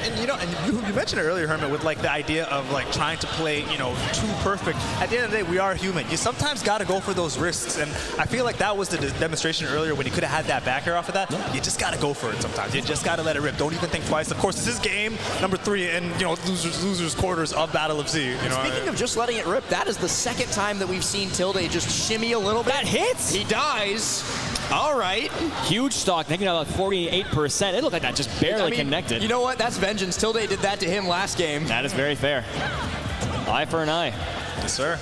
you mentioned it earlier, Herman, with the idea of trying to play too perfect. At the end of the day, we are human. You sometimes got to go for those risks, and I feel like that was the demonstration earlier when he could have had that back air off of that. Yeah. You just got to go for it sometimes. You just got to let it rip. Don't even think twice. Of course, this is game number 3 and losers quarters of Battle of Z. Speaking of just letting it rip, that is the second time that we've seen Tilde just shimmy a little bit. That hits. He dies. All right. Huge stock, taking out 48%. It looked like that just barely connected. You know what? That's vengeance. Tilde did that to him last game. That is very fair. Eye for an eye. Yes, sir.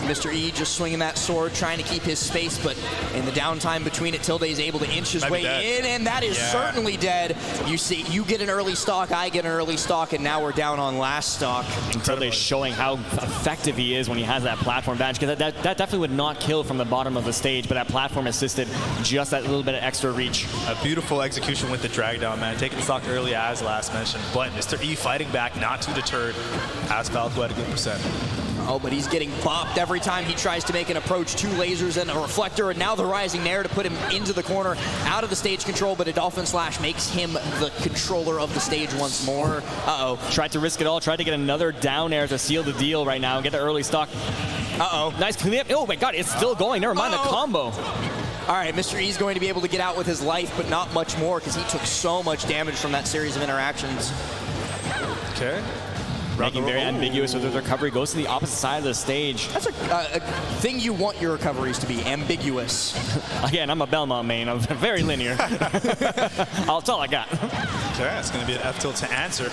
Mr. E just swinging that sword, trying to keep his space, but in the downtime between it, Tilde is able to inch his way in, and that is certainly dead. You see, you get an early stock, I get an early stock, and now we're down on last stock. Tilde showing how effective he is when he has that platform badge, because that definitely would not kill from the bottom of the stage, but that platform assisted just that little bit of extra reach. A beautiful execution with the drag down, man. Taking stock early as last mentioned, but Mr. E fighting back, not too deterred, as Falco at a good percent. Oh, but he's getting bopped every time he tries to make an approach. 2 lasers and a reflector, and now the rising nair to put him into the corner, out of the stage control, but a Dolphin Slash makes him the controller of the stage once more. Uh-oh. Tried to risk it all, tried to get another down air to seal the deal right now, get the early stock. Uh-oh. Nice cleanup. Oh my god, it's still going. Never mind the combo. All right, Mr. E's going to be able to get out with his life, but not much more because he took so much damage from that series of interactions. Okay. Making very ambiguous with his recovery, goes to the opposite side of the stage. That's a thing you want your recoveries to be, ambiguous. Again, I'm a Belmont main. I'm very linear. That's all I got. Okay, it's going to be an F tilt to answer.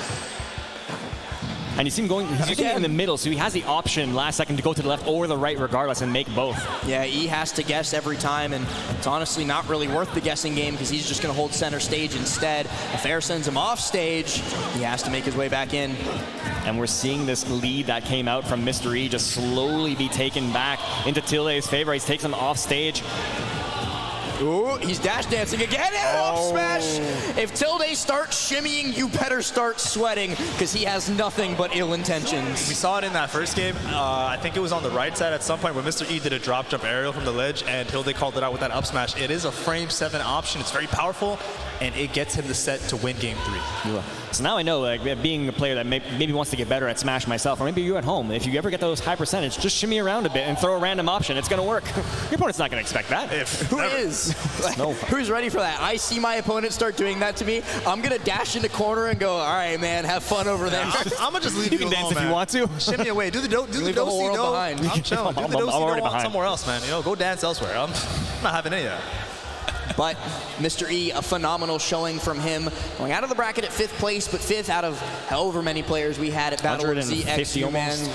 And you see him going, he's using it in the middle, so he has the option last second to go to the left or the right regardless and make both. Yeah, E has to guess every time, and it's honestly not really worth the guessing game because he's just going to hold center stage instead. If Air sends him off stage, he has to make his way back in. And we're seeing this lead that came out from Mr. E just slowly be taken back into Tilde's favor. He takes him off stage. Ooh, he's dash dancing again and up smash. If Tilde starts shimmying, you better start sweating because he has nothing but ill intentions. We saw it in that first game. I think it was on the right side at some point where Mr. E did a drop jump aerial from the ledge and Tilde called it out with that up smash. It is a frame 7 option. It's very powerful and it gets him the set to win game 3. Yeah. So now I know, like, being a player that maybe wants to get better at Smash myself, or maybe you at home, if you ever get those high percentage, just shimmy around a bit and throw a random option. It's going to work. Your opponent's not going to expect that. Who is? No. Who's ready for that? I see my opponent start doing that to me. I'm going to dash into corner and go, all right, man, have fun over there. I'm going to just leave You can dance if you want to. Shimmy away. Do the do Leave the whole world behind. I'm chilling. Do the I'm already behind. somewhere else, man. You know, go dance elsewhere. I'm not having any of that. But Mr. E, a phenomenal showing from him. Going out of the bracket at 5th place, but 5th out of however many players we had at Battle of ZX UMAD.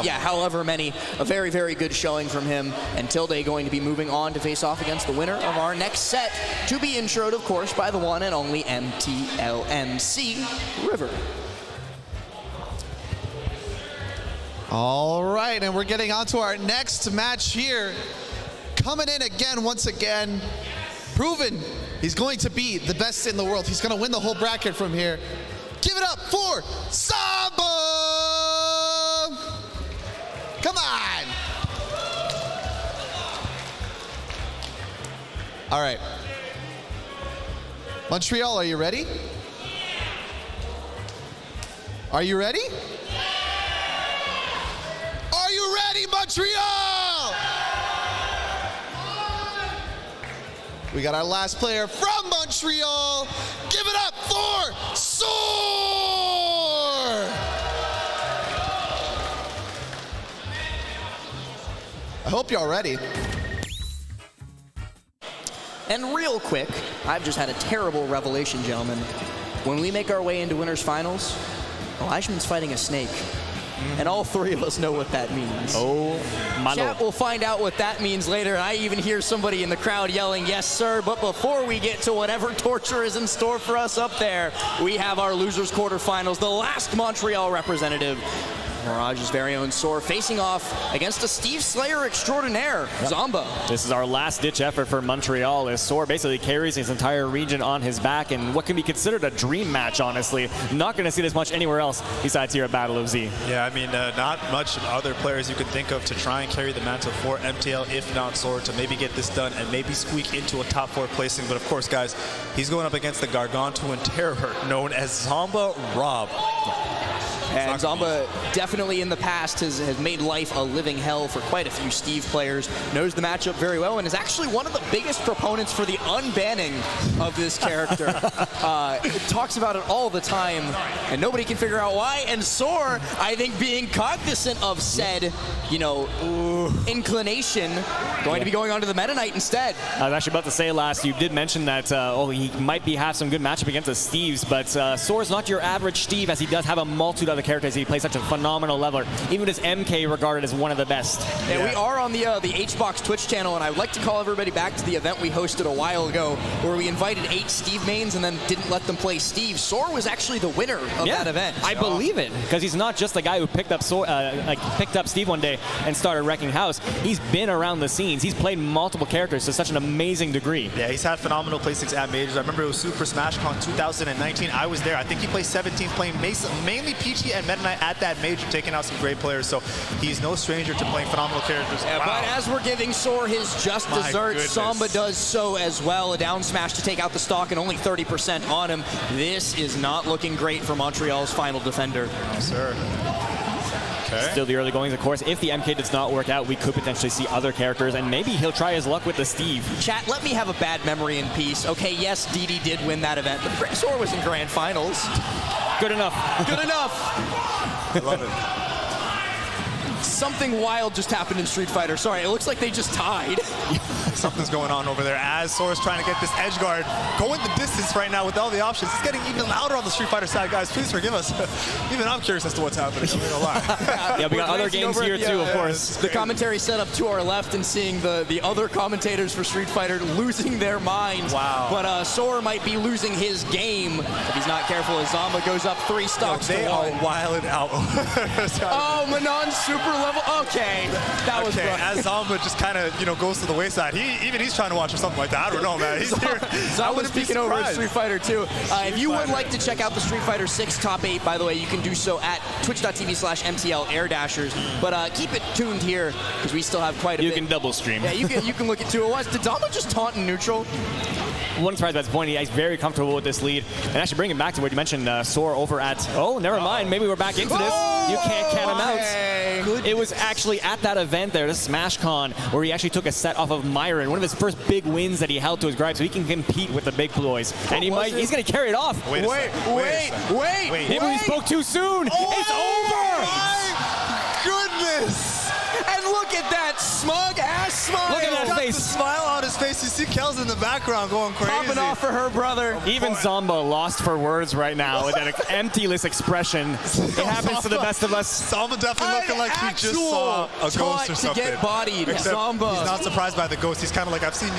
However many. A very, very good showing from him. And Tilde going to be moving on to face off against the winner of our next set, to be introed, of course, by the one and only MTLMC River. All right, and we're getting on to our next match here. Coming in again, once again, proven he's going to be the best in the world. He's going to win the whole bracket from here. Give it up for Zomba! Come on! All right. Montreal, are you ready? Are you ready? Are you ready, Montreal? We got our last player from Montreal. Give it up for Soar! I hope y'all ready. And real quick, I've just had a terrible revelation, gentlemen. When we make our way into winners finals, Elijmin's fighting a snake. And all 3 of us know what that means. Oh, my Chat lord. will find out what that means later. I even hear somebody in the crowd yelling, yes, sir. But before we get to whatever torture is in store for us up there, we have our losers quarterfinals, the last Montreal representative. Mirage's very own Soar facing off against a Steve Slayer extraordinaire, Zomba. This is our last-ditch effort for Montreal, as Soar basically carries his entire region on his back in what can be considered a dream match, honestly. Not going to see this much anywhere else besides here at Battle of Z. Yeah, I mean, not much other players you could think of to try and carry the mantle for MTL, if not Soar, to maybe get this done and maybe squeak into a top 4 placing. But of course, guys, he's going up against the gargantuan terror known as Zomba Rob. And Zomba definitely in the past has made life a living hell for quite a few Steve players, knows the matchup very well, and is actually one of the biggest proponents for the unbanning of this character. Talks about it all the time, and nobody can figure out why. And Soar, I think, being cognizant of said, inclination, going to be going on to the Meta Knight instead. I was actually about to say, last, you did mention that he might have some good matchup against the Steves, but Soar's not your average Steve, as he does have a multitude of characters. He plays such a phenomenal leveler, even with his MK regarded as one of the best. Yeah, we are on the HBox Twitch channel, and I would like to call everybody back to the event we hosted a while ago, where we invited 8 Steve mains and then didn't let them play Steve. Soar was actually the winner of that event. I believe it, because he's not just the guy who picked up picked up Steve one day and started wrecking house. He's been around the scenes. He's played multiple characters to such an amazing degree. Yeah, he's had phenomenal placings at majors. I remember it was Super Smash Con 2019. I was there. I think he placed 17th, playing mainly PT he and Meta Knight at that major taking out some great players, so he's no stranger to playing phenomenal characters. Yeah, wow. But as we're giving Soar his just My desserts, goodness. Zomba does so as well. A down smash to take out the stock and only 30% on him. This is not looking great for Montreal's final defender. No, sir. Okay. Still the early goings, of course. If the MK does not work out, we could potentially see other characters, and maybe he'll try his luck with the Steve. Chat, let me have a bad memory in peace. Okay, yes, DD did win that event, but Soar was in grand finals. Good enough. Good enough. I love it. Something wild just happened in Street Fighter. Sorry, it looks like they just tied. Something's going on over there as Soar's trying to get this edge guard going the distance right now with all the options. It's getting even louder on the Street Fighter side, guys. Please forgive us. Even I'm curious as to what's happening. I'm not gonna lie. Yeah, we got other games here too, of course. The commentary set up to our left and seeing the other commentators for Street Fighter losing their minds. Wow. But Soar might be losing his game if he's not careful as Zomba goes up 3 stocks They to are 1. wilding out. Oh, Manon super level. Okay, that was Okay, rough. as Zomba just kind of, goes to the wayside. He's trying to watch or something like that. I don't know, man. He's here. I Zomba's wouldn't be peeking over at surprised. Street Fighter 2. If you would Fighter. like to check out the Street Fighter 6 top 8, by the way, you can do so at twitch.tv/MTL Airdashers. But keep it tuned here because we still have quite a You bit. can double stream. Yeah, you can look at 201. Did Zomba just taunt in neutral? One surprise by this point, he's very comfortable with this lead. And actually bring him back to what you mentioned, Soar over at, never mind, maybe we're back into this. You can't count him out. It was actually at that event there, the SmashCon, where he actually took a set off of Myron, one of his first big wins that he held to his gripe, so he can compete with the big boys. And he's going to carry it off. Wait, Maybe we spoke too soon. It's over. My goodness. And look at that smug-ass smile. Look at that Got face. the smile on his face. You see Kels in the background going crazy. Popping off for her brother. Even Zomba lost for words right now with that emptyless expression. It happens to the best of us. Zomba definitely looking like he just saw a ghost taunt or to something. get bodied. Except Zomba. he's not surprised by the ghost. He's kind of like, I've seen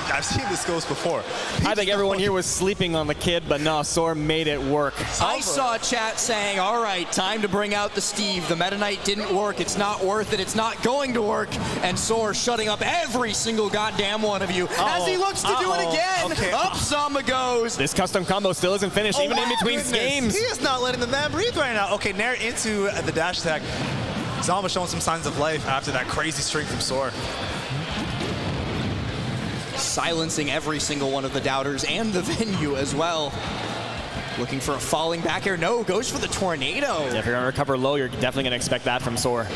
this ghost before. I think everyone here was sleeping on the kid, but no, Soar made it work. I saw chat saying, all right, time to bring out the Steve. The Meta Knight didn't work. It's not worth it. It's not going to work. And Soar shutting up every single goddamn one of you as he looks to do it again. Okay. Up Zomba goes. This custom combo still isn't finished, even in between Goodness. games. He is not letting the man breathe right now. Okay, Nair into the dash attack. Zomba showing some signs of life after that crazy string from Soar. Silencing every single one of the doubters and the venue as well. Looking for a falling back air. No, goes for the tornado. Yeah, if you're going to recover low, you're definitely going to expect that from Soar.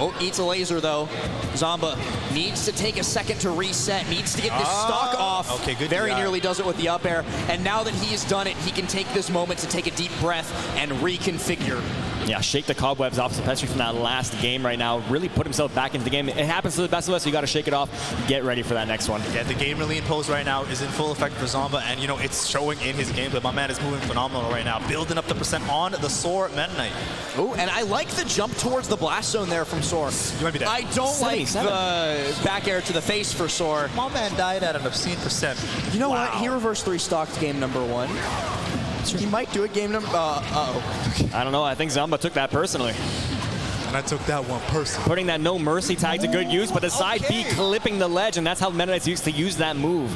Oh, eats a laser though. Zomba needs to take a second to reset, needs to get this stock off. Okay, good Very DI. nearly does it with the up air. And now that he has done it, he can take this moment to take a deep breath and reconfigure. Yeah, shake the cobwebs off, especially from that last game right now. Really put himself back into the game. It happens to the best of us, so you got to shake it off. Get ready for that next one. Yeah, the game really imposed right now is in full effect for Zomba, and it's showing in his gameplay. My man is moving phenomenal right now, building up the percent on the Soar Meta Knight. Oh, and I like the jump towards the blast zone there from Soar. You might be dead. I don't like 77. the back air to the face for Soar. My man died at an obscene percent. You know what? Wow. He reversed 3 stocks game number 1. He might do it game number... I don't know. I think Zomba took that personally. And I took that one personally. Putting that no mercy tag to good use, but the side B clipping the ledge, and that's how Meta Knights used to use that move.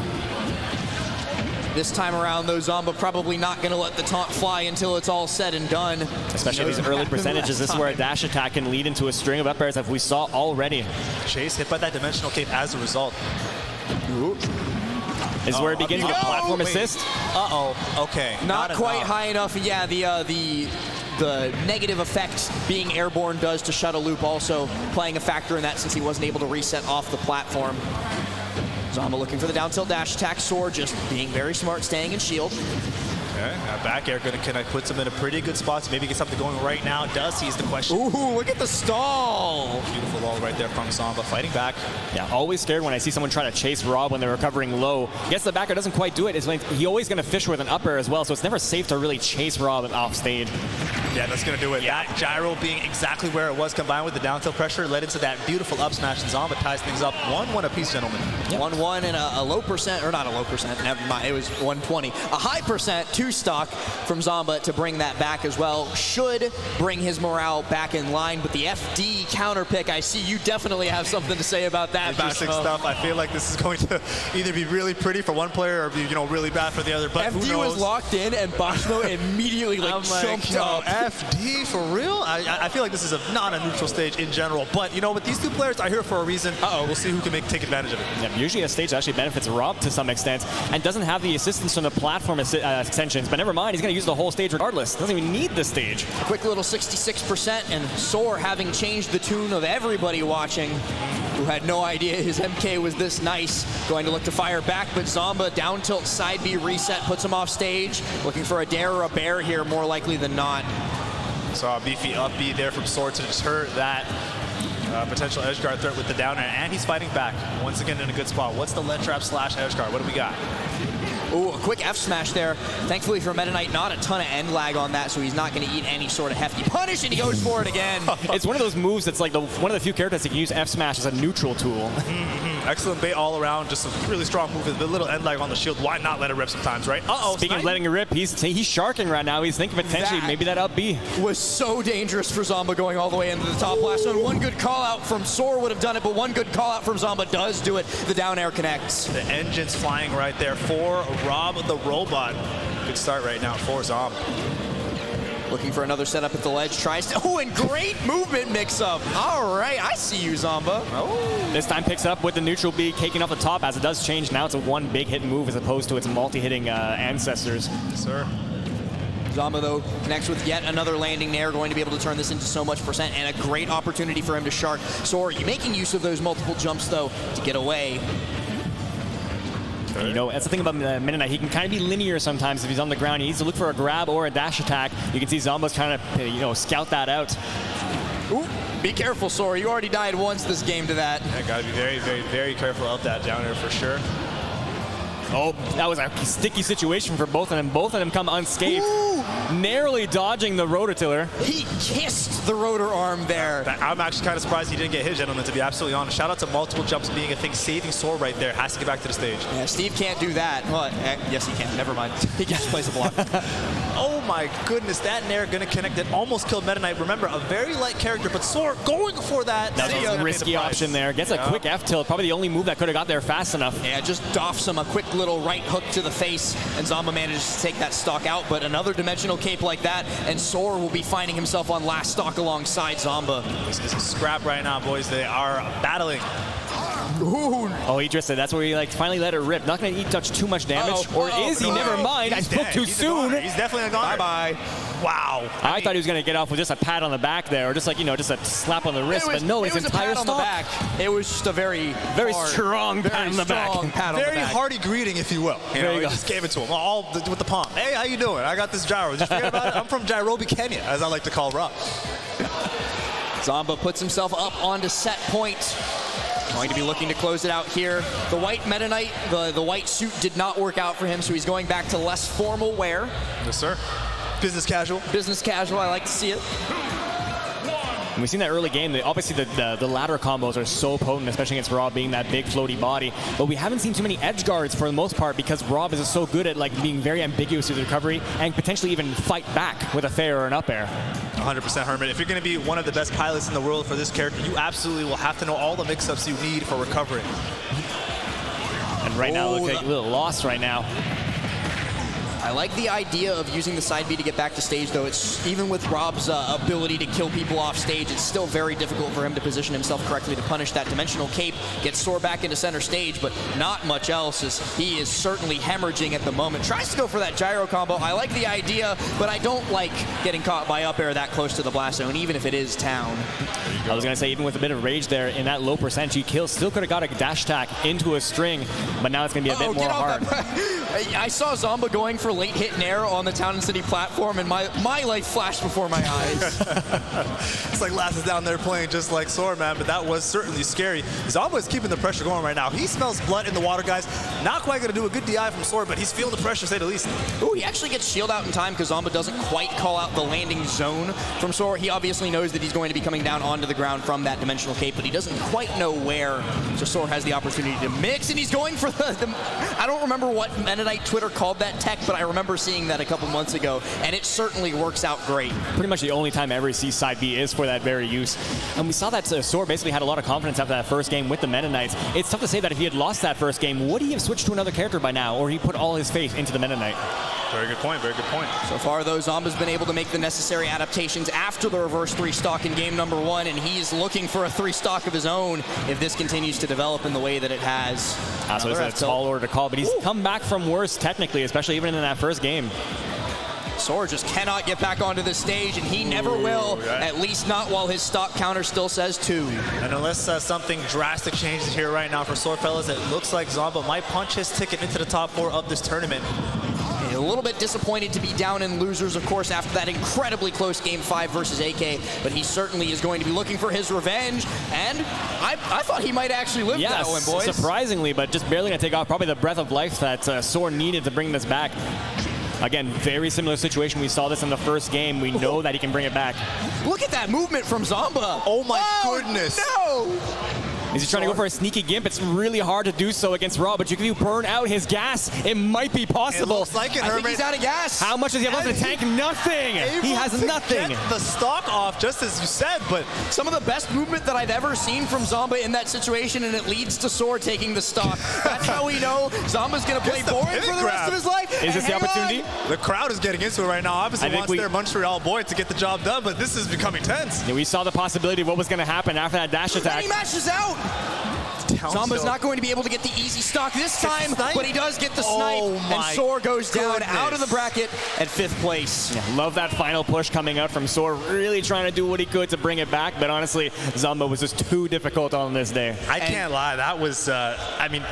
This time around, though, Zomba probably not going to let the taunt fly until it's all said and done. Especially these early percentages. This is where a dash attack can lead into a string of up airs that we saw already. Chase hit by that dimensional cape as a result. This is where it begins with a platform assist. Okay. Not quite enough. high enough. Yeah, the negative effect being airborne does to shut a loop also playing a factor in that since he wasn't able to reset off the platform. Zomba looking for the down tilt dash attack. Soar just being very smart, staying in shield. Okay, that back air gonna connect, puts him in a pretty good spot to maybe get something going right now. Does he's the question. Ooh, look at the stall. Beautiful wall right there from Zomba, fighting back. Yeah, always scared when I see someone try to chase Rob when they're recovering low. Gets the back air, doesn't quite do it. It's like he always going to fish with an up air as well, so it's never safe to really chase Rob off stage. Yeah, that's gonna do it. Yeah. That gyro being exactly where it was combined with the down tilt pressure led into that beautiful up smash, and Zomba ties things up 1-1 apiece, gentlemen. 1-1 and a low percent, or not a low percent, never mind, it was 120. A high percent 2 stock from Zomba to bring that back as well. Should bring his morale back in line, but the FD counter pick, I see you definitely have something to say about that, Interesting Bashmo. stuff. I feel like this is going to either be really pretty for one player or be, really bad for the other. But who FD knows? was locked in, and Bashmo immediately jumped up. FD for real? I feel like this is not a neutral stage in general, but you know, with these two players are here for a reason. We'll see who can take advantage of it. Yeah, usually a stage actually benefits Rob to some extent and doesn't have the assistance from the platform extensions, but never mind, he's going to use the whole stage regardless. Doesn't even need the stage. A quick little 66%, and Soar having changed the tune of everybody watching, who had no idea his MK was this nice, going to look to fire back, but Zomba down tilt side B reset puts him off stage, looking for a dare or a bear here more likely than not. Saw a beefy up B there from Soar to deter that potential edge guard threat with the down air, and he's fighting back once again in a good spot. What's the lead trap slash edge guard? What do we got? Ooh, a quick F smash there. Thankfully for Meta Knight, not a ton of end lag on that, so he's not going to eat any sort of hefty punish, and he goes for it again. It's one of those moves that's like one of the few characters that can use F smash as a neutral tool. Excellent bait all around, just a really strong move with a little end lag on the shield. Why not let it rip sometimes, right? Speaking of letting it rip, he's sharking right now. He's thinking potentially maybe that up B. Was so dangerous for Zomba going all the way into the top blast zone. One good call out from Soar would have done it, but one good call out from Zomba does do it. The down air connects. The engine's flying right there for Rob the Robot. Good start right now for Zomba. Looking for another setup at the ledge, tries to, and great movement mix-up. All right, I see you, Zomba. This time picks up with the neutral B, caking off the top as it does change. Now it's a one big hit move as opposed to its multi-hitting ancestors. Yes, sir. Zomba, though, connects with yet another landing nair, going to be able to turn this into so much percent, and a great opportunity for him to shark. Soar, making use of those multiple jumps, though, to get away. And you know, that's the thing about Meta Knight. He can kind of be linear sometimes if he's on the ground. He needs to look for a grab or a dash attack. You can see Zomba's trying to, scout that out. Ooh, be careful, Soar. You already died once this game to that. Yeah, gotta be very, very, very careful of that down there for sure. Oh, that was a sticky situation for both of them. Both of them come unscathed, narrowly dodging the rototiller. He kissed the rotor arm there. I'm actually kind of surprised he didn't get hit, gentlemen, to be absolutely honest. Shout out to multiple jumps being a thing. Saving Soar right there. Has to get back to the stage. Yeah, Steve can't do that. Well, yes, he can. Never mind. He just plays a block. Oh my goodness, that nair gonna connect. It almost killed Meta Knight. Remember, a very light character, but Soar going for that. That was a risky option there. Gets a quick F tilt. Probably the only move that could have got there fast enough. Yeah, just doffs him a quick little right hook to the face, and Zomba manages to take that stock out, but another dimensional cape like that, and Soar will be finding himself on last stock alongside Zomba. This is a scrap right now, boys. They are battling. Ooh. Oh, he just said that's where he finally let it rip. Not going to touch too much damage. Or is he? Never mind. I spoke too soon. He's definitely a goner. Bye-bye. Wow. I thought he was going to get off with just a pat on the back there, or just just a slap on the wrist, but no, his entire stock. On the back. It was just a very strong pat on the back. Very hearty greeting, if you will. There you go. Just gave it to him, all with the palm. Hey, how you doing? I got this gyro. Did you forget about it? I'm from Nairobi, Kenya, as I like to call Rob. Zomba puts himself up onto set point. Going to be looking to close it out here. The white Meta Knight, the white suit did not work out for him, so he's going back to less formal wear. Yes, sir. Business casual. Business casual, I like to see it. And we've seen that early game. Obviously, the ladder combos are so potent, especially against Rob being that big floaty body. But we haven't seen too many edge guards for the most part because Rob is so good at being very ambiguous with recovery and potentially even fight back with a fair or an up air. 100% Hermit. If you're going to be one of the best pilots in the world for this character, you absolutely will have to know all the mix-ups you need for recovery. And right now, looks like a little lost right now. I like the idea of using the side B to get back to stage, though. It's even with Rob's ability to kill people off stage, it's still very difficult for him to position himself correctly to punish that dimensional cape, get Soar back into center stage, but not much else, as he is certainly hemorrhaging at the moment. Tries to go for that gyro combo. I like the idea, but I don't like getting caught by up air that close to the blast zone, even if it is town. I was going to say, even with a bit of rage there in that low percentage, he kills. Still could have got a dash attack into a string, but now it's going to be a bit more hard. I saw Zomba going for late hit nair on the Town and City platform, and my life flashed before my eyes. It's like Lass is down there playing just like Soar, man, but that was certainly scary. Zomba is keeping the pressure going right now. He smells blood in the water, guys. Not quite going to do a good DI from Soar, but he's feeling the pressure, to say the least. Ooh, he actually gets shield out in time because Zomba doesn't quite call out the landing zone from Soar. He obviously knows that he's going to be coming down onto the ground from that dimensional cape, but he doesn't quite know where. So Soar has the opportunity to mix, and he's going for the I don't remember what Meta Knight Twitter called that tech, but I remember seeing that a couple months ago, and it certainly works out great. Pretty much the only time I ever see side B is for that very use. And we saw that Soar basically had a lot of confidence after that first game with the Meta Knights. It's tough to say that if he had lost that first game, would he have switched to another character by now, or he put all his faith into the Meta Knight? Very good point, very good point. So far, though, Zomba's been able to make the necessary adaptations after the reverse 3-stock in game number 1, and he's looking for a 3-stock of his own if this continues to develop in the way that it has. So it's a tall order to call, but he's come back from worse technically, especially even in that first game. Soar just cannot get back onto the stage, and he never will, at least not while his stock counter still says 2. And unless something drastic changes here right now for Soar, fellas, it looks like Zomba might punch his ticket into the top 4 of this tournament. A little bit disappointed to be down in losers, of course, after that incredibly close Game 5 versus AK, but he certainly is going to be looking for his revenge, and I thought he might actually live that one, boys. Surprisingly, but just barely going to take off probably the breath of life that Soar needed to bring this back. Again, very similar situation. We saw this in the first game. We know that he can bring it back. Look at that movement from Zomba. Oh my goodness. No! Is he trying to go for a sneaky gimp? It's really hard to do so against Raw, but if you burn out his gas, it might be possible. It looks like it, I think he's out of gas. How much does he have left in the tank? Nothing. He has nothing. Get the stock off, just as you said, but some of the best movement that I've ever seen from Zomba in that situation, and it leads to Soar taking the stock. That's how we know Zomba's going to play boring for the rest of his life. Is this the opportunity? The crowd is getting into it right now. Obviously wants their Montreal boy to get the job done, but this is becoming tense. Yeah, we saw the possibility of what was going to happen after that dash attack. And he matches out. Zomba's not going to be able to get the easy stock this time, but he does get the snipe, and Soar goes down out of the bracket at 5th place. Yeah, love that final push coming out from Soar, really trying to do what he could to bring it back, but honestly, Zomba was just too difficult on this day. I can't lie, that was, I mean,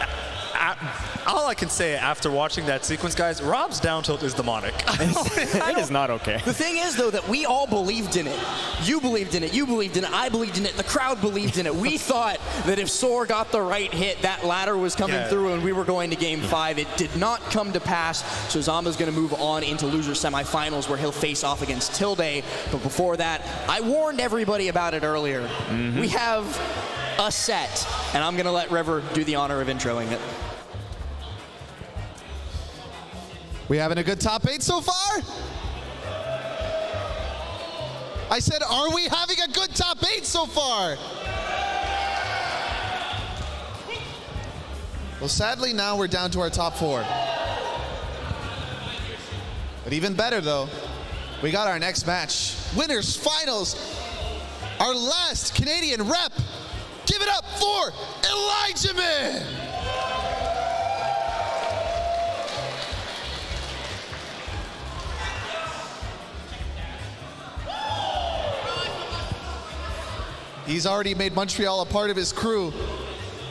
all I can say after watching that sequence, guys, Rob's down tilt is demonic. It is not okay. The thing is, though, that we all believed in it. You believed in it, you believed in it, I believed in it, the crowd believed in it. We thought that if Soar got the right hit, that ladder was coming through and we were going to Game 5. It did not come to pass, so Zomba's going to move on into loser semifinals where he'll face off against Tilde. But before that, I warned everybody about it earlier. We have a set, and I'm going to let River do the honor of introing it. We having a good top 8 so far? I said, are we having a good top 8 so far? Well, sadly, now we're down to our top 4. But even better, though, we got our next match. Winners finals. Our last Canadian rep. Give it up for Elijmin! He's already made Montreal a part of his crew.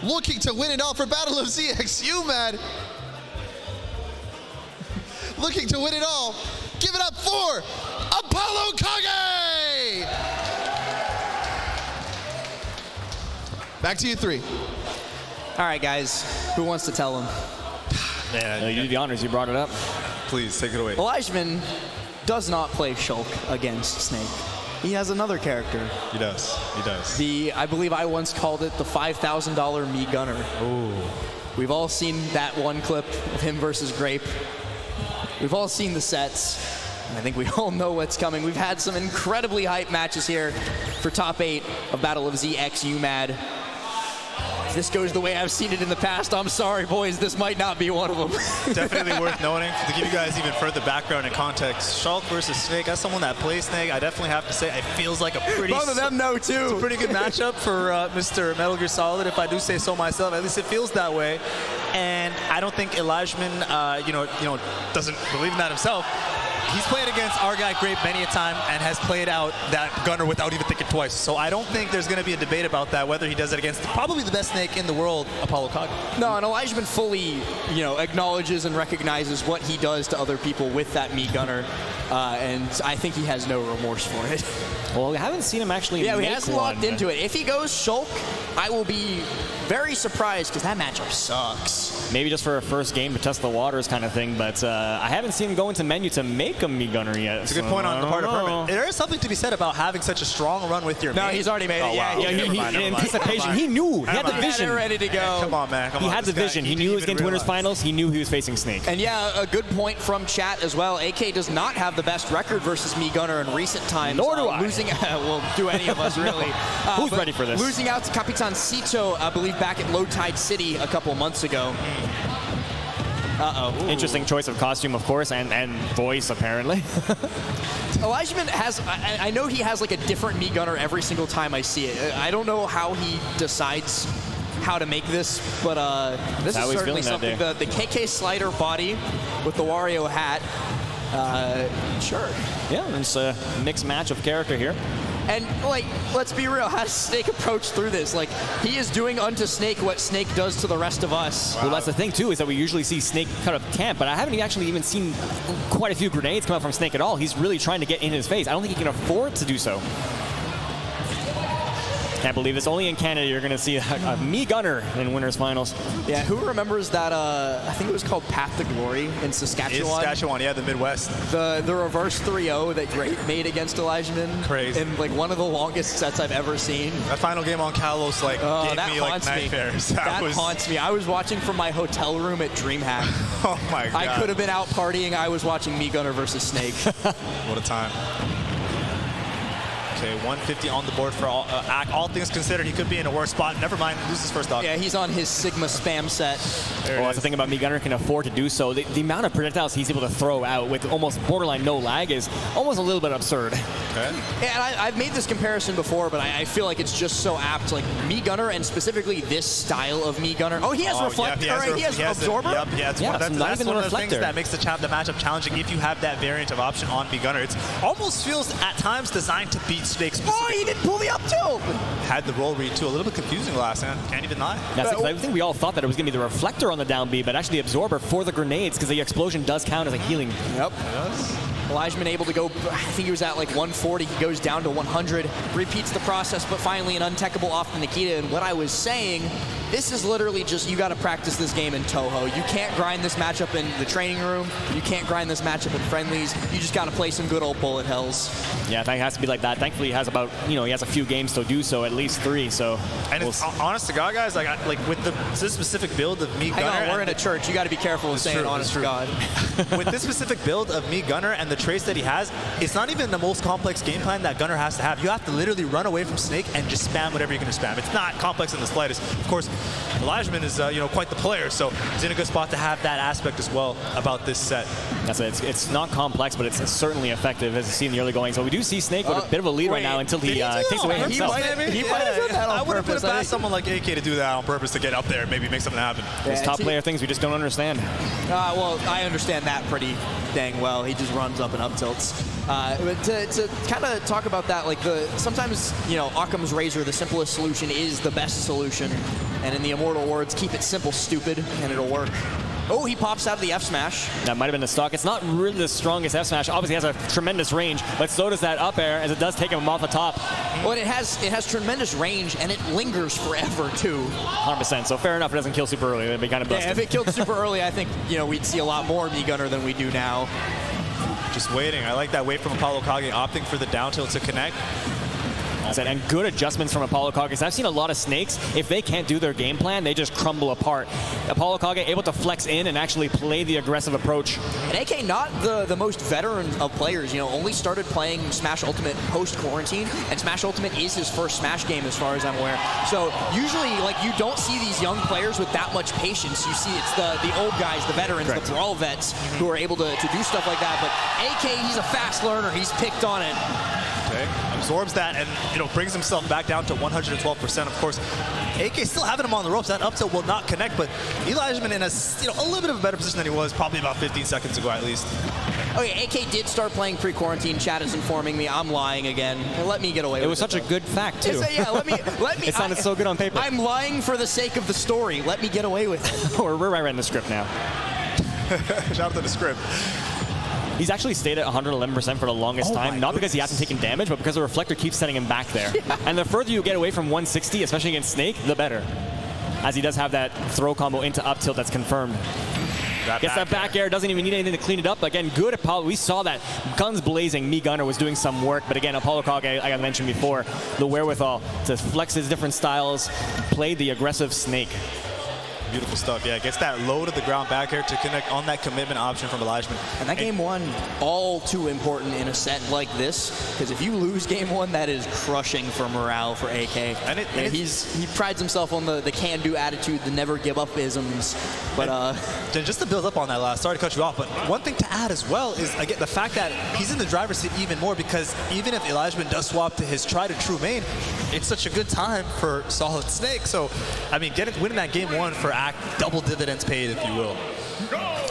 Looking to win it all for Battle of ZX UMAD. Looking to win it all. Give it up for ApolloKage! Back to you 3. All right, guys. Who wants to tell him? Man, you do the honors. You brought it up. Please, take it away. Elijmin does not play Shulk against Snake. He has another character. He does. He does. I believe I once called it the $5,000 me gunner. Ooh. We've all seen that one clip of him versus Grape. We've all seen the sets. And I think we all know what's coming. We've had some incredibly hype matches here for top 8 of Battle of ZX UMAD. If this goes the way I've seen it in the past, I'm sorry, boys, this might not be one of them. Definitely worth noting. To give you guys even further background and context, Shulk versus Snake, as someone that plays Snake, I definitely have to say it feels like a pretty... Both of them know, too. It's a pretty good matchup for Mr. Metal Gear Solid, if I do say so myself. At least it feels that way. And I don't think Elijmin, doesn't believe in that himself. He's played against our guy Grape many a time and has played out that gunner without even thinking twice. So I don't think there's going to be a debate about that, whether he does it against probably the best Snake in the world, ApolloKage. No, and Elijmin fully, acknowledges and recognizes what he does to other people with that meat gunner, and I think he has no remorse for it. Well, we haven't seen him actually he make hasn't one. locked into it. If he goes Shulk, I will be very surprised because that matchup sucks. Maybe just for a first game to test the waters kind of thing, but I haven't seen him go into menu to make a meat gunner yet. It's a good point on the part of Herman. There is something to be said about having such a strong run with your he's already made it. Wow. Yeah, in anticipation, he knew. He had the vision. He had it ready to go. Come on, man. He had the vision. He knew he was getting to winners finals. He knew he was facing Snake. And yeah, a good point from chat as well. AK does not have the best record versus me gunner in recent times. Nor do I. Losing, well, do any of us really. Who's ready for this? Losing out to Capitan Cito, I believe, back at Low Tide City a couple months ago. Uh-oh. Interesting choice of costume, of course, and voice, apparently. Elijmin has, I know he has like a different meat gunner every single time I see it. I don't know how he decides how to make this, but this is certainly something. The KK slider body with the Wario hat. Sure. Yeah, it's a mixed match of character here. And, like, let's be real, how does Snake approach through this? Like, he is doing unto Snake what Snake does to the rest of us. Wow. Well, that's the thing, too, is that we usually see Snake cut up camp, but I haven't actually even seen quite a few grenades come out from Snake at all. He's really trying to get in his face. I don't think he can afford to do so. Can't believe this. Only in Canada you're going to see a me gunner in winners finals. Yeah, who remembers that? I think it was called Path to Glory in Saskatchewan. In Saskatchewan, yeah, the Midwest. The reverse 3-0 that Drake made against Elijmin. Crazy. In like one of the longest sets I've ever seen. That final game on Kalos gave me like nightmares. That haunts me. I was watching from my hotel room at DreamHack. Oh my God. I could have been out partying. I was watching me gunner versus Snake. What a time. Okay, 150 on the board for all things considered. He could be in a worse spot. Never mind, loses first dog. Yeah, he's on his Sigma spam set. Well, that's the thing about me gunner can afford to do so. The amount of projectiles he's able to throw out with almost borderline no lag is almost a little bit absurd. Okay. Yeah, and I've made this comparison before, but I feel like it's just so apt. Like me gunner, and specifically this style of me gunner. Oh, he has reflector. Yeah, he has absorber. Yep, yeah, it's that's not even one a of the things reflector. that makes the matchup challenging if you have that variant of option on me gunner. It almost feels at times designed to beat Snake specifically. Oh, he didn't pull the up tilt. Had the roll read too. A little bit confusing last hand. Can't even lie. That's I think we all thought that it was going to be the reflector on the down B, but actually the absorber for the grenades, because the explosion does count as a healing. Yep. Elijmin able to go, I think he was at like 140, he goes down to 100, repeats the process, but finally an untechable off the Nikita. And what I was saying, this is literally just, you got to practice this game in Toho. You can't grind this matchup in the training room. You can't grind this matchup in friendlies. You just got to play some good old bullet hells. Yeah, I think it has to be like that. Thankfully, he has about, he has a few games to do so, at least 3. So, and it's honest to God, guys, like with this specific build of me gunner. Hang on, we're in a church. You got to be careful with saying honest to God. With this specific build of me gunner and the traits that he has, it's not even the most complex game plan that gunner has to have. You have to literally run away from Snake and just spam whatever you're going to spam. It's not complex in the slightest. Of course, Elijmin is quite the player, so he's in a good spot to have that aspect as well about this set. That's it. It's not complex, but it's certainly effective, as you see in the early going. So we do see Snake with a bit of a lead right now until he takes away himself. He might have done that on I would have put it purpose. past someone like AK to do that on purpose to get up there and maybe make something happen. These top player things we just don't understand. Well, I understand that pretty dang well. He just runs up and up tilts. But to kind of talk about that, like sometimes, Occam's razor, the simplest solution is the best solution. And in the immortal words, keep it simple, stupid, and it'll work. Oh, he pops out of the F smash. That might have been the stock. It's not really the strongest F smash. Obviously has a tremendous range, but so does that up air, as it does take him off the top. Well, it has tremendous range, and it lingers forever too. 100%. So fair enough, it doesn't kill super early. It'd be kind of busted. Yeah, if it killed super early, I think we'd see a lot more me gunner than we do now. Just waiting. I like that wait from ApolloKage, opting for the down tilt to connect. And good adjustments from ApolloKage. I've seen a lot of Snakes, if they can't do their game plan, they just crumble apart. ApolloKage able to flex in and actually play the aggressive approach. And AK, not the most veteran of players, only started playing Smash Ultimate post-quarantine, and Smash Ultimate is his first Smash game as far as I'm aware. So usually, you don't see these young players with that much patience. You see it's the old guys, the veterans, correct, the brawl vets who are able to do stuff like that. But AK, he's a fast learner. He's picked on it. Okay. Absorbs that and brings himself back down to 112%. Of course, AK still having him on the ropes. That up tilt will not connect, but Elijmin in a little bit of a better position than he was probably about 15 seconds ago at least. Okay, AK did start playing pre-quarantine. Chat is informing me I'm lying again. Let me get away with it. It was such a good fact too. Let me. It sounded so good on paper. I'm lying for the sake of the story. Let me get away with it. We're writing the script now. Shout out to the script. He's actually stayed at 111% for the longest time, not because he hasn't taken damage, but because the reflector keeps setting him back there. And the further you get away from 160, especially against Snake, the better. As he does have that throw combo into up tilt that's confirmed. Gets that back air, doesn't even need anything to clean it up. Again, good Apollo. We saw that guns blazing. Me gunner was doing some work, but again, ApolloKage, like I mentioned before, the wherewithal to flex his different styles, play the aggressive Snake. Beautiful stuff. Yeah, gets that low to the ground back air to connect on that commitment option from Elijmin. And that game one, all too important in a set like this, because if you lose game one, that is crushing for morale for AK. And he prides himself on the can-do attitude, the never give up isms. But just to build up on that last, sorry to cut you off, but one thing to add as well is again the fact that he's in the driver's seat even more, because even if Elijmin does swap to his tried and true main, it's such a good time for Solid Snake. So, I mean, winning that game one for ACT, double dividends paid, if you will.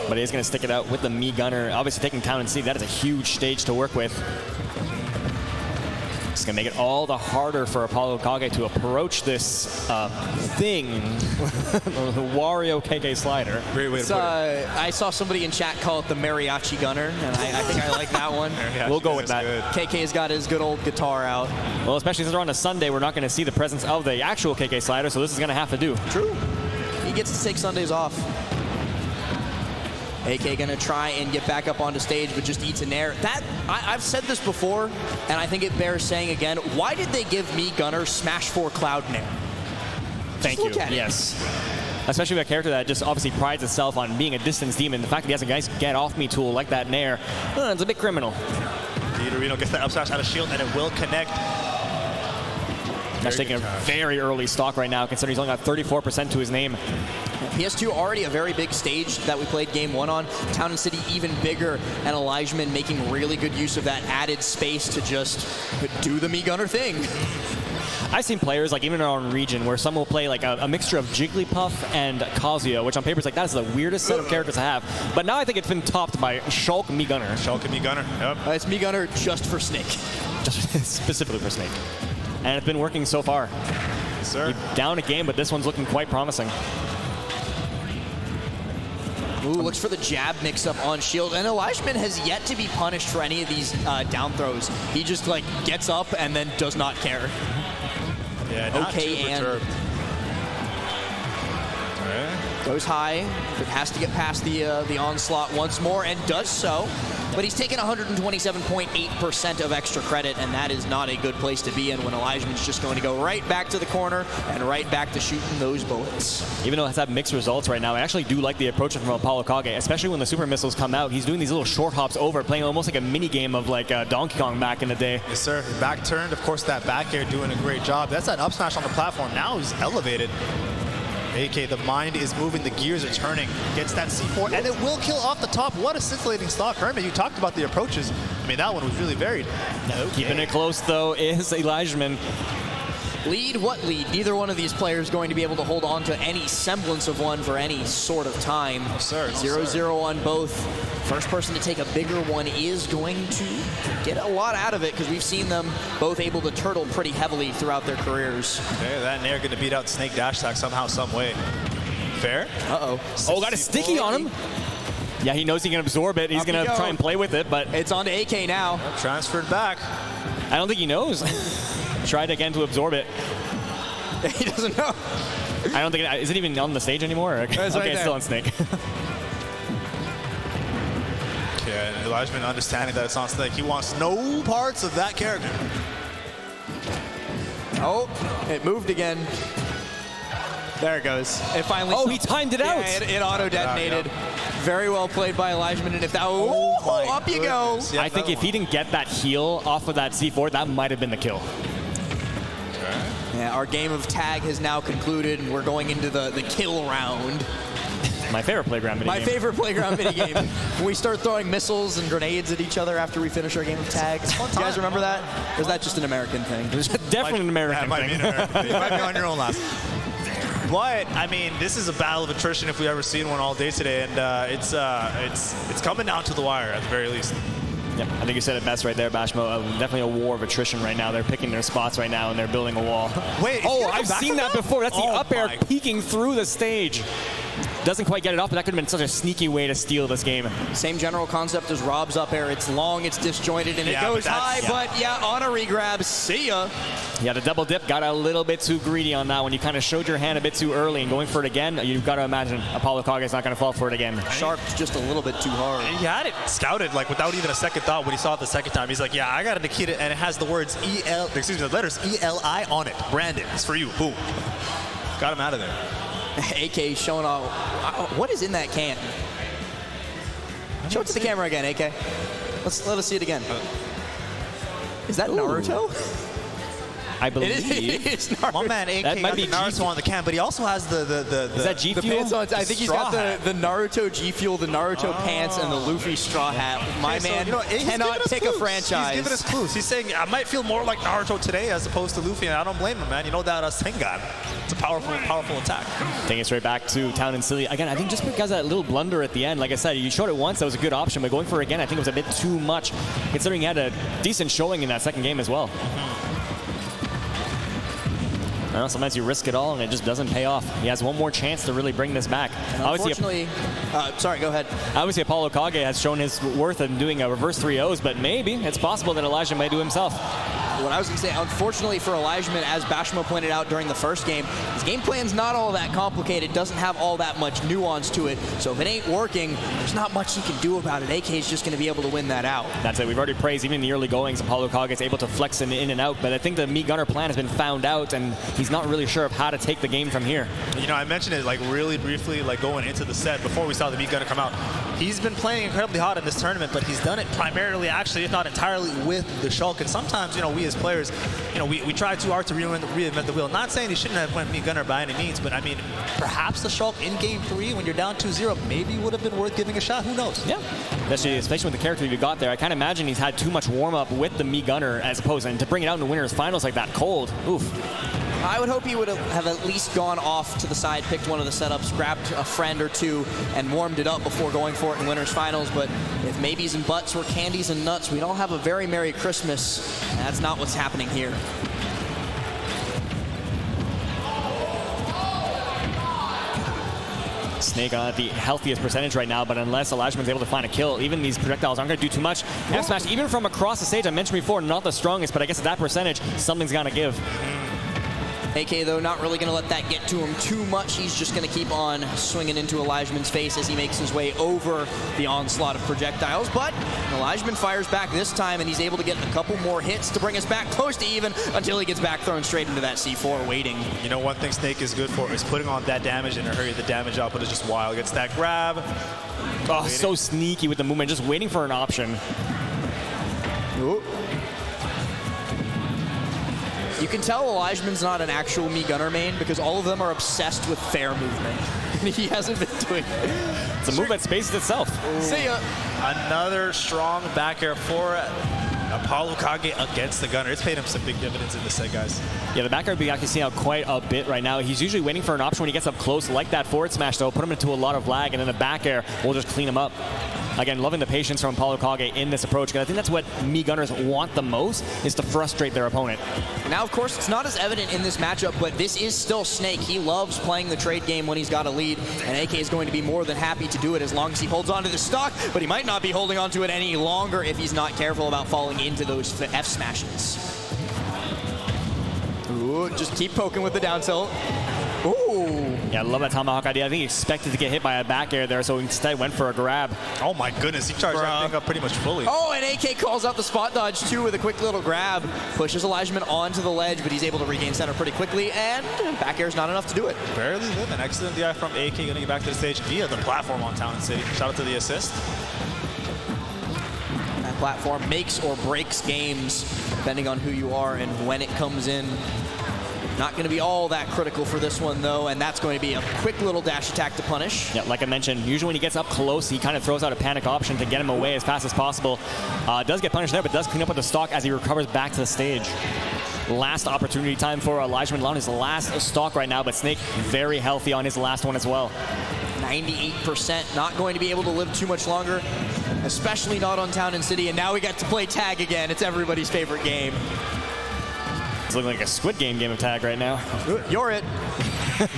But he's going to stick it out with the Me Gunner. Obviously taking Town and C, that is a huge stage to work with. It's going to make it all the harder for ApolloKage to approach this thing, the Wario KK slider. Great way to put it. I saw somebody in chat call it the Mariachi Gunner, and I think I like that one. We'll go with that. Good. KK's got his good old guitar out. Well, especially since we're on a Sunday, we're not going to see the presence of the actual KK slider, so this is going to have to do. True. He gets to take Sundays off. AK gonna try and get back up onto stage, but just eats a nair. I've said this before, and I think it bears saying again. Why did they give Me Gunner Smash 4 Cloud Nair? Thank you. Yes. Especially with a character that just obviously prides itself on being a distance demon. The fact that he has a nice get-off-me tool like that nair, it's a bit criminal. Reno gets that up smash out of shield, and it will connect. That's taking a very early stock right now, considering he's only got 34% to his name. PS2 already a very big stage that we played game one on. Town and City even bigger, and Elijmin making really good use of that added space to just do the Me Gunner thing. I've seen players, like even in our own region, where some will play like a mixture of Jigglypuff and Kazuya, which on paper is like, that is the weirdest set of characters to have. But now I think it's been topped by Shulk Me Gunner. Shulk and Me Gunner, yep. It's Me Gunner just for Snake. Just specifically for Snake. And it's been working so far. Yes, sir. You're down a game, but this one's looking quite promising. Ooh, looks for the jab mix-up on shield, and Elijmin has yet to be punished for any of these down throws. He just like gets up and then does not care. Yeah, not okay, too and perturbed. Goes high, but has to get past the onslaught once more, and does so. But he's taken 127.8% of extra credit, and that is not a good place to be in when Elijmin's just going to go right back to the corner and right back to shooting those bullets. Even though it has had mixed results right now, I actually do like the approach from ApolloKage, especially when the super missiles come out. He's doing these little short hops over, playing almost like a mini game of like Donkey Kong back in the day. Yes, sir. Back turned, of course, that back air doing a great job. That's that up smash on the platform. Now he's elevated. AK, the mind is moving, the gears are turning. Gets that C4, and it will kill off the top. What a scintillating stock. Herman, you talked about the approaches. I mean, that one was really varied. Okay. Keeping it close, though, is Elijmin. Lead? What lead? Neither one of these players going to be able to hold on to any semblance of one for any sort of time. No, sir. 0-0 on both. First person to take a bigger one is going to get a lot out of it, because we've seen them both able to turtle pretty heavily throughout their careers. Okay, that Nair going to beat out Snake Dash Attack somehow, some way. Fair? Uh-oh. Oh, got a sticky on him. Yeah, he knows he can absorb it. He's going to try and play with it, but it's on to AK now. Transferred back. I don't think he knows. Tried again to absorb it. He doesn't know. I don't think is it even on the stage anymore? Okay, it's right still on Snake. Okay, and Elijmin understanding that it's on Snake. He wants no parts of that character. Oh, it moved again. There it goes. It finally. Oh, he timed it out. Yeah, it auto detonated. Very well played by Elijmin, and if that up you go. Yep, I think if he didn't get that heal off of that C4, that might have been the kill. Yeah, our game of tag has now concluded, and we're going into the kill round. My favorite playground minigame. My favorite playground minigame. We start throwing missiles and grenades at each other after we finish our game of tag. You guys remember that? Or is that just an American thing? It's definitely an American thing. Might be an American thing. Might be on your own last. But I mean, this is a battle of attrition if we've ever seen one all day today, and it's coming down to the wire at the very least. Yep, I think you said it best right there, Bashmo. Definitely a war of attrition right now. They're picking their spots right now, and they're building a wall. Wait, oh, I've seen that before. That's the up air peeking through the stage. Doesn't quite get it off, but that could have been such a sneaky way to steal this game. Same general concept as Rob's up air. It's long, it's disjointed, and it goes high, but on a regrab, see ya. Yeah, the double dip got a little bit too greedy on that one. You kind of showed your hand a bit too early, and going for it again, you've got to imagine ApolloKage is not going to fall for it again. Sharp's just a little bit too hard. And he had it scouted like without even a second thought when he saw it the second time. He's like, yeah, I got to Nikita, and it has the words the letters ELI on it. Brandon, it's for you. Boom. Got him out of there. AK showing off. What is in that can? Show it to the camera again, AK. Let us see it again. Is that Naruto? I believe. It is Naruto. My man AK That might got be the Naruto on the can, but he also has the Is that G The Fuel? pants on, I think he's got the Naruto G Fuel, the Naruto pants, and the Luffy straw hat. My man cannot pick a franchise. He's giving us clues. He's saying, I might feel more like Naruto today as opposed to Luffy, and I don't blame him, man. You know that Sengan. It's a powerful attack. Taking it straight back to Town and Silly. Again, I think just because of that little blunder at the end, like I said, you showed it once, that was a good option, but going for it again, I think it was a bit too much, considering he had a decent showing in that second game as well. Well, sometimes you risk it all and it just doesn't pay off. He has one more chance to really bring this back. Unfortunately, sorry, go ahead. Obviously, ApolloKage has shown his worth in doing a reverse 3-0s, but maybe it's possible that Elijah might do himself. What I was going to say, unfortunately for Elijmin, as Bashma pointed out during the first game, his game plan's not all that complicated, doesn't have all that much nuance to it. So if it ain't working, there's not much he can do about it. AK is just going to be able to win that out. That's it. We've already praised, even in the early goings, ApolloKage is able to flex in and out, but I think the Meat Gunner plan has been found out, and he's not really sure of how to take the game from here. You know, I mentioned it like really briefly, like going into the set before we saw the Meat Gunner come out. He's been playing incredibly hot in this tournament, but he's done it primarily, actually, if not entirely, with the Shulk. And sometimes, you know, we as players, you know, we try too hard to reinvent the wheel. Not saying he shouldn't have went Meat Gunner by any means, but I mean, perhaps the Shulk in Game 3 when you're down 2-0 maybe would have been worth giving a shot. Who knows? Yeah, especially with the character you got there. I can't imagine he's had too much warm-up with the Meat Gunner as opposed, and to bring it out in the winners finals like that cold, oof. I would hope he would have at least gone off to the side, picked one of the setups, grabbed a friend or two, and warmed it up before going for it in winners finals. But if maybes and buts were candies and nuts, we'd all have a very Merry Christmas. And that's not what's happening here. Snake on the healthiest percentage right now, but unless Elijmin's able to find a kill, even these projectiles aren't going to do too much. F smash, even from across the stage, I mentioned before, not the strongest, but I guess at that percentage, something's going to give. AK, though, not really going to let that get to him too much. He's just going to keep on swinging into Elijmin's face as he makes his way over the onslaught of projectiles. But Elijmin fires back this time, and he's able to get a couple more hits to bring us back close to even until he gets back thrown straight into that C4 waiting. You know, one thing Snake is good for is putting on that damage in a hurry. The damage output is just wild. Gets that grab. Oh, so sneaky with the movement, just waiting for an option. Ooh. You can tell Elijmin's not an actual Meat Gunner main because all of them are obsessed with fair movement. He hasn't been doing it. It's a move that spaces itself. Ooh. See ya. Another strong back air for ApolloKage against the Gunner. It's paid him some big dividends in this set, guys. Yeah, the back air we actually see out quite a bit right now. He's usually waiting for an option when he gets up close, like that forward smash, though. Put him into a lot of lag, and then the back air will just clean him up. Again, loving the patience from ApolloKage in this approach, because I think that's what Meat Gunners want the most, is to frustrate their opponent. Now, of course, it's not as evident in this matchup, but this is still Snake. He loves playing the trade game when he's got a lead, and AK is going to be more than happy to do it as long as he holds on to the stock, but he might not be holding on to it any longer if he's not careful about falling into those F smashes. Ooh, just keep poking with the down tilt. Ooh. Yeah, I love that tomahawk idea. I think he expected to get hit by a back air there, so instead went for a grab. Oh my goodness, he charged that thing up pretty much fully. Oh, and AK calls out the spot dodge too with a quick little grab. Pushes Elijmin onto the ledge, but he's able to regain center pretty quickly, and back air's not enough to do it. Barely living. Excellent DI from AK, going to get back to the stage via the platform on Town and City. Shout out to the assist. That platform makes or breaks games, depending on who you are and when it comes in. Not going to be all that critical for this one, though, and that's going to be a quick little dash attack to punish. Yeah, like I mentioned, usually when he gets up close, he kind of throws out a panic option to get him away as fast as possible. Does get punished there, but does clean up with the stock as he recovers back to the stage. Last opportunity time for Elijmin on his last stock right now, but Snake very healthy on his last one as well. 98%, not going to be able to live too much longer, especially not on Town and City, and now we get to play tag again. It's everybody's favorite game. It's looking like a Squid Game of tag right now. You're it.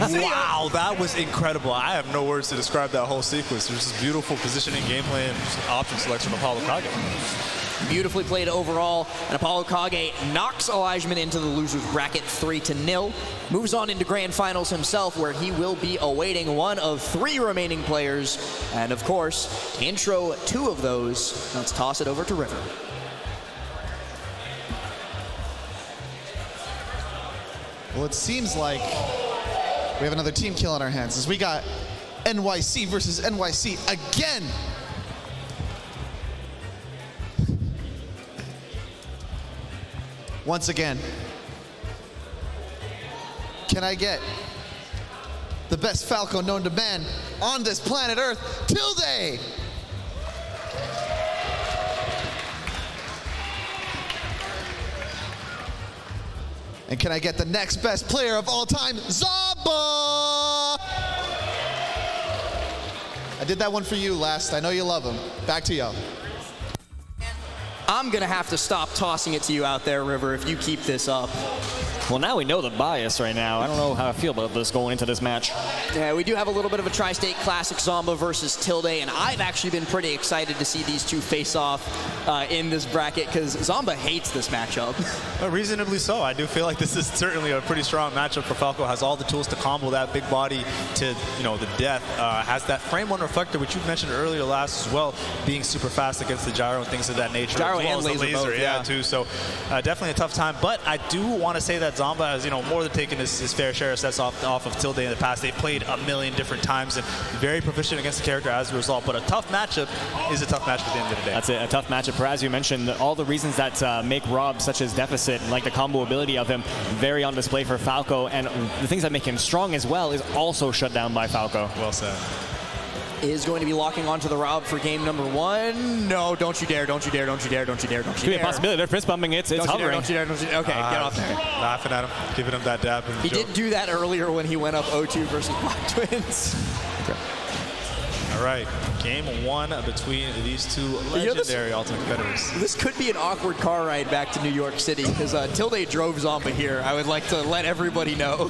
Wow, that was incredible. I have no words to describe that whole sequence. There's this beautiful positioning, gameplay, and option selection from ApolloKage. Beautifully played overall, and ApolloKage knocks Elijmin into the loser's bracket 3-0. Moves on into grand finals himself, where he will be awaiting one of 3 remaining players. And of course, to intro 2 of those, let's toss it over to River. Well, it seems like We have another team kill on our hands as we got NYC versus NYC again. Once again, can I get the best Falco known to man on this planet Earth, Tilde? And can I get the next best player of all time, Zomba? I did that one for you last. I know you love him. Back to y'all. I'm going to have to stop tossing it to you out there, River, if you keep this up. Well, now we know the bias right now. I don't know how I feel about this going into this match. Yeah, we do have a little bit of a Tri-State Classic Zomba versus Tilde, and I've actually been pretty excited to see these two face off in this bracket because Zomba hates this matchup. Reasonably so. I do feel like this is certainly a pretty strong matchup for Falco. Has all the tools to combo that big body to, the death. Has that frame one reflector, which you mentioned earlier last as well, being super fast against the gyro and things of that nature. Gyro as well and as the laser both, yeah, too. So definitely a tough time. But I do want to say that Zomba has, more than taken his fair share of sets off of Tilde in the past. They've played a million different times and very proficient against the character as a result. But a tough matchup is a tough matchup at the end of the day. That's it, a tough matchup. For, as you mentioned, all the reasons that make Rob such as deficit, like the combo ability of him, very on display for Falco. And the things that make him strong as well is also shut down by Falco. Well said. Is going to be locking onto the Rob for game number 1. No, don't you dare, don't you dare, don't you dare, don't you dare, don't you dare. Could be a possibility. They're fist bumping. It's hovering. Don't you dare, don't you dare. Okay, get off there. Laughing at him, giving him that dab. He did do that earlier when he went up 0-2 versus Black Twins. Okay. All right, game 1 between these two legendary Ultimate competitors. This could be an awkward car ride back to New York City because Tilde drove Zomba here. I would like to let everybody know.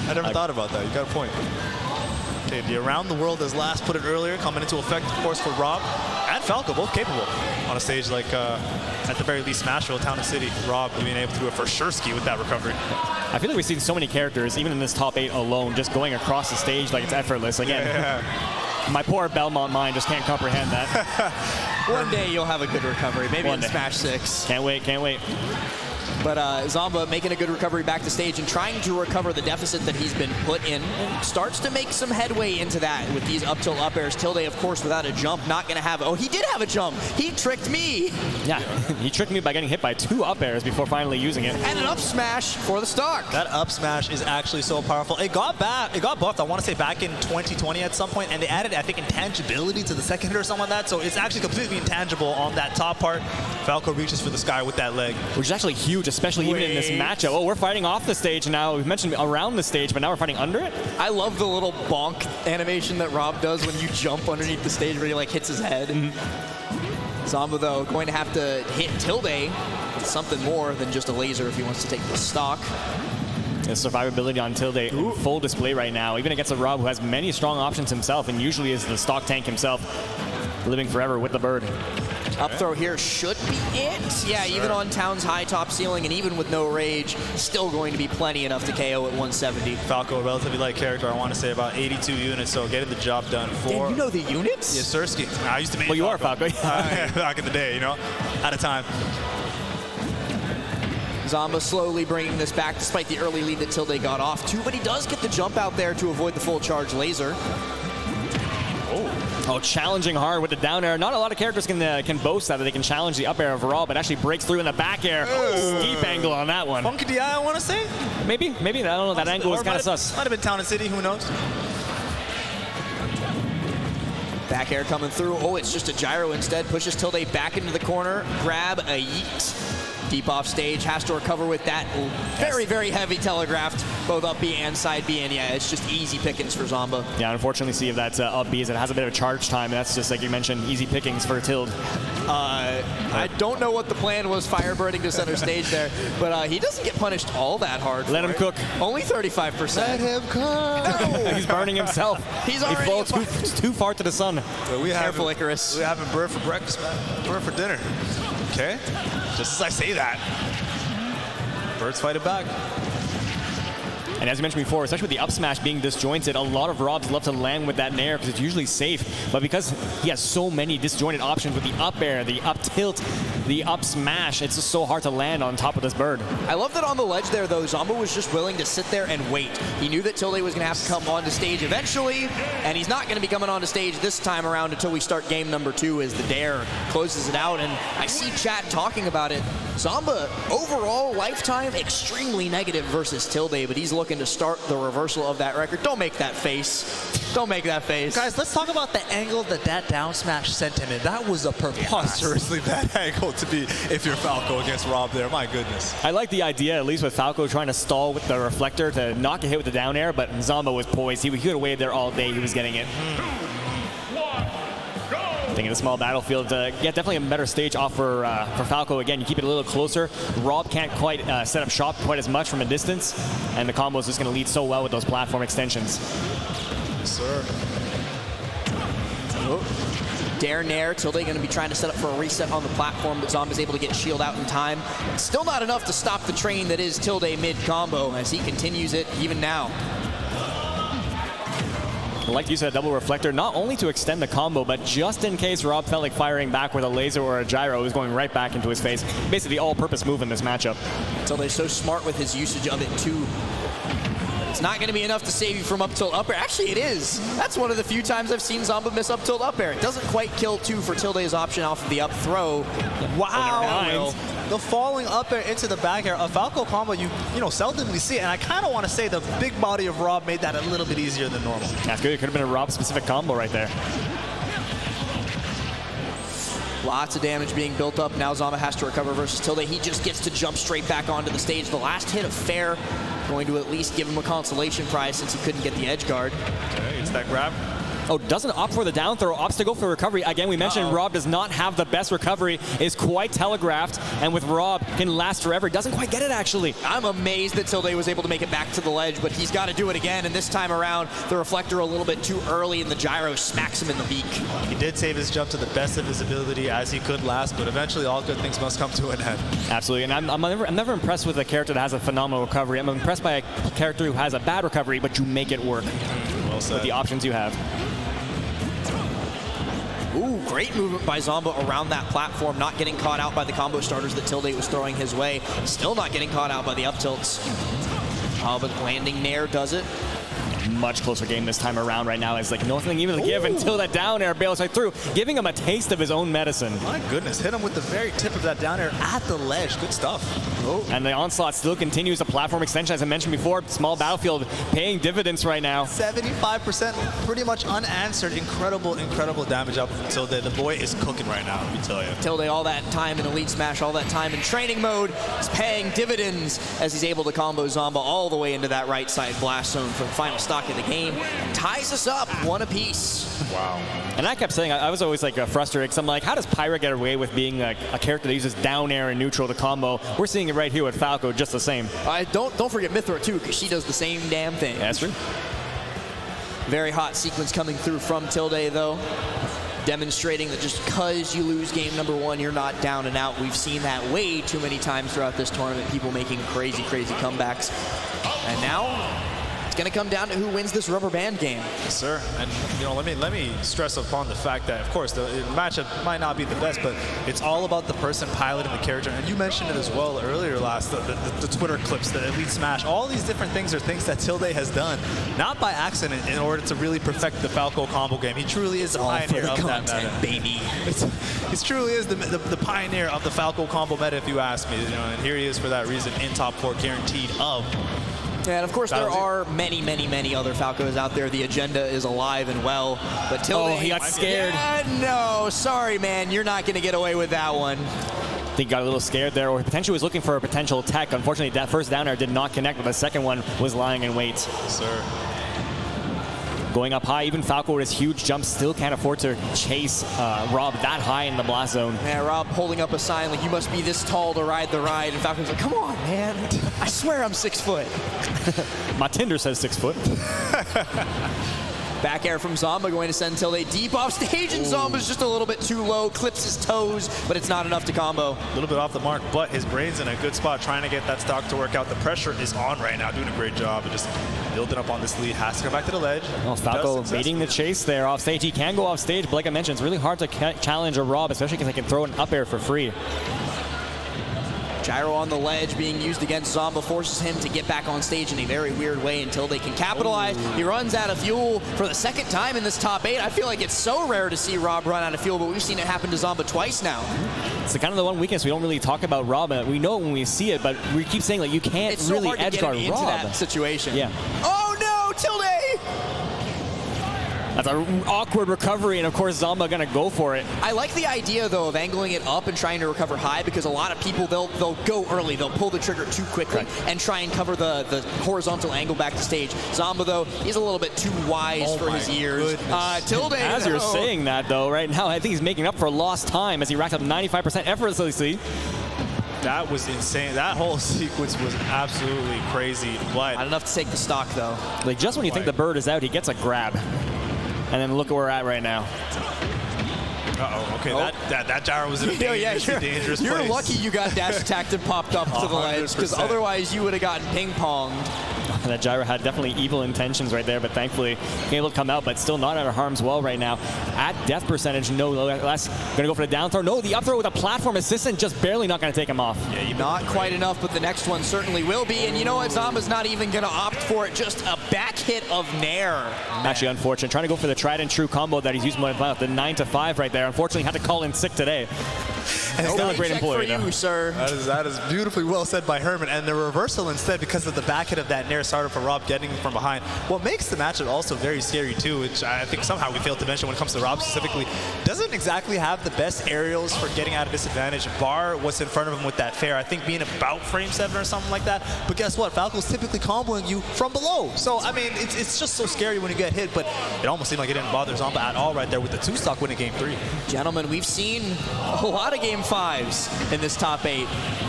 I never thought about that. You got a point. Okay, the Around the World, as Last put it earlier, coming into effect, of course, for Rob and Falco, both capable on a stage like, at the very least, Smashville, Town and City. Rob being able to do it for sure ski with that recovery. I feel like we've seen so many characters, even in this top 8 alone, just going across the stage like it's effortless. Again, my poor Belmont mind just can't comprehend that. One day you'll have a good recovery, maybe in Smash 6. Can't wait, can't wait. But Zomba making a good recovery back to stage and trying to recover the deficit that he's been put in. And starts to make some headway into that with these up tilt up airs. Tilde, of course, without a jump, not going to have... Oh, he did have a jump. He tricked me. Yeah, he tricked me by getting hit by 2 up airs before finally using it. And an up smash for the stock. That up smash is actually so powerful. It got buffed, I want to say, back in 2020 at some point, and they added, I think, intangibility to the second hit or something like that. So it's actually completely intangible on that top part. Falco reaches for the sky with that leg. Which is actually huge, especially even in this matchup. Oh, we're fighting off the stage now. We've mentioned around the stage, but now we're fighting under it? I love the little bonk animation that Rob does when you jump underneath the stage where he like hits his head. Zomba, though, going to have to hit Tilde with something more than just a laser if he wants to take the stock. The survivability on Tilde in full display right now, even against a Rob who has many strong options himself and usually is the stock tank himself, living forever with the bird. Up throw here should be it. Yeah, even on Town's high top ceiling and even with no rage, still going to be plenty enough to KO at 170. Falco, a relatively light character, I want to say about 82 units, so getting the job done for... Damn, you know the units? Yes, Sirski. I used to make Well, you are Falco. Back in the day, at a time. Zomba slowly bringing this back despite the early lead that Tilde got off to, but he does get the jump out there to avoid the full charge laser. Oh, challenging hard with the down air. Not a lot of characters can boast that they can challenge the up air overall, but actually breaks through in the back air. Steep angle on that one. Funky DI, I want to say? Maybe. I don't know. That angle was kind of sus. Might have been Town and City, who knows? Back air coming through. Oh, it's just a gyro instead. Pushes Tilde back into the corner. Grab a yeet. Deep off stage, has to recover with that very, very heavy telegraphed, both up B and side B, and yeah, it's just easy pickings for Zomba. Yeah, unfortunately, see if that's up B, as it has a bit of charge time, and that's just, like you mentioned, easy pickings for Tilde. I don't know what the plan was firebirding to center stage there, but he doesn't get punished all that hard. Let him cook. Only 35%. Let him cook. He's burning himself. He's already he falls too far to the sun. Careful, Icarus. We having bird for breakfast, man. Bird for dinner. Okay? Just as I say that. Birds fight it back. And as you mentioned before, especially with the up smash being disjointed, a lot of Robs love to land with that nair because it's usually safe. But because he has so many disjointed options with the up air, the up tilt, the up smash. It's just so hard to land on top of this bird. I love that on the ledge there, though, Zomba was just willing to sit there and wait. He knew that Tilde was going to have to come onto stage eventually, and he's not going to be coming onto stage this time around until we start game number 2 as the Dare closes it out. And I see chat talking about it. Zomba, overall lifetime, extremely negative versus Tilde, but he's looking to start the reversal of that record. Don't make that face. Don't make that face. Guys, let's talk about the angle that down smash sent him in. That was a preposterously bad angle to be if you're Falco against Rob there. My goodness. I like the idea, at least with Falco trying to stall with the reflector to not get hit with the down air, but Zomba was poised. He could have waved there all day. He was getting it. Thinking a small battlefield, yeah, definitely a better stage off for Falco. Again, you keep it a little closer. Rob can't quite set up shop quite as much from a distance, and the combo is just going to lead so well with those platform extensions. Yes, sir. Dare Nair, Tilde going to be trying to set up for a reset on the platform, but Zomba's able to get shield out in time. Still not enough to stop the train that is Tilde mid-combo as he continues it even now. I like to use that double reflector, not only to extend the combo, but just in case Rob felt like firing back with a laser or a gyro, it was going right back into his face. Basically all-purpose move in this matchup. Tilde's so smart with his usage of it, too. It's not going to be enough to save you from up tilt up air. Actually, it is. That's one of the few times I've seen Zomba miss up tilt up air. It doesn't quite kill 2 for Tilde's option off of the up throw. Wow. The falling up air into the back air. A Falco combo you seldomly see, and I kind of want to say the big body of Rob made that a little bit easier than normal. That's good. It could have been a Rob-specific combo right there. Lots of damage being built up. Now Zomba has to recover versus Tilde. He just gets to jump straight back onto the stage. The last hit of Fair going to at least give him a consolation prize since he couldn't get the edge guard. Okay, it's that grab. Oh, doesn't opt for the down throw, opts to go for recovery. Again, we mentioned Rob does not have the best recovery, is quite telegraphed, and with Rob, can last forever. Doesn't quite get it, actually. I'm amazed that Tilde was able to make it back to the ledge, but he's got to do it again, and this time around, the reflector a little bit too early, and the gyro smacks him in the beak. He did save his jump to the best of his ability as he could last, but eventually all good things must come to an end. Absolutely, and I'm never impressed with a character that has a phenomenal recovery. I'm impressed by a character who has a bad recovery, but you make it work Well said. with the options you have. Ooh, great movement by Zomba around that platform, not getting caught out by the combo starters that Tilde was throwing his way. Still not getting caught out by the up tilts. Oh, but landing Nair does it. Much closer game this time around right now. It's like nothing even to give until that down air bails right through, giving him a taste of his own medicine. My goodness, hit him with the very tip of that down air at the ledge. Good stuff. Oh. And the onslaught still continues. The platform extension, as I mentioned before, small battlefield paying dividends right now. 75% pretty much unanswered. Incredible, incredible damage up from Tilde. The boy is cooking right now, let me tell you. Tilde, all that time in Elite Smash, all that time in training mode, is paying dividends as he's able to combo Zomba all the way into that right side blast zone for the final stock of the game. Ties us up, 1 apiece. Wow. And I kept saying, I was always like frustrated, because I'm like, how does Pyra get away with being a character that uses down air and neutral to combo? We're seeing it right here with Falco, just the same. Don't forget Mythra too, because she does the same damn thing. Yeah, that's true. Very hot sequence coming through from Tilde, though. Demonstrating that just because you lose game number 1, you're not down and out. We've seen that way too many times throughout this tournament, people making crazy, crazy comebacks. And now, it's going to come down to who wins this rubber band game. Yes, sir. And let me stress upon the fact that, of course, the matchup might not be the best, but it's all about the person piloting the character. And you mentioned it as well earlier, the Twitter clips, the Elite Smash, all these different things are things that Tilde has done, not by accident, in order to really perfect the Falco combo game. He truly is the pioneer of that meta. Baby. He truly is the pioneer of the Falco combo meta, if you ask me. And here he is for that reason, in top 4, guaranteed of. And of course, there are many, many, many other Falcos out there. The agenda is alive and well. But Tilde, he got scared. No, sorry, man. You're not going to get away with that one. I think he got a little scared there, or potentially was looking for a potential tech. Unfortunately, that first down air did not connect, but the second one was lying in wait. Sir. Going up high, even Falco with his huge jump still can't afford to chase Rob that high in the blast zone. Yeah, Rob holding up a sign like, you must be this tall to ride the ride. And Falco's like, come on, man. I swear I'm 6 foot. My Tinder says 6 foot. Back air from Zomba going to send Tilde deep off stage, and Zomba's just a little bit too low, clips his toes, but it's not enough to combo. A little bit off the mark, but his brain's in a good spot trying to get that stock to work out. The pressure is on right now, doing a great job of just building up on this lead. Has to come back to the ledge. Well, Falco beating the chase there off stage. He can go off stage, but like I mentioned, it's really hard to challenge a Rob, especially because they can throw an up air for free. Gyro on the ledge being used against Zomba forces him to get back on stage in a very weird way until they can capitalize. He runs out of fuel for the second time in this top 8. I feel like it's so rare to see Rob run out of fuel, but we've seen it happen to Zomba twice now. It's kind of the one weakness we don't really talk about Rob. We know it when we see it, but we keep saying like you can't it's so really hard to edge get guard him Rob into that situation. Yeah. Oh no, Tilde! That's an awkward recovery, and of course Zomba gonna go for it. I like the idea though of angling it up and trying to recover high, because a lot of people they'll go early, they'll pull the trigger too quickly and try and cover the horizontal angle back to stage. Zomba though, he's a little bit too wise for his ears. Tilde, as you're saying that though, right now I think he's making up for lost time as he racked up 95% effortlessly. That was insane. That whole sequence was absolutely crazy. But not enough to take the stock though. Like just when you think the bird is out, he gets a grab. And then look where we're at right now. Uh-oh, okay, that gyro was in a dangerous place. You're lucky you got dash attacked and popped up to the ledge, because otherwise you would have gotten ping-ponged. That gyro had definitely evil intentions right there, but thankfully able to come out, but still not out of harm's well right now. At death percentage, no less. Gonna go for the down throw. No, the up throw with a platform assistant, just barely not gonna take him off. Yeah, not quite enough, but the next one certainly will be. And you know what? Zomba's not even gonna opt for it. Just a back hit of Nair. Actually unfortunate. Trying to go for the tried and true combo that he's using with the 9-5 right there. Unfortunately, had to call in sick today. And still a great employee, for you, sir. That is beautifully well said by Herman. And the reversal instead, because of the back hit of that Nair started for Rob getting from behind. What makes the matchup also very scary too, which I think somehow we failed to mention when it comes to Rob specifically, doesn't exactly have the best aerials for getting out of disadvantage. Bar was in front of him with that fair, I think being about frame 7 or something like that. But guess what? Falco's typically comboing you from below. So, I mean, it's just so scary when you get hit, but it almost seemed like it didn't bother Zomba at all right there with the 2-stock winning game 3. Gentlemen, we've seen a lot of game 5s in this top 8,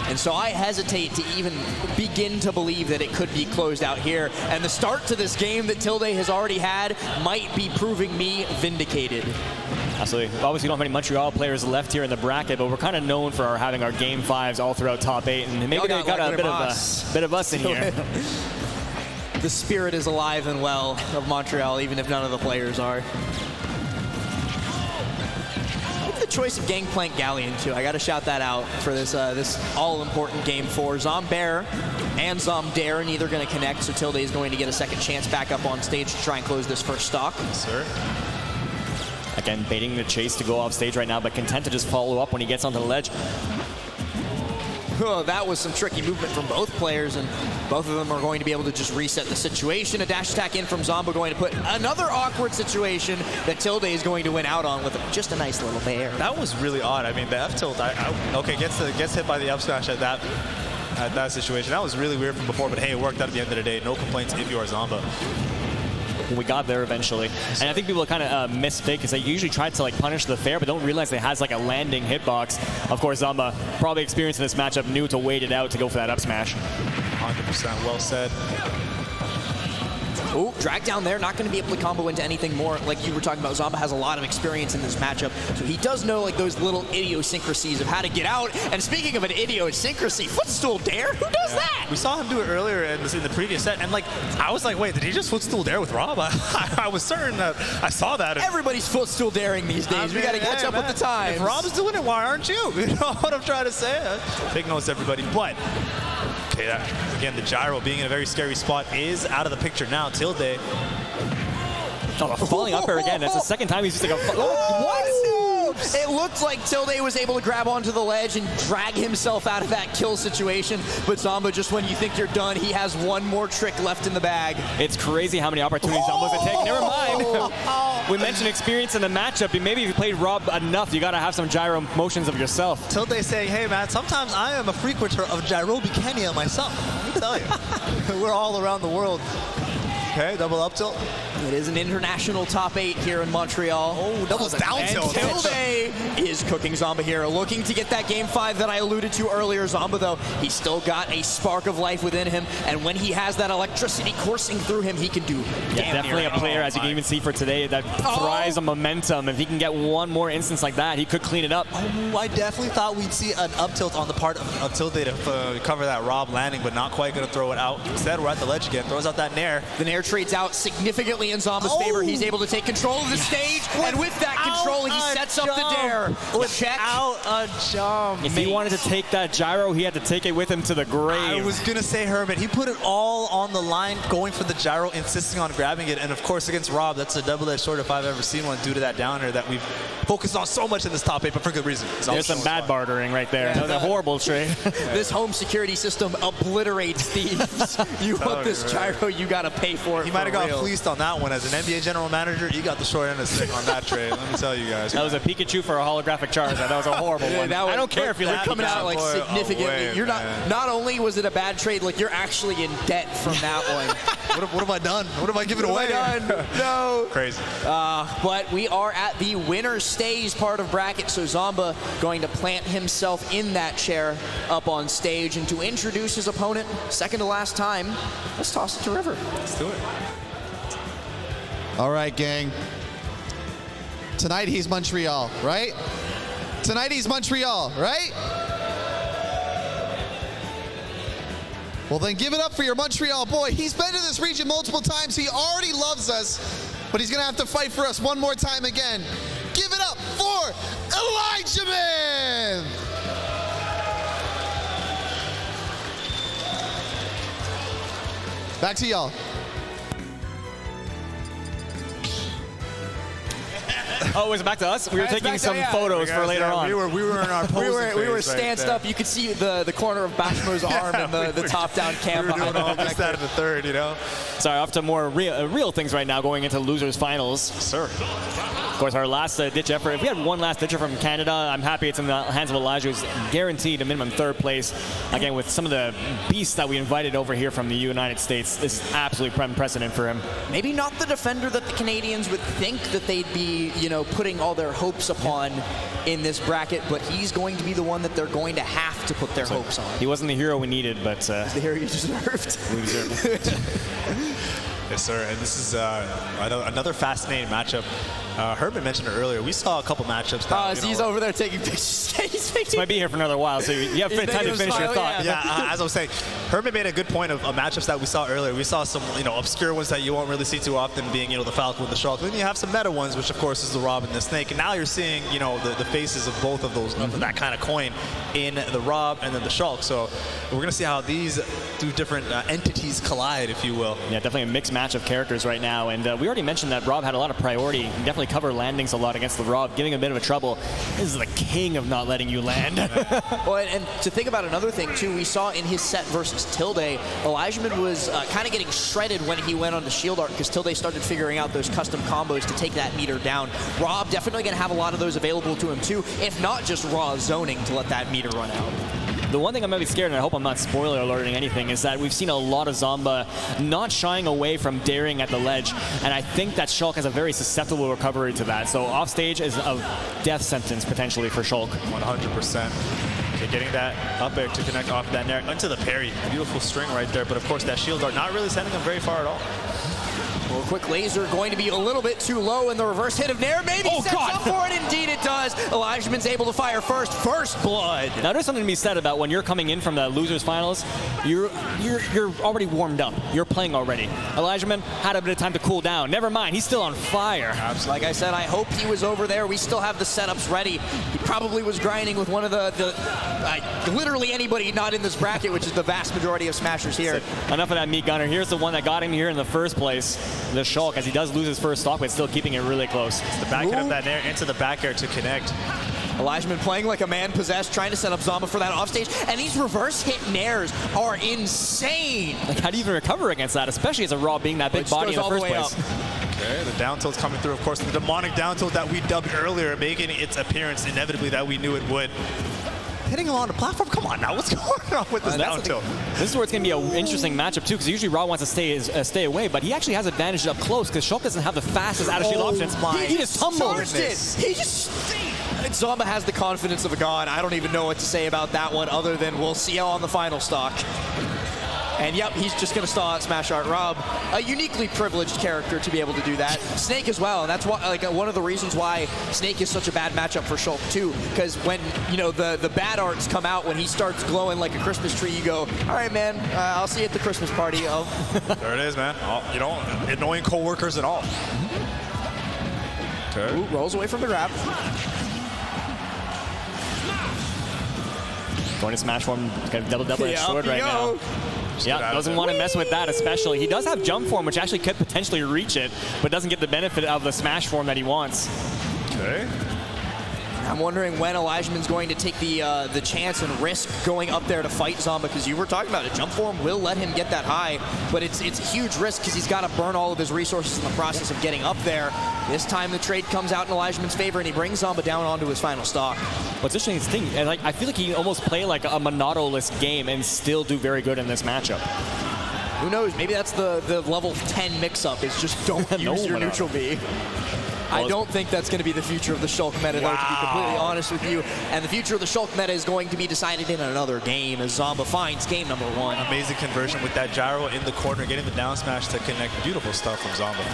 and so I hesitate to even begin to believe that it could be closed out here. And the start to this game that Tilde has already had might be proving me vindicated. Absolutely. Obviously, we don't have any Montreal players left here in the bracket, but we're kind of known for having our game 5s all throughout top 8, and maybe they got a bit of us in here. The spirit is alive and well of Montreal, even if none of the players are. The choice of Gangplank Galleon too. I got to shout that out for this all-important game 4. Zombear and Zomdare neither going to connect, so Tilde is going to get a second chance back up on stage to try and close this first stock. Yes, sir. Again, baiting the chase to go off stage right now, but content to just follow up when he gets onto the ledge. Oh, that was some tricky movement from both players, and both of them are going to be able to just reset the situation. A dash attack in from Zomba going to put another awkward situation that Tilde is going to win out on with just a nice little bear. That was really odd. I mean, the F tilt, okay, gets hit by the up smash at that situation. That was really weird from before, but hey, it worked out at the end of the day. No complaints if you are Zomba. We got there eventually, and I think people kind of mistake because they usually try to like punish the fair, but don't realize it has like a landing hitbox. Of course, Zomba probably experienced in this matchup knew to wait it out to go for that up smash. 100% well said. Oh, drag down there, not going to be able to combo into anything more. Like you were talking about, Zomba has a lot of experience in this matchup, so he does know like those little idiosyncrasies of how to get out. And speaking of an idiosyncrasy, footstool dare? Who does that? We saw him do it earlier in the previous set, and like I was like, wait, did he just footstool dare with Rob? I was certain that I saw that. Everybody's footstool daring these days. We got to catch up with the times. If Rob's doing it, why aren't you? You know what I'm trying to say? Take notes, everybody. But okay, again, the gyro being in a very scary spot is out of the picture now. Tilde. Oh, falling up air again. That's the second time he's just like a... What? It looked like Tilde was able to grab onto the ledge and drag himself out of that kill situation, but Zomba, just when you think you're done, he has one more trick left in the bag. It's crazy how many opportunities Zomba's gonna take. Never mind. We mentioned experience in the matchup, and maybe if you played Rob enough, you gotta have some gyro motions of yourself. Tilde saying, hey man, sometimes I am a frequenter of gyrobicania myself. Let me tell you. We're all around the world. Okay, double up tilt. It is an international top 8 here in Montreal. Oh, double down And tilt. Tilde is cooking Zomba here, looking to get that game 5 that I alluded to earlier. Zomba, though, he's still got a spark of life within him, and when he has that electricity coursing through him, he can do Definitely a player, as you can even see for today, that thrives on momentum. If he can get one more instance like that, he could clean it up. Oh, I definitely thought we'd see an up tilt on the part of Tilde to cover that Rob landing, but not quite going to throw it out. Instead, we're at the ledge again. Throws out that nair. The nair trades out significantly in Zomba's favor. He's able to take control of the stage, and with that control, he sets up the dare. Check out a jump. If he wanted to take that gyro, he had to take it with him to the grave. I was going to say, Herman, he put it all on the line, going for the gyro, insisting on grabbing it. And of course, against Rob, that's a double-edged sword if I've ever seen one due to that downer that we've focused on so much in this top 8, but for good reason. There's some bad bartering right there. Yeah. That was a horrible trade. This home security system obliterates thieves. You want this gyro, you got to pay for it. He might have got fleeced on that one. As an NBA general manager, he got the short end of the stick on that trade. Let me tell you guys. That was a Pikachu for a holographic Charizard. That was a horrible one. I don't care if you like coming out like significantly. Away, you're not only was it a bad trade, like you're actually in debt from that one. what have I done? What have I given away? No. Crazy. But we are at the winner stays part of bracket, so Zomba going to plant himself in that chair up on stage, and to introduce his opponent, second to last time, let's toss it to River. Let's do it. All right, gang. Tonight he's Montreal, right? Tonight he's Montreal, right? Well, then give it up for your Montreal boy. He's been to this region multiple times. He already loves us, but he's going to have to fight for us one more time again. Give it up for Elijmin! Back to y'all. Oh, was it back to us? We were taking some photos for later on. We were in our posing we were phase stanced right up. You could see the corner of Bashmo's arm and the top-down cam We were behind doing all him. this out of the third, you know? Sorry, off to more real things right now, going into losers finals. Sir. Of course, our last ditch effort. If we had one last ditcher from Canada, I'm happy it's in the hands of Elijah, who's guaranteed a minimum third place. Again, with some of the beasts that we invited over here from the United States, this is absolutely precedent for him. Maybe not the defender that the Canadians would think that they'd be, putting all their hopes upon in this bracket, but he's going to be the one that they're going to have to put their hopes on. He wasn't the hero we needed, but the hero you deserved. We deserved it. Yes, sir. And this is another fascinating matchup. Herman mentioned it earlier. We saw a couple matchups. He's over there taking pictures. He might be here for another while, so you have time to finish your thought. Yeah, as I was saying, Herman made a good point of matchups that we saw earlier. We saw some, obscure ones that you won't really see too often, being, the Falcon and the Shark. Then you have some meta ones, which of course is the Rob and the Snake. And now you're seeing, the faces of both of those, of that kind of coin in the Rob and then the Shark. So we're going to see how these two different entities collide, if you will. Yeah, definitely a mixed match of characters right now. And we already mentioned that Rob had a lot of priority. He definitely cover landings a lot against the Rob, giving him a bit of a trouble. This is the king of not letting you land. Well, and to think about another thing, too, we saw in his set versus Tilde, Elijmin was kind of getting shredded when he went on the shield arc because Tilde started figuring out those custom combos to take that meter down. Rob definitely going to have a lot of those available to him, too, if not just raw zoning to let that meter run out. The one thing I'm maybe scared, and I hope I'm not spoiler alerting anything, is that we've seen a lot of Zomba not shying away from daring at the ledge, and I think that Shulk has a very susceptible recovery to that. So offstage is a death sentence potentially for Shulk. 100%. Okay, getting that up air to connect off that nair into the parry. Beautiful string right there, but of course that shield dart not really sending him very far at all. Well, a quick laser going to be a little bit too low, in the reverse hit of Nair maybe sets up for it. Indeed it does. Elijahman's able to fire first blood. Now there's something to be said about when you're coming in from the losers finals, you're already warmed up. You're playing already. Elijahman had a bit of time to cool down. Never mind, he's still on fire. Absolutely. Like I said, I hope he was over there. We still have the setups ready. He probably was grinding with one of literally anybody not in this bracket, which is the vast majority of smashers here. So, enough of that meat gunner. Here's the one that got him here in the first place. The Shulk, as he does lose his first stock, but still keeping it really close. The back hit of that nair into the back air to connect. Elijmin playing like a man possessed, trying to set up Zomba for that offstage, and these reverse hit nairs are insane. Like, how do you even recover against that, especially as a Raw being that big body in the first place? Okay, the down tilt's coming through. Of course, the demonic down tilt that we dubbed earlier, making its appearance inevitably that we knew it would. hitting him on the platform. Come on now, what's going on with this down tilt? This is where it's going to be an interesting matchup too, because usually Raw wants to stay away, but he actually has advantage up close because Shulk doesn't have the fastest out of shield options. He just tumbled. He just. Zomba has the confidence of a god. I don't even know what to say about that one other than we'll see how on the final stock. And yep, he's just going to stall out Smash Art Rob. A uniquely privileged character to be able to do that. Snake as well, and that's why, like, one of the reasons why Snake is such a bad matchup for Shulk too. Because when the bad arts come out, when he starts glowing like a Christmas tree, you go, all right, man, I'll see you at the Christmas party. There it is, man. Annoying co-workers and all. Okay. Ooh, rolls away from the grab. Going to smash form, kind of double-edged sword right now. Yeah, doesn't want to mess with that especially. He does have jump form, which actually could potentially reach it, but doesn't get the benefit of the smash form that he wants. Okay. I'm wondering when Elijmin's going to take the chance and risk going up there to fight Zomba, because you were talking about it. Jump form will let him get that high, but it's a huge risk because he's got to burn all of his resources in the process of getting up there. This time the trade comes out in Elijmin's favor, and he brings Zomba down onto his final stock. What's interesting is thing, and I feel like he can almost play like a Monado-less game and still do very good in this matchup. Who knows? Maybe that's the level 10 mix-up, is just don't use your neutral B. I don't think that's going to be the future of the Shulk meta, though, to be completely honest with you. And the future of the Shulk meta is going to be decided in another game as Zomba finds game number 1. Amazing conversion with that gyro in the corner, getting the down smash to connect. Beautiful stuff from Zomba.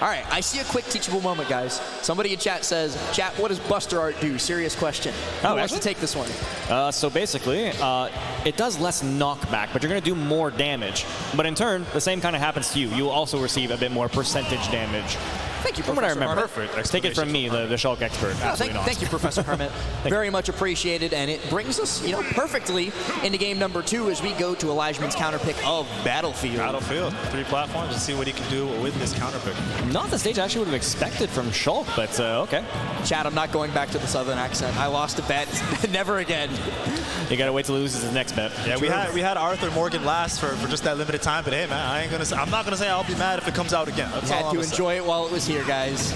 All right, I see a quick teachable moment, guys. Somebody in chat says, chat, what does Buster Art do? Serious question. Who wants to take this one? So basically, it does less knockback, but you're going to do more damage. But in turn, the same kind of happens to you. You will also receive a bit more percentage damage. Thank you, From what I remember. Perfect. Take it from me, the Shulk expert. Thank you, Professor Hermit. Very much appreciated, and it brings us, perfectly into game number 2 as we go to Elijmin's counter pick of Battlefield. 3 platforms, and see what he can do with this counter pick. Not the stage I actually would have expected from Shulk, but okay. Chad, I'm not going back to the southern accent. I lost a bet. Never again. You gotta wait till he loses his next bet. Yeah, we had Arthur Morgan last for just that limited time, but hey, man, I'm not gonna say I'll be mad if it comes out again. That's all I'm had to enjoy it while it was here, guys.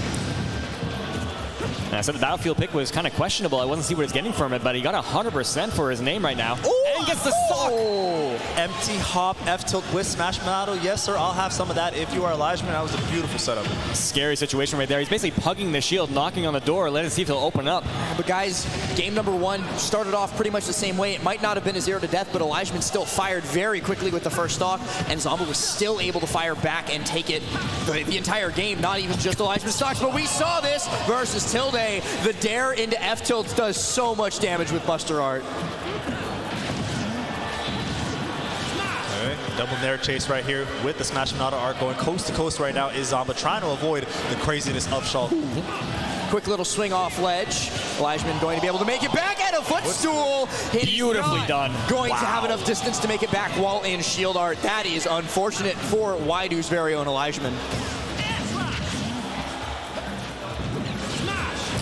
And I said the Battlefield pick was kind of questionable. I wasn't see what he's getting from it, but he got 100% for his name right now. Ooh, and gets the stock. Empty hop, F-tilt with smash Monado. Yes, sir, I'll have some of that if you are Elijmin. That was a beautiful setup. Scary situation right there. He's basically pugging the shield, knocking on the door, letting see if he'll open up. But guys, game number 1 started off pretty much the same way. It might not have been a 0 to death, but Elijmin still fired very quickly with the first stock, and Zomba was still able to fire back and take it the entire game, not even just Elijmin's stocks. But we saw this versus Tilde. The dare into F-tilt does so much damage with Buster Art. Double nair chase right here with the Smash Monado art going coast to coast right now is Zomba trying to avoid the craziness of Shulk. Quick little swing off ledge. Elijmin going to be able to make it back at a footstool. Beautifully done. Going to have enough distance to make it back while in shield art. That is unfortunate for Waidu's very own Elijmin.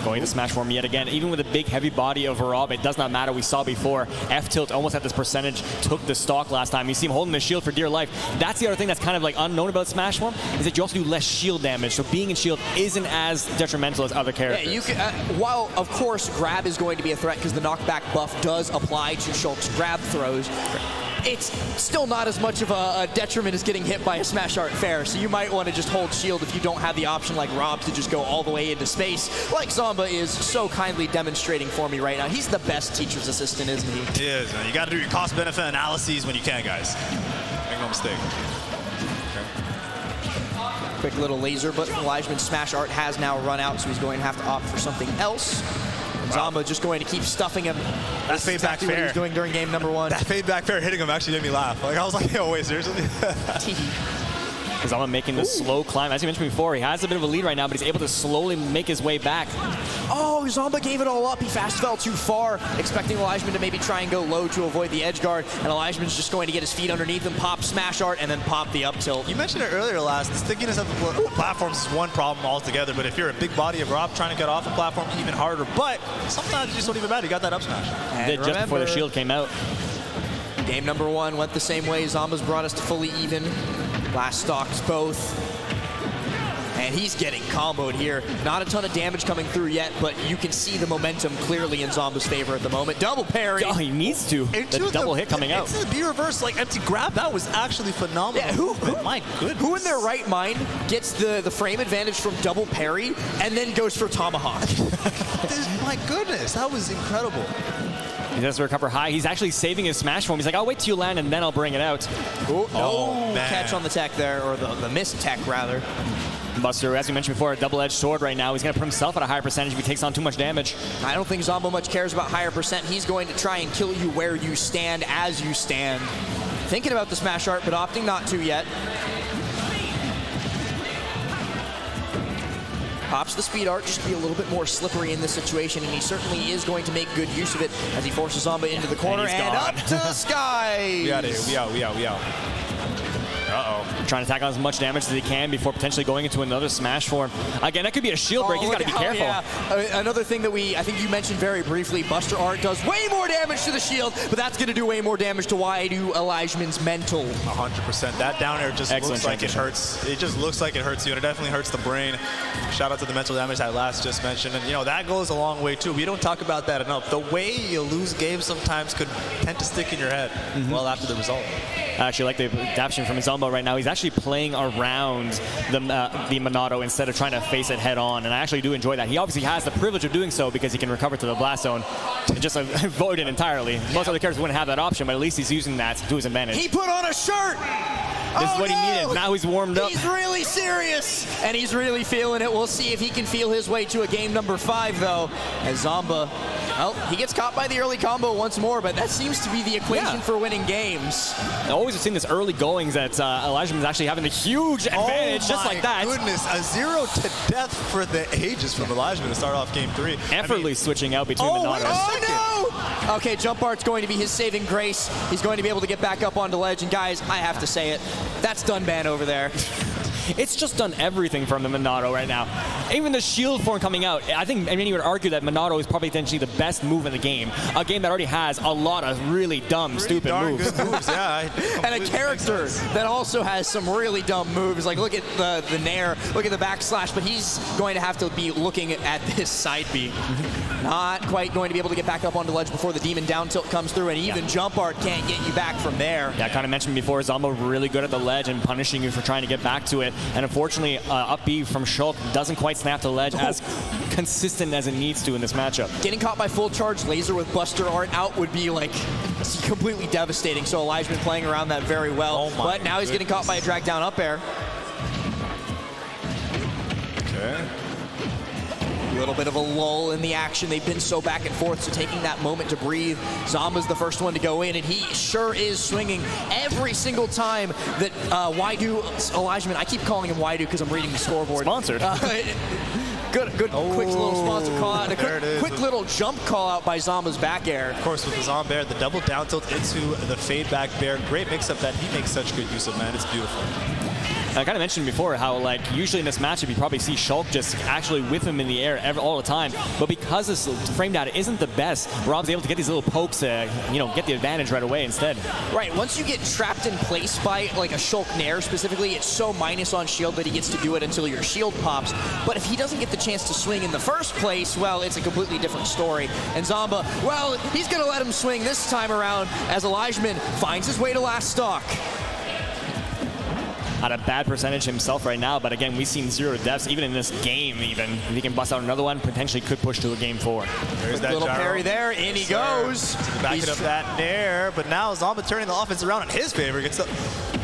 Going to smash form yet again. Even with a big heavy body of Rob, it does not matter. We saw before, F-tilt almost at this percentage took the stock last time. You see him holding the shield for dear life. That's the other thing that's kind of like unknown about smash form, is that you also do less shield damage. So being in shield isn't as detrimental as other characters. Yeah, you can, while of course grab is going to be a threat because the knockback buff does apply to Shulk's grab throws, it's still not as much of a detriment as getting hit by a Smash Art Fair, so you might want to just hold shield if you don't have the option like Rob to just go all the way into space, like Zomba is so kindly demonstrating for me right now. He's the best teacher's assistant, isn't he? He is, man. You got to do your cost-benefit analyses when you can, guys. Make no mistake. Okay. Quick little laser, but Elijmin's Smash Art has now run out, so he's going to have to opt for something else. Zomba just going to keep stuffing him. That's fade back fair. What he was doing during game number 1. That fade back fair hitting him actually made me laugh. Like I was like, yo, wait, seriously? Zomba making this slow climb. As you mentioned before, he has a bit of a lead right now, but he's able to slowly make his way back. Oh, Zomba gave it all up. He fast fell too far, expecting Elijmin to maybe try and go low to avoid the edge guard, and Elijmin's just going to get his feet underneath him, pop Smash Art, and then pop the up tilt. You mentioned it earlier, Last. The stickiness of the platforms is one problem altogether, but if you're a big body of Rob trying to get off a platform, even harder. But sometimes you just don't even matter. You got that up smash. And just before the shield came out. Game number 1 went the same way. Zomba's brought us to fully even. Last stocks both. and he's getting comboed here. Not a ton of damage coming through yet, but you can see the momentum clearly in Zomba's favor at the moment. Double parry. Oh, he needs to. The double hit coming out. Into the B reverse, like empty grab, that was actually phenomenal. Yeah, my goodness. Who in their right mind gets the frame advantage from double parry and then goes for tomahawk? My goodness, that was incredible. He does recover high. He's actually saving his smash form. He's like, I'll wait till you land and then I'll bring it out. No catch on the tech there, or the missed tech rather. Buster, as we mentioned before, a double-edged sword right now. He's going to put himself at a higher percentage if he takes on too much damage. I don't think Zomba much cares about higher percent. He's going to try and kill you where you stand as you stand. Thinking about the smash art, but opting not to yet. Pops the speed art, just to be a little bit more slippery in this situation, and he certainly is going to make good use of it as he forces Zomba into the corner and up to the sky. We out of here. We out. Uh-oh. Trying to tack on as much damage as he can before potentially going into another smash form. Again, that could be a shield break. He's got to be careful. Yeah. Another thing that I think you mentioned very briefly, Buster Art does way more damage to the shield, but that's going to do way more damage to Elijmin's mental. 100%. That down air just looks like it hurts. It just looks like it hurts you, and it definitely hurts the brain. Shout out to the mental damage that last just mentioned. And, that goes a long way, too. We don't talk about that enough. The way you lose games sometimes could tend to stick in your head well after the result. I actually like the adaptation from Zomba right now. He's actually playing around the Monado instead of trying to face it head on, and I actually do enjoy that. He obviously has the privilege of doing so because he can recover to the blast zone and just avoid it entirely. Most other characters wouldn't have that option, but at least he's using that to his advantage. He put on a shirt! This is what he needed. Now he's warmed up. He's really serious, and he's really feeling it. We'll see if he can feel his way to a game number 5, though, as Zomba, well, he gets caught by the early combo once more, but that seems to be the equation for winning games. I always have seen this early goings that Elijmin is actually having a huge advantage, just like that. Goodness, a 0 to death for the ages from Elijmin to start off game 3. Effortlessly switching out between Monados. Oh, no! Okay, jump art's going to be his saving grace. He's going to be able to get back up onto ledge, and guys, I have to say it, that's done ban over there. It's just done everything from the Monado right now. Even the shield form coming out, I think many would argue that Monado is probably potentially the best move in the game. A game that already has a lot of really dumb, stupid moves. Good moves, yeah. And a character that also has some really dumb moves. Like, look at the nair, look at the backslash, but he's going to have to be looking at this side B. Not quite going to be able to get back up onto ledge before the demon down tilt comes through, and even jump art can't get you back from there. Yeah, I kind of mentioned before, Zomba really good at the ledge and punishing you for trying to get back to it. And unfortunately, up B from Shulk doesn't quite snap the ledge as consistent as it needs to in this matchup. Getting caught by full charge laser with Buster Art out would be like completely devastating. So Elijmin playing around that very well. But now he's getting caught by a drag down up air. Okay. A little bit of a lull in the action. They've been so back and forth, so taking that moment to breathe. Zomba's the first one to go in, and he sure is swinging every single time that Elijmin, I keep calling him Waidu because I'm reading the scoreboard. Sponsored. Good, quick little sponsor call out. A quick little jump call out by Zomba's back air. Of course, with the Zomba Bear, the double down tilt into the fade back bear. Great mix-up that he makes such good use of, man. It's beautiful. I kind of mentioned before how, like, usually in this matchup, you probably see Shulk just actually with him in the air all the time. But because this frame data isn't the best, Rob's able to get these little pokes to, get the advantage right away instead. Right, once you get trapped in place by, like, a Shulk Nair specifically, it's so minus on shield that he gets to do it until your shield pops. But if he doesn't get the chance to swing in the first place, well, it's a completely different story. And Zomba, well, he's going to let him swing this time around as Elijmin finds his way to last stock. At a bad percentage himself right now, but again, we've seen 0 deaths even in this game. Even if he can bust out another one, potentially could push to a game 4. There's that little gyro. Parry there, in he goes. Backing up that nair, but now Zomba turning the offense around in his favor.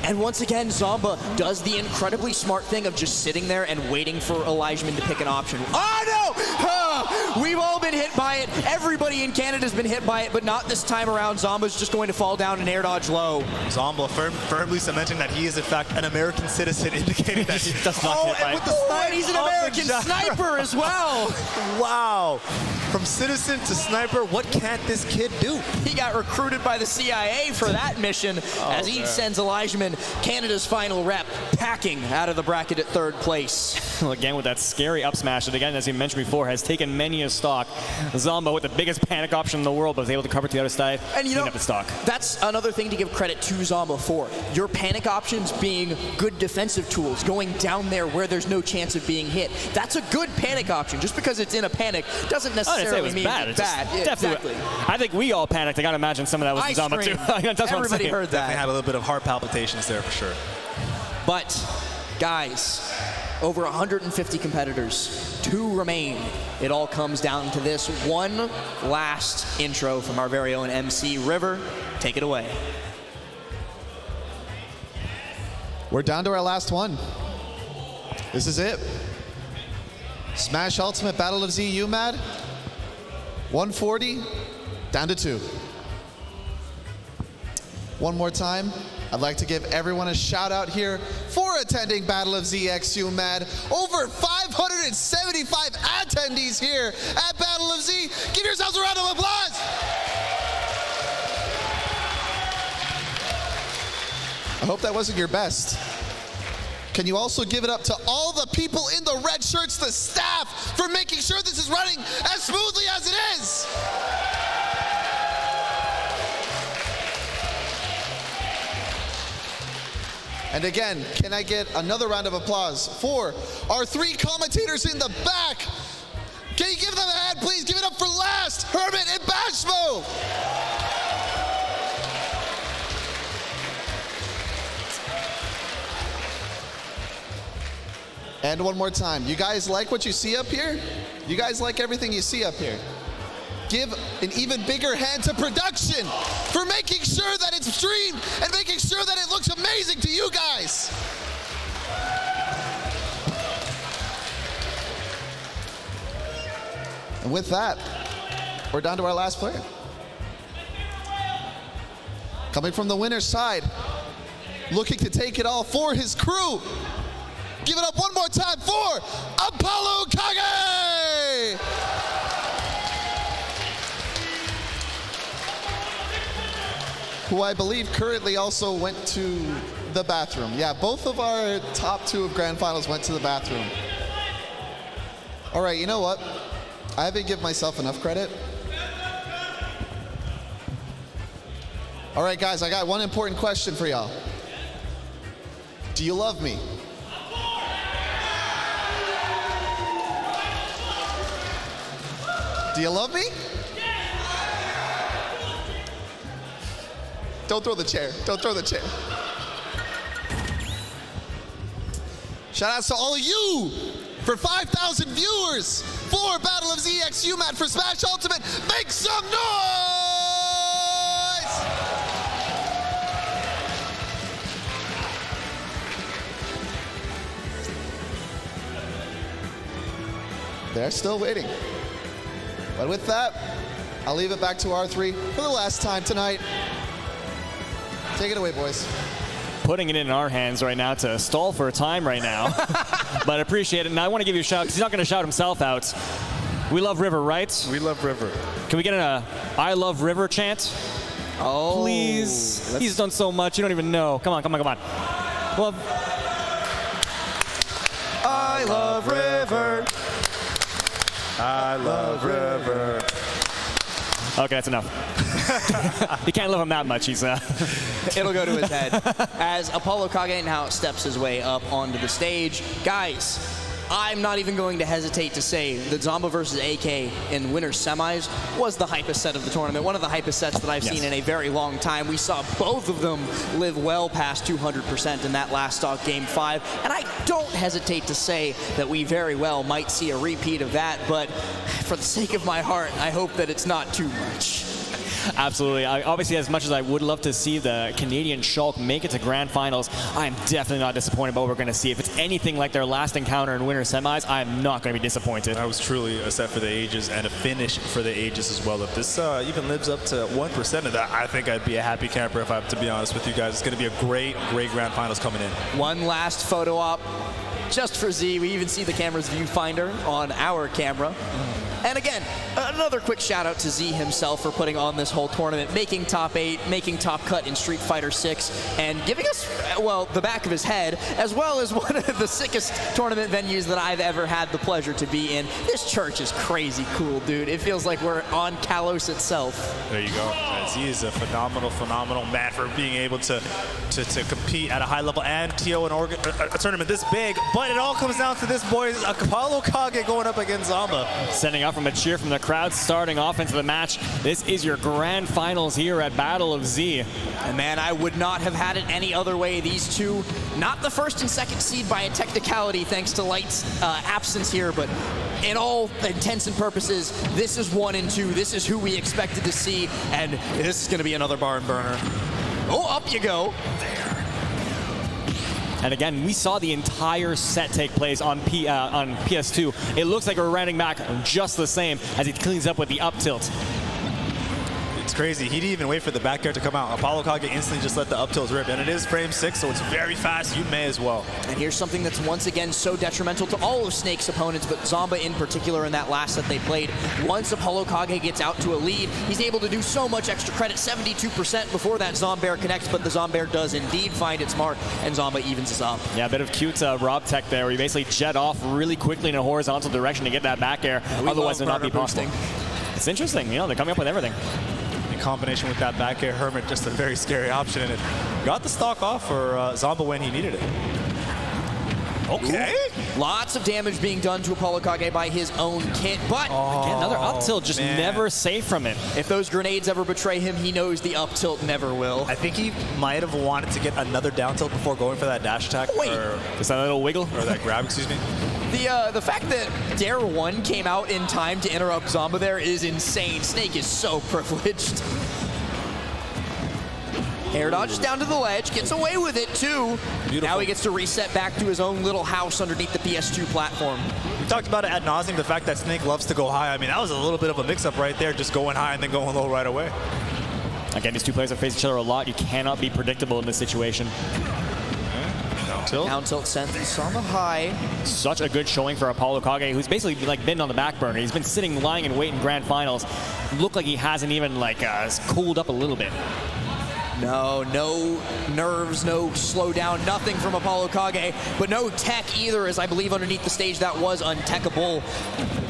And once again, Zomba does the incredibly smart thing of just sitting there and waiting for Elijmin to pick an option. Oh no! We've all been hit by it. Everybody in Canada's been hit by it, but not this time around. Zomba's just going to fall down and air dodge low. Zomba firmly cementing that he is in fact an American citizen, indicating that he does not get by. And he's an American sniper as well. Wow. From citizen to sniper, what can't this kid do? He got recruited by the CIA for that mission as he sends Elijmin, Canada's final rep, packing out of the bracket at 3rd place. Well, again, with that scary up smash that, again, as you mentioned before, has taken many his stock. Zomba with the biggest panic option in the world, but was able to cover to the other side, And you know, clean up his stock. that's another thing to give credit to Zomba for. Your panic options being good defensive tools, going down there where there's no chance of being hit. That's a good panic option. Just because it's in a panic doesn't necessarily mean bad. it's bad. Yeah, Definitely. exactly. I think we all panicked. I gotta imagine some of that was I in Zomba too. screamed. That's what I'm Everybody saying. heard They that. had a little bit of heart palpitations there for sure. But, guys, over 150 competitors, 2 remain. It all comes down to this one last intro from our very own MC River. Take it away. We're down to our last one. This is it. Smash Ultimate Battle of Z UMAD. 140 down to 2. One more time, I'd like to give everyone a shout out here for attending Battle of ZX UMAD. Over 575 attendees here at Battle of Z. Give yourselves a round of applause. I hope that wasn't your best. Can you also give it up to all the people in the red shirts, the staff, for making sure this is running as smoothly as it is? And again, can I get another round of applause for our 3 commentators in the back? Can you give them a hand, please? Give it up for Last, Hermit, and Bashmo. And one more time, you guys like what you see up here? You guys like everything you see up here? Give an even bigger hand to production for making sure that it's streamed and making sure that it looks amazing to you guys. And with that, we're down to our last player. Coming from the winner's side, looking to take it all for his crew. Give it up one more time for ApolloKage! Who I believe currently also went to the bathroom. Yeah, both of our top 2 of Grand Finals went to the bathroom. All right, you know what? I haven't given myself enough credit. All right, guys, I got one important question for y'all. Do you love me? Do you love me? Don't throw the chair. Don't throw the chair. Shout outs to all of you for 5,000 viewers for Battle of ZX UMAD for Smash Ultimate. Make some noise! They're still waiting. But with that, I'll leave it back to R3 for the last time tonight. Take it away, boys. Putting it in our hands right now to stall for a time right now. But I appreciate it. And I want to give you a shout, because he's not going to shout himself out. We love River, right? We love River. Can we get an I love River chant? Oh, Please. He's done so much. You don't even know. Come on, come on, come on. Love. I love River. I love River. Okay, that's enough. You can't love him that much. He's It'll go to his head. As ApolloKage now steps his way up onto the stage. Guys, I'm not even going to hesitate to say that Zomba versus AK in winner's semis was the hypest set of the tournament. One of the hypest sets that I've seen in a very long time. We saw both of them live well past 200% in that last stock game 5. And I don't hesitate to say that we very well might see a repeat of that. But for the sake of my heart, I hope that it's not too much. Absolutely. Obviously, as much as I would love to see the Canadian Shulk make it to Grand Finals, I'm definitely not disappointed by what we're going to see. If it's anything like their last encounter in winter semis, I'm not going to be disappointed. That was truly a set for the ages and a finish for the ages as well. If this even lives up to 1% of that, I think I'd be a happy camper if I have to be honest with you guys. It's going to be a great, great Grand Finals coming in. One last photo op just for Z. We even see the camera's viewfinder on our camera. And again, another quick shout out to Z himself for putting on this whole tournament, making top 8, making top cut in Street Fighter 6, and giving us, well, the back of his head, as well as one of the sickest tournament venues that I've ever had the pleasure to be in. This church is crazy cool, dude. It feels like we're on Kalos itself. There you go. Z is a phenomenal man for being able to compete at a high level and TO a tournament this big. But it all comes down to this boy, ApolloKage, going up against Zomba. Sending off from a cheer from the crowd, starting off into the match. This is your grand finals here at Battle of Z. And man, I would not have had it any other way. These two, not the first and second seed by a technicality thanks to Light's absence here, but in all intents and purposes, this is 1 and 2. This is who we expected to see, and this is going to be another barn burner. Oh, up you go. And again, we saw the entire set take place on PS2. It looks like we're running back just the same as he cleans up with the up tilt. It's crazy. He didn't even wait for the back air to come out. ApolloKage instantly just let the up tilt rip, and it is frame 6, so it's very fast. You may as well. And here's something that's once again so detrimental to all of Snake's opponents, but Zomba in particular in that last set they played. Once ApolloKage gets out to a lead, he's able to do so much extra credit, 72% before that Zombair connects, but the Zombair does indeed find its mark, and Zomba evens us up. Yeah, a bit of cute Rob tech there, where you basically jet off really quickly in a horizontal direction to get that back air. Otherwise, it would not be possible. It's interesting, you know, they're coming up with everything. Combination with that back air, Hermit, just a very scary option, and it got the stock off for Zomba when he needed it. Okay. Ooh. Lots of damage being done to ApolloKage by his own kit, but again, another up tilt, just never safe from it. If those grenades ever betray him, he knows the up tilt never will. I think he might have wanted to get another down tilt before going for that dash attack. Wait. Just that little wiggle? Or that grab, excuse me. The fact that Dare 1 came out in time to interrupt Zomba there is insane. Snake is so privileged. Air dodges down to the ledge, gets away with it too. Beautiful. Now he gets to reset back to his own little house underneath the PS2 platform. We talked about it ad nauseum, the fact that Snake loves to go high. I mean, that was a little bit of a mix-up right there, just going high and then going low right away. Again, these two players have faced each other a lot. You cannot be predictable in this situation. Down tilt sent on the high. Such a good showing for ApolloKage, who's basically like been on the back burner. He's been sitting, lying in wait in grand finals. Look like he hasn't even like cooled up a little bit. No nerves, no slowdown, nothing from ApolloKage, but no tech either, as I believe underneath the stage that was untechable.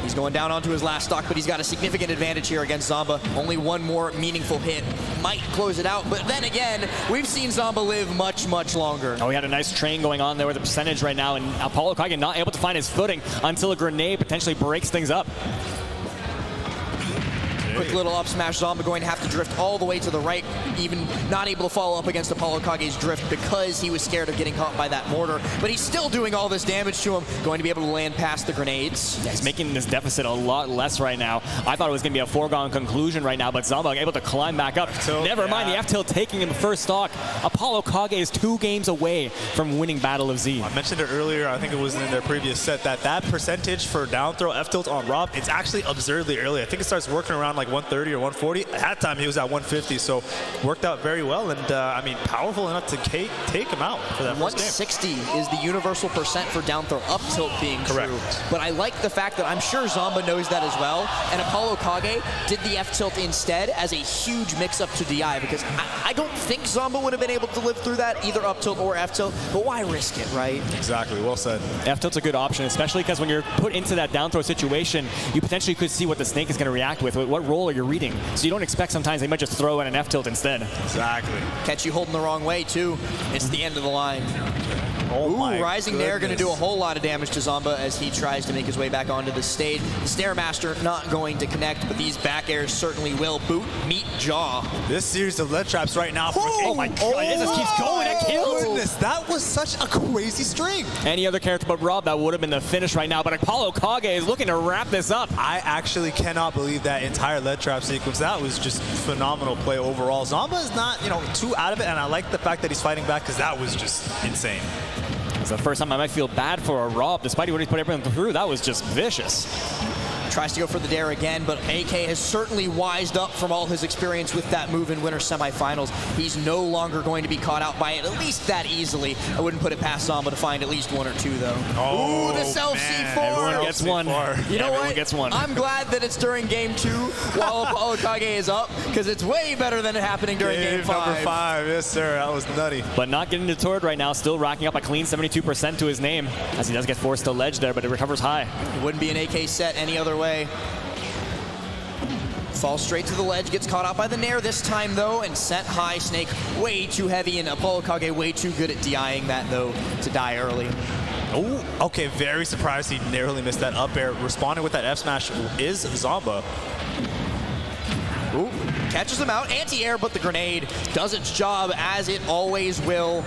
He's going down onto his last stock, but he's got a significant advantage here against Zomba. Only one more meaningful hit might close it out, but then again, we've seen Zomba live much, much longer. Oh, he had a nice train going on there with the percentage right now, and ApolloKage not able to find his footing until a grenade potentially breaks things up. Quick little up smash. Zomba going to have to drift all the way to the right, even not able to follow up against ApolloKage's drift because he was scared of getting caught by that mortar. But he's still doing all this damage to him, going to be able to land past the grenades. Yeah, he's making this deficit a lot less right now. I thought it was going to be a foregone conclusion right now, but Zomba able to climb back up. Never mind the F-tilt taking him the first stock. ApolloKage is 2 games away from winning Battle of Z. I mentioned it earlier, I think it was in their previous set, that percentage for down throw F-tilt on Rob, it's actually absurdly early. I think it starts working around like 130 or 140. At that time, he was at 150, so worked out very well, and I mean, powerful enough to take him out for that first game. 160 is the universal percent for down throw up tilt being correct. True. But I like the fact that I'm sure Zomba knows that as well, and ApolloKage did the F tilt instead as a huge mix-up to DI, because I don't think Zomba would have been able to live through that, either up tilt or F tilt, but why risk it, right? Exactly, well said. F tilt's a good option, especially because when you're put into that down throw situation, you potentially could see what the Snake is going to react with. What role are you reading? So you don't expect sometimes they might just throw in an F tilt instead. Exactly. Catch you holding the wrong way too. It's the end of the line. Oh, Ooh, Rising Nair going to do a whole lot of damage to Zomba as he tries to make his way back onto the stage. The Stairmaster not going to connect, but these back airs certainly will. Boot, meet, jaw. This series of lead traps right now. Oh my God, it just keeps going. That kills. Goodness, that was such a crazy string. Any other character but Rob, that would have been the finish right now, but ApolloKage is looking to wrap this up. I actually cannot believe that entire lead trap sequence. That was just phenomenal play overall. Zomba is not, too out of it, and I like the fact that he's fighting back because that was just insane. It's the first time I might feel bad for a Rob, despite what he put everything through. That was just vicious. Tries to go for the dare again, but AK has certainly wised up from all his experience with that move in winter semifinals. He's no longer going to be caught out by it, at least that easily. I wouldn't put it past Zomba to find at least 1 or 2, though. Oh, ooh, the self C4. Everyone gets one. You know Everyone what? gets one. I'm glad that it's during game 2 while ApolloKage is up, because it's way better than it happening during game 5. Number 5, yes sir, that was nutty. But not getting deterred right now, still racking up a clean 72% to his name, as he does get forced to ledge there, but it recovers high. It wouldn't be an AK set any other way. Falls straight to the ledge, gets caught out by the Nair this time though, and sent high. Snake way too heavy, and ApolloKage way too good at DIing that though to die early. Oh, okay, very surprised he narrowly missed that up air. Responding with that F smash is Zomba. Ooh, catches him out, anti-air, but the grenade does its job as it always will.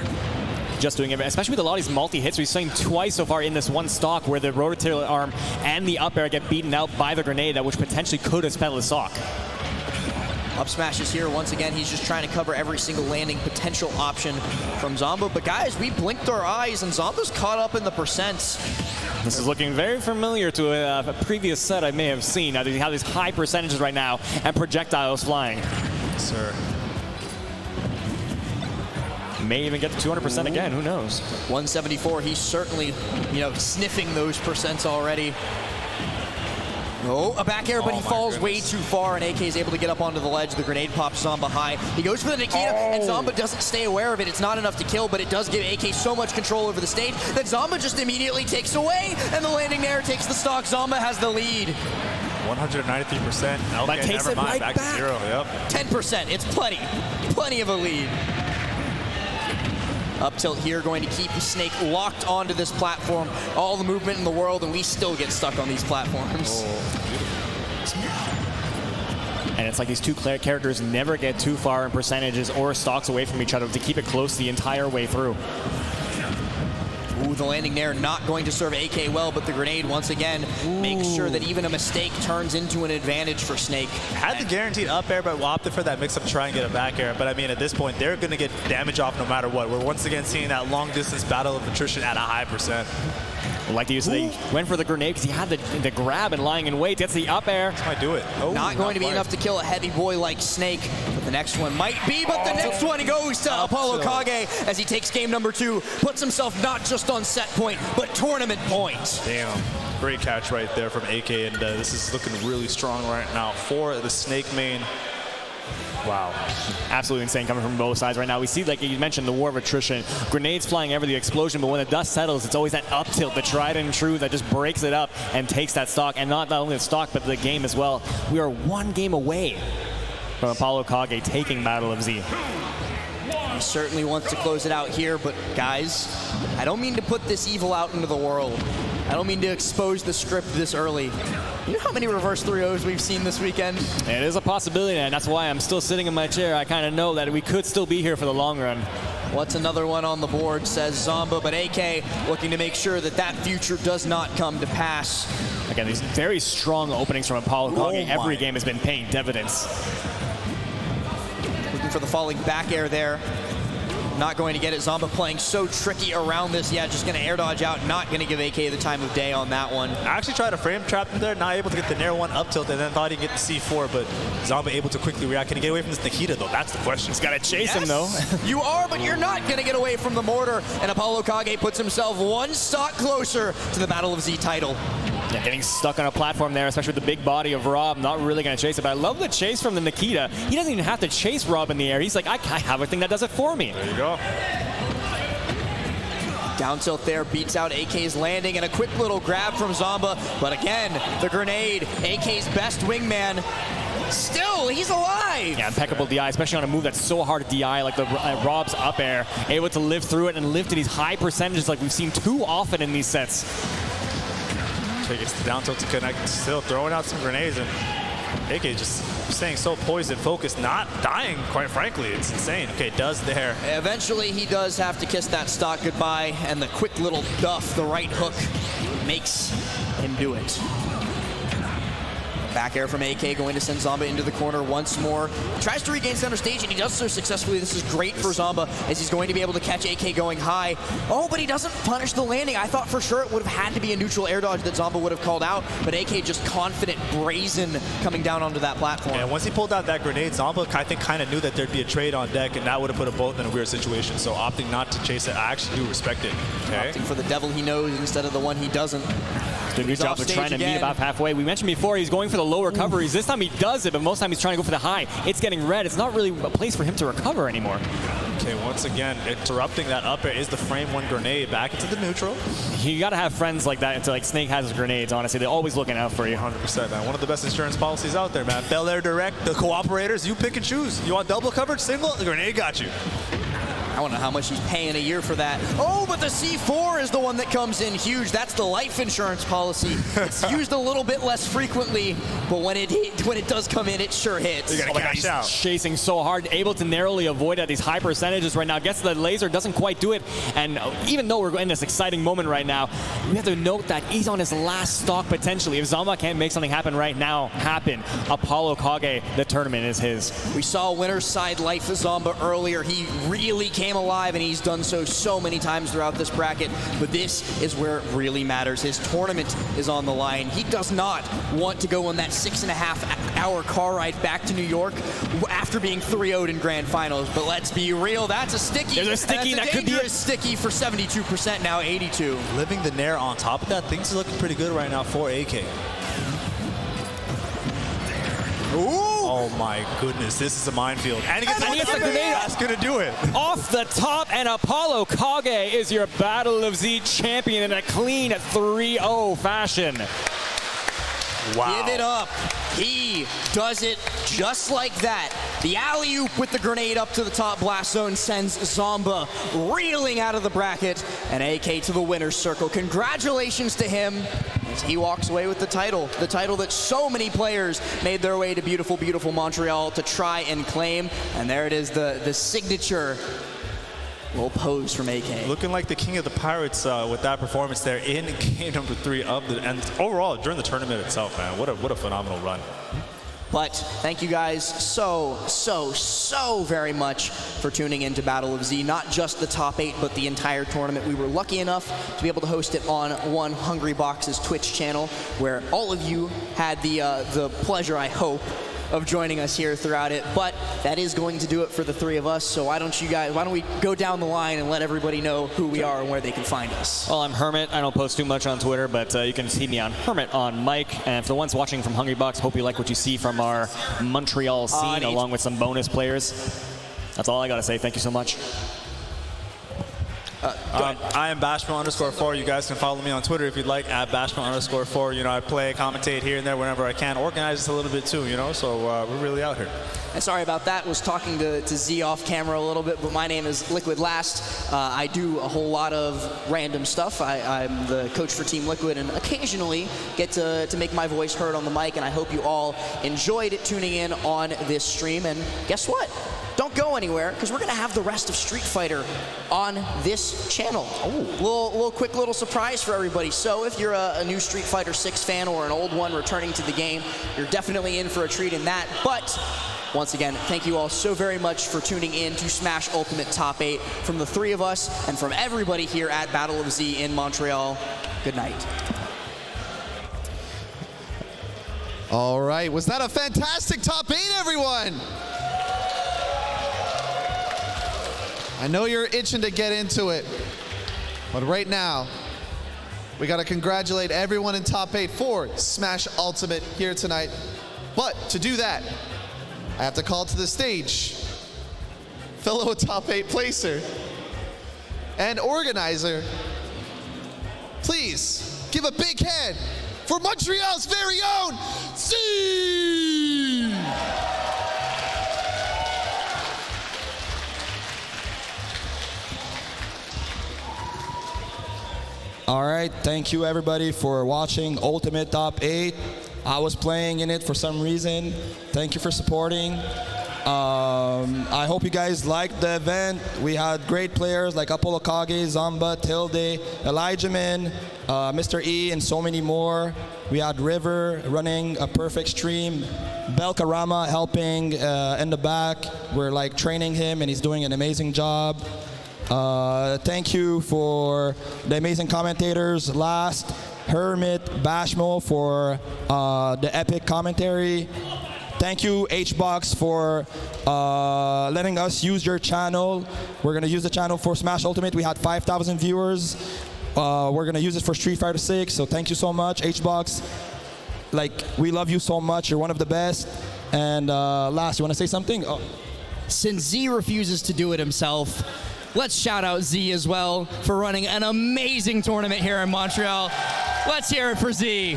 Just doing it, especially with a lot of these multi-hits. We've seen twice so far in this one stock where the rotator arm and the up air get beaten out by the grenade, that which potentially could have spent the stock. Up smashes here once again. He's just trying to cover every single landing potential option from Zomba. But guys, we blinked our eyes and Zomba's caught up in the percents. This is looking very familiar to a previous set I may have seen. Now they have these high percentages right now and projectiles flying. Sir. May even get to 200% again, who knows? 174, he's certainly, sniffing those percents already. Oh, a back air, but he falls way too far, and AK is able to get up onto the ledge. The grenade pops Zomba high. He goes for the Nikita, and Zomba doesn't stay aware of it. It's not enough to kill, but it does give AK so much control over the stage that Zomba just immediately takes away, and the landing there takes the stock. Zomba has the lead. 193%. Okay, takes never it mind. right Back back. to 0. Yep. 10%. It's plenty. Plenty of a lead. Up tilt here, going to keep Snake locked onto this platform. All the movement in the world, and we still get stuck on these platforms. And it's like these two characters never get too far in percentages or stocks away from each other to keep it close the entire way through. Ooh, the landing there not going to serve AK well, but the grenade once again makes sure that even a mistake turns into an advantage for Snake. Had the guaranteed up air, but opted for that mix-up to try and get a back air. But I mean, at this point, they're going to get damage off no matter what. We're once again seeing that long-distance battle of attrition at a high percent. Like to use, they went for the grenade because he had the grab and lying in wait. Gets the up air. This might do it. Oh, not going to be enough to kill a heavy boy like Snake, but the next one might be. But the next one goes to ApolloKage as he takes game number 2, puts himself not just on set point, but tournament point. Damn. Great catch right there from AK, and this is looking really strong right now for the Snake main. Wow. Absolutely insane coming from both sides right now. We see, like you mentioned, the war of attrition. Grenades flying over the explosion, but when the dust settles, it's always that up tilt, the tried and true that just breaks it up and takes that stock. And not only the stock, but the game as well. We are one game away from ApolloKage taking Battle of Z. He certainly wants to close it out here, but guys, I don't mean to put this evil out into the world. I don't mean to expose the script this early. You know how many reverse 3-0s we've seen this weekend? It is a possibility, and that's why I'm still sitting in my chair. I kind of know that we could still be here for the long run. What's another one on the board, says Zomba, but AK looking to make sure that that future does not come to pass. Again, these very strong openings from ApolloKage. Every game has been paying dividends. Looking for the falling back air there. Not going to get it. Zomba playing so tricky around this. Yeah, just going to air dodge out. Not going to give AK the time of day on that one. I actually tried to frame trap him there, not able to get the Nair 1 up tilt, and then thought he'd get the C4, but Zomba able to quickly react. Can he get away from this Nikita, though? That's the question. He's got to chase him, though. You are, but you're not going to get away from the mortar, and ApolloKage puts himself one stock closer to the Battle of Z title. Yeah, getting stuck on a platform there, especially with the big body of Rob, not really going to chase it. But I love the chase from the Nikita. He doesn't even have to chase Rob in the air. He's like, I have a thing that does it for me. There you go. Down tilt there, beats out AK's landing, and a quick little grab from Zomba. But again, the grenade, AK's best wingman. Still, he's alive! Yeah, impeccable DI, especially on a move that's so hard to DI, like the Rob's up air. Able to live through it and live to these high percentages like we've seen too often in these sets. Okay, gets the down tilt to connect, still throwing out some grenades, and AK just staying so poised and focused, not dying, quite frankly. It's insane. Okay, does there. Eventually, he does have to kiss that stock goodbye, and the quick little duff, the right hook, makes him do it. Back air from AK going to send Zomba into the corner once more. Tries to regain center stage, and he does so successfully. This is great for Zomba, as he's going to be able to catch AK going high. Oh, but he doesn't punish the landing. I thought for sure it would have had to be a neutral air dodge that Zomba would have called out, but AK just confident, brazen coming down onto that platform. And once he pulled out that grenade, Zomba, I think, kind of knew that there'd be a trade on deck, and that would have put them both in a weird situation. So opting not to chase it, I actually do respect it. Okay. Opting for the devil he knows instead of the one he doesn't. Good job of trying to meet about halfway. We mentioned before he's going for the low recoveries. This time he does it, but most time he's trying to go for the high. It's getting red. It's not really a place for him to recover anymore. Okay, once again, interrupting that up air is the frame one grenade back into the neutral. You got to have friends like that. Like Snake has his grenades, honestly. They're always looking out for you. 100%, man. One of the best insurance policies out there, man. Bel Air Direct, the cooperators, you pick and choose. You want double coverage, single? The grenade got you. I don't know how much he's paying a year for that. Oh, but the C4 is the one that comes in huge. That's the life insurance policy. It's used a little bit less frequently, but when it does come in, it sure hits. You gotta cash out. Chasing so hard, able to narrowly avoid at these high percentages right now. Gets the laser, doesn't quite do it. And even though we're in this exciting moment right now, we have to note that he's on his last stock potentially. If Zomba can't make something happen right now, ApolloKage, the tournament is his. We saw winner's side life Zomba earlier. He really came alive, and he's done so many times throughout this bracket, but this is where it really matters. His tournament is on the line. He does not want to go on that 6.5-hour car ride back to New York after being 3-0'd in grand finals, but let's be real, that's a sticky. There's a sticky that could be a sticky for 72%, now 82. Living the Nair on top of that, things are looking pretty good right now for AK. Ooh. Oh my goodness, this is a minefield. And he gets the grenade. That's gonna do it. Off the top, and ApolloKage is your Battle of Z champion in a clean 3-0 fashion. Wow. Give it up. He does it just like that. The alley-oop with the grenade up to the top blast zone sends Zomba reeling out of the bracket, and AK to the winner's circle. Congratulations to him as he walks away with the title that so many players made their way to beautiful, beautiful Montreal to try and claim. And there it is, the signature little pose from AK. Looking like the king of the Pirates with that performance there in game number 3 of the, and overall during the tournament itself, man. What a phenomenal run. But thank you guys so very much for tuning in to Battle of Z. Not just the top 8, but the entire tournament. We were lucky enough to be able to host it on One Hungry Box's Twitch channel, where all of you had the pleasure, I hope, of joining us here throughout it. But that is going to do it for the 3 of us. So why don't we go down the line and let everybody know who we are and where they can find us. Well, I'm Hermit. I don't post too much on Twitter, but you can see me on Hermit on mic. And for the ones watching from Hungry Box, hope you like what you see from our Montreal scene, along with some bonus players. That's all I got to say. Thank you so much. I am Bashman_4. You guys can follow me on Twitter if you'd like, at Bashman_4. You know, I play, commentate here and there whenever I can, organize this a little bit too, you know, so we're really out here. And sorry about that. Was talking to Z off camera a little bit, but my name is Liquid Last. I do a whole lot of random stuff. I'm the coach for Team Liquid, and occasionally get to make my voice heard on the mic, and I hope you all enjoyed tuning in on this stream. And guess what? Don't go anywhere, because we're going to have the rest of Street Fighter on this channel. Little quick little surprise for everybody. So if you're a new Street Fighter 6 fan or an old one returning to the game, you're definitely in for a treat in that. But once again, thank you all so very much for tuning in to Smash Ultimate Top 8. From the 3 of us and from everybody here at Battle of Z in Montreal, good night. All right, was that a fantastic top 8, everyone? I know you're itching to get into it, but right now, we got to congratulate everyone in top 8 for Smash Ultimate here tonight. But to do that, I have to call to the stage fellow top 8 placer and organizer. Please give a big hand for Montreal's very own Z! All right, thank you everybody for watching Ultimate Top 8. I was playing in it for some reason. Thank you for supporting. I hope you guys liked the event. We had great players like ApolloKage, Zomba, Tilde, Elijmin, Mr. E, and so many more. We had River running a perfect stream. Belkarama helping in the back. We're like training him and he's doing an amazing job. Thank you for the amazing commentators. Last, Hermit, Bashmo for the epic commentary. Thank you, HBox, for letting us use your channel. We're going to use the channel for Smash Ultimate. We had 5,000 viewers. We're going to use it for Street Fighter 6, so thank you so much, HBox. Like, we love you so much. You're one of the best. And last, you want to say something? Oh. Since Z refuses to do it himself, let's shout out Z as well for running an amazing tournament here in Montreal. Let's hear it for Z.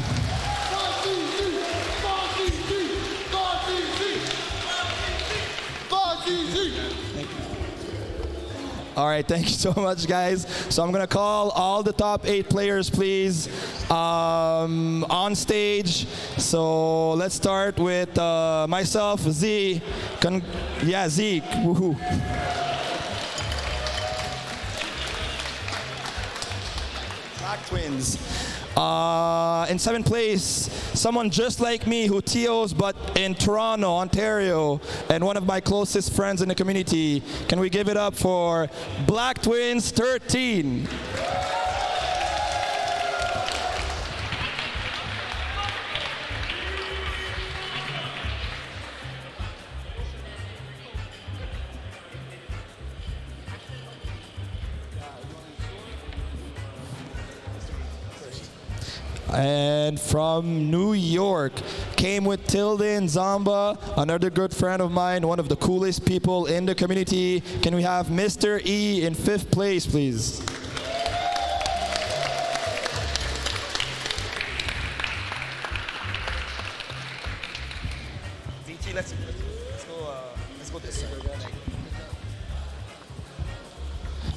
All right, thank you so much, guys. So I'm gonna call all the top 8 players, please, on stage. So let's start with myself, Z. Yeah, Z. Woohoo. Black Twins. In 7th place, someone just like me who TOs but in Toronto, Ontario, and one of my closest friends in the community. Can we give it up for Black Twins 13? And from New York, came with Tilde and Zomba, another good friend of mine, one of the coolest people in the community. Can we have Mr. E in 5th place, please? VT, let's go this way.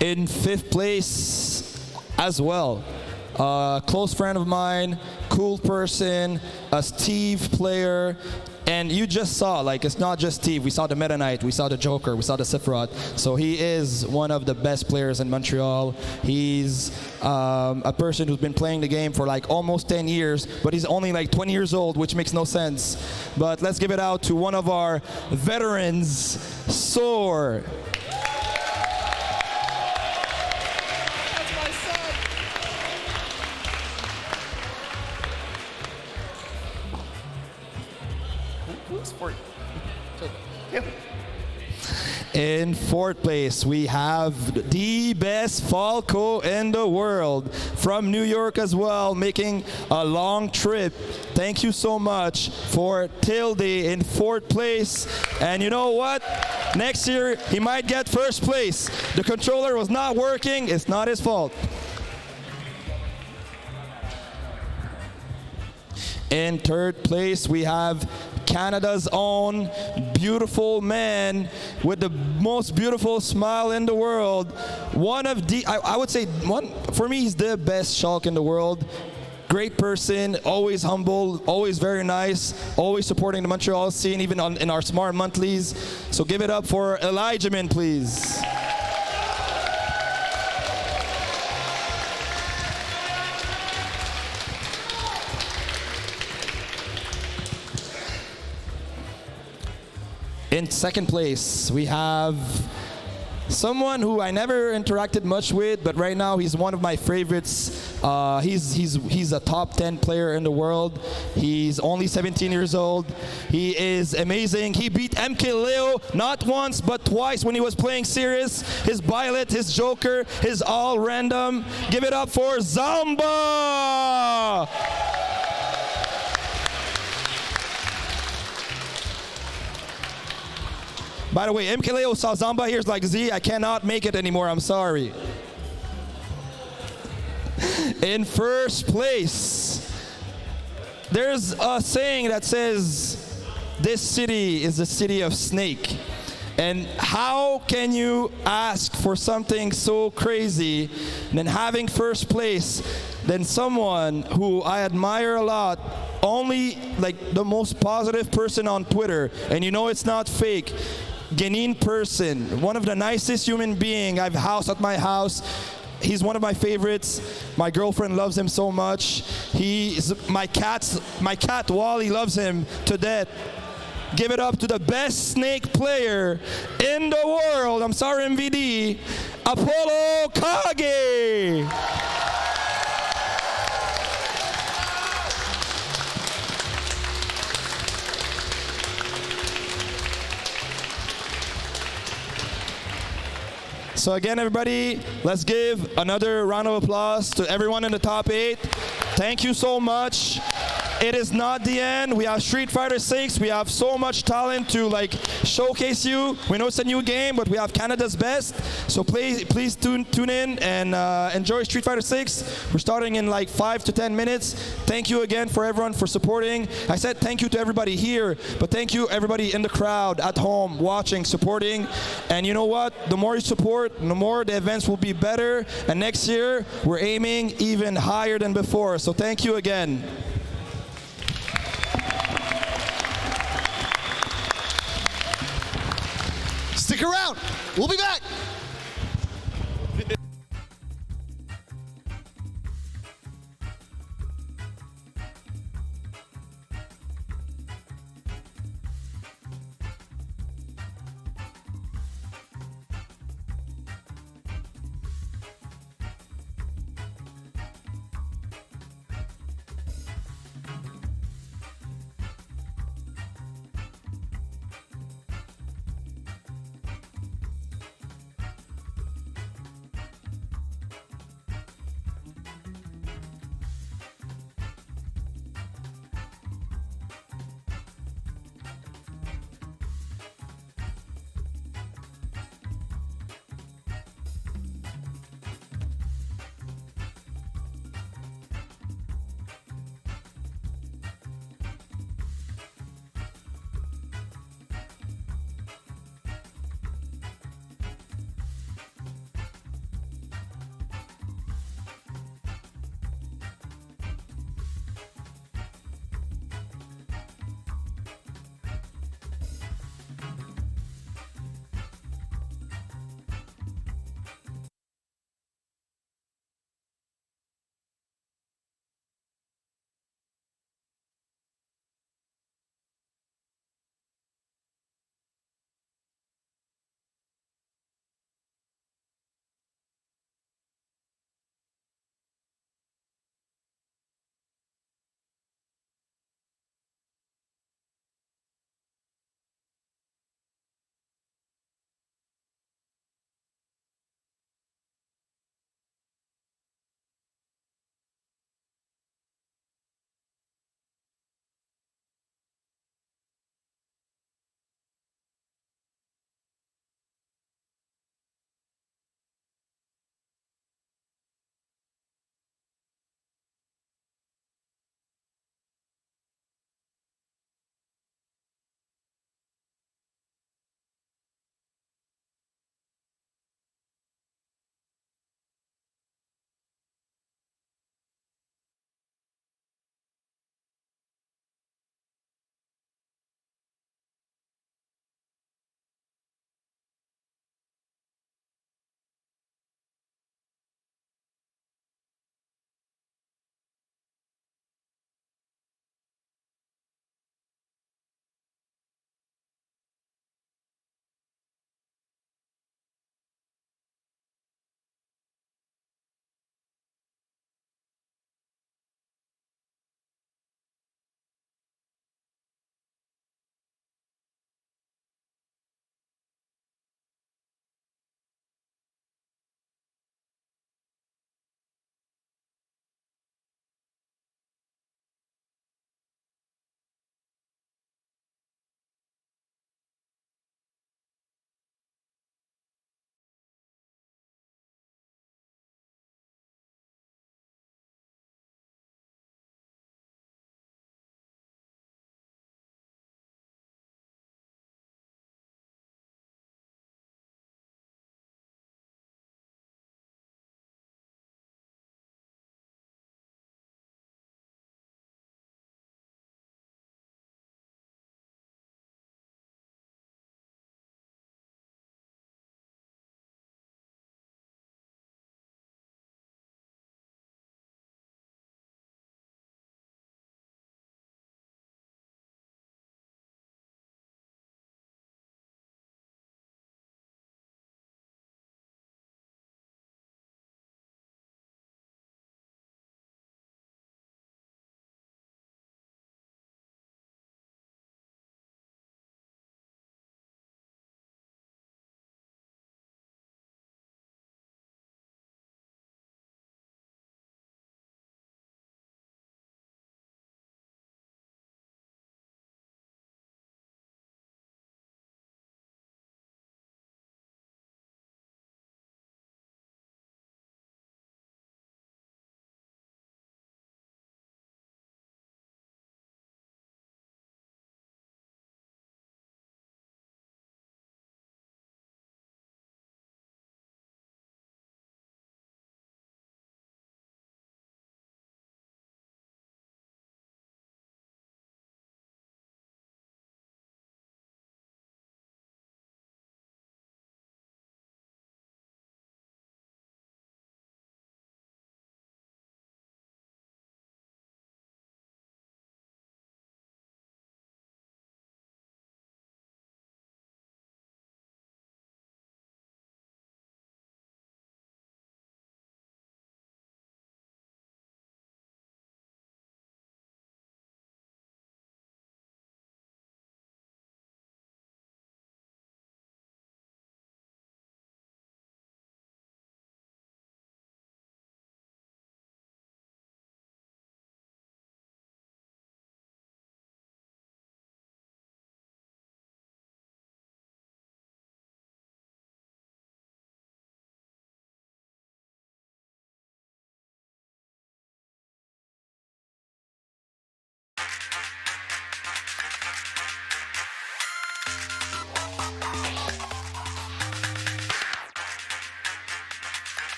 In 5th place as well. Close friend of mine, cool person, a Steve player, and you just saw, like, it's not just Steve. We saw the Meta Knight, we saw the Joker, we saw the Sephiroth. So he is one of the best players in Montreal. He's a person who's been playing the game for like almost 10 years, but he's only like 20 years old, which makes no sense. But let's give it out to one of our veterans, Soar. In 4th place, we have the best Falco in the world from New York as well, making a long trip. Thank you so much for Tilde in 4th place. And you know what? Next year, he might get 1st place. The controller was not working. It's not his fault. In 3rd place, we have Canada's own beautiful man with the most beautiful smile in the world. One of the, I would say, for me, he's the best Shulk in the world. Great person, always humble, always very nice, always supporting the Montreal scene, even in our Smart Monthlies. So give it up for Elijmin, please. In 2nd place, we have someone who I never interacted much with, but right now he's one of my favorites. He's a top 10 player in the world. He's only 17 years old. He is amazing. He beat MK Leo not once but twice when he was playing serious. His Violet, his Joker, his all random. Give it up for Zomba! By the way, MKLeo saw Zomba here. It's like, Z, I cannot make it anymore. I'm sorry. In 1st place, there's a saying that says, this city is the city of Snake. And how can you ask for something so crazy than having 1st place than someone who I admire a lot, only like the most positive person on Twitter, and you know it's not fake. Guinean person, one of the nicest human being I've housed at my house. He's one of my favorites. My girlfriend loves him so much. My cat Wally loves him to death. Give it up to the best snake player in the world. I'm sorry, MVD. ApolloKage. So again, everybody, let's give another round of applause to everyone in the top 8. Thank you so much. It is not the end. We have Street Fighter 6. We have so much talent to like showcase you. We know it's a new game, but we have Canada's best. So please tune in and enjoy Street Fighter 6. We're starting in like 5 to 10 minutes. Thank you again for everyone for supporting. I said thank you to everybody here, but thank you everybody in the crowd, at home, watching, supporting. And you know what? The more you support, the more the events will be better. And next year, we're aiming even higher than before. So thank you again. Stick around. We'll be back.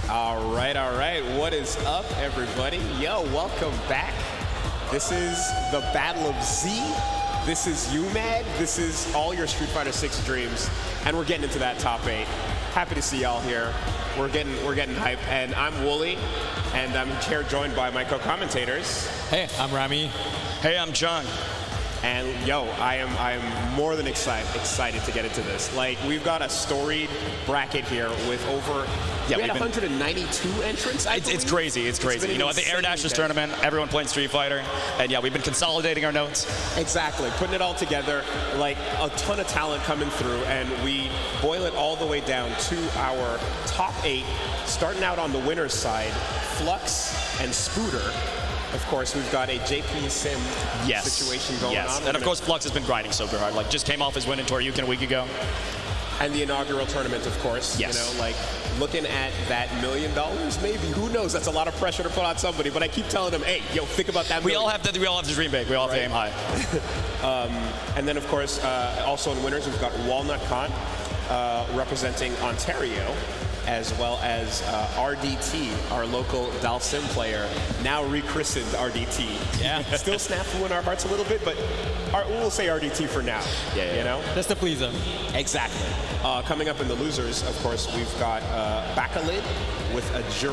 All right. What is up, everybody? Yo, welcome back. This is the Battle of Z. This is UMAD. This is all your Street Fighter 6 dreams, and we're getting into that top 8. Happy to see y'all here. We're getting hype, and I'm Wooly, and I'm here joined by my co-commentators. Hey, I'm Rami. Hey, I'm John. And yo, I am more than excited to get into this. Like, we've got a storied bracket here with over we had 192 entrants. It's crazy. It's crazy. You know, at the Air Dashers tournament, everyone playing Street Fighter, and yeah, we've been consolidating our notes. Exactly, putting it all together, like a ton of talent coming through, and we boil it all the way down to our top 8, starting out on the winner's side, Flux and Spooter. Of course, we've got a JP Sim situation going on. And of course, Flux has been grinding super hard. Like, just came off his win in Toryukin a week ago. And the inaugural tournament, of course. Yes. You know, like, looking at that $1 million, maybe. Who knows? That's a lot of pressure to put on somebody. But I keep telling them, hey, yo, think about that. We all have to dream big. We all have to aim high. And then, of course, also in winners, we've got Walnut Con representing Ontario, as well as RDT, our local Dalsim player, now rechristened RDT. Yeah. Still Snap will win our hearts a little bit, but we'll say RDT for now. Yeah. You know? That's to please them. Exactly. Coming up in the losers, of course, we've got Bakalid with a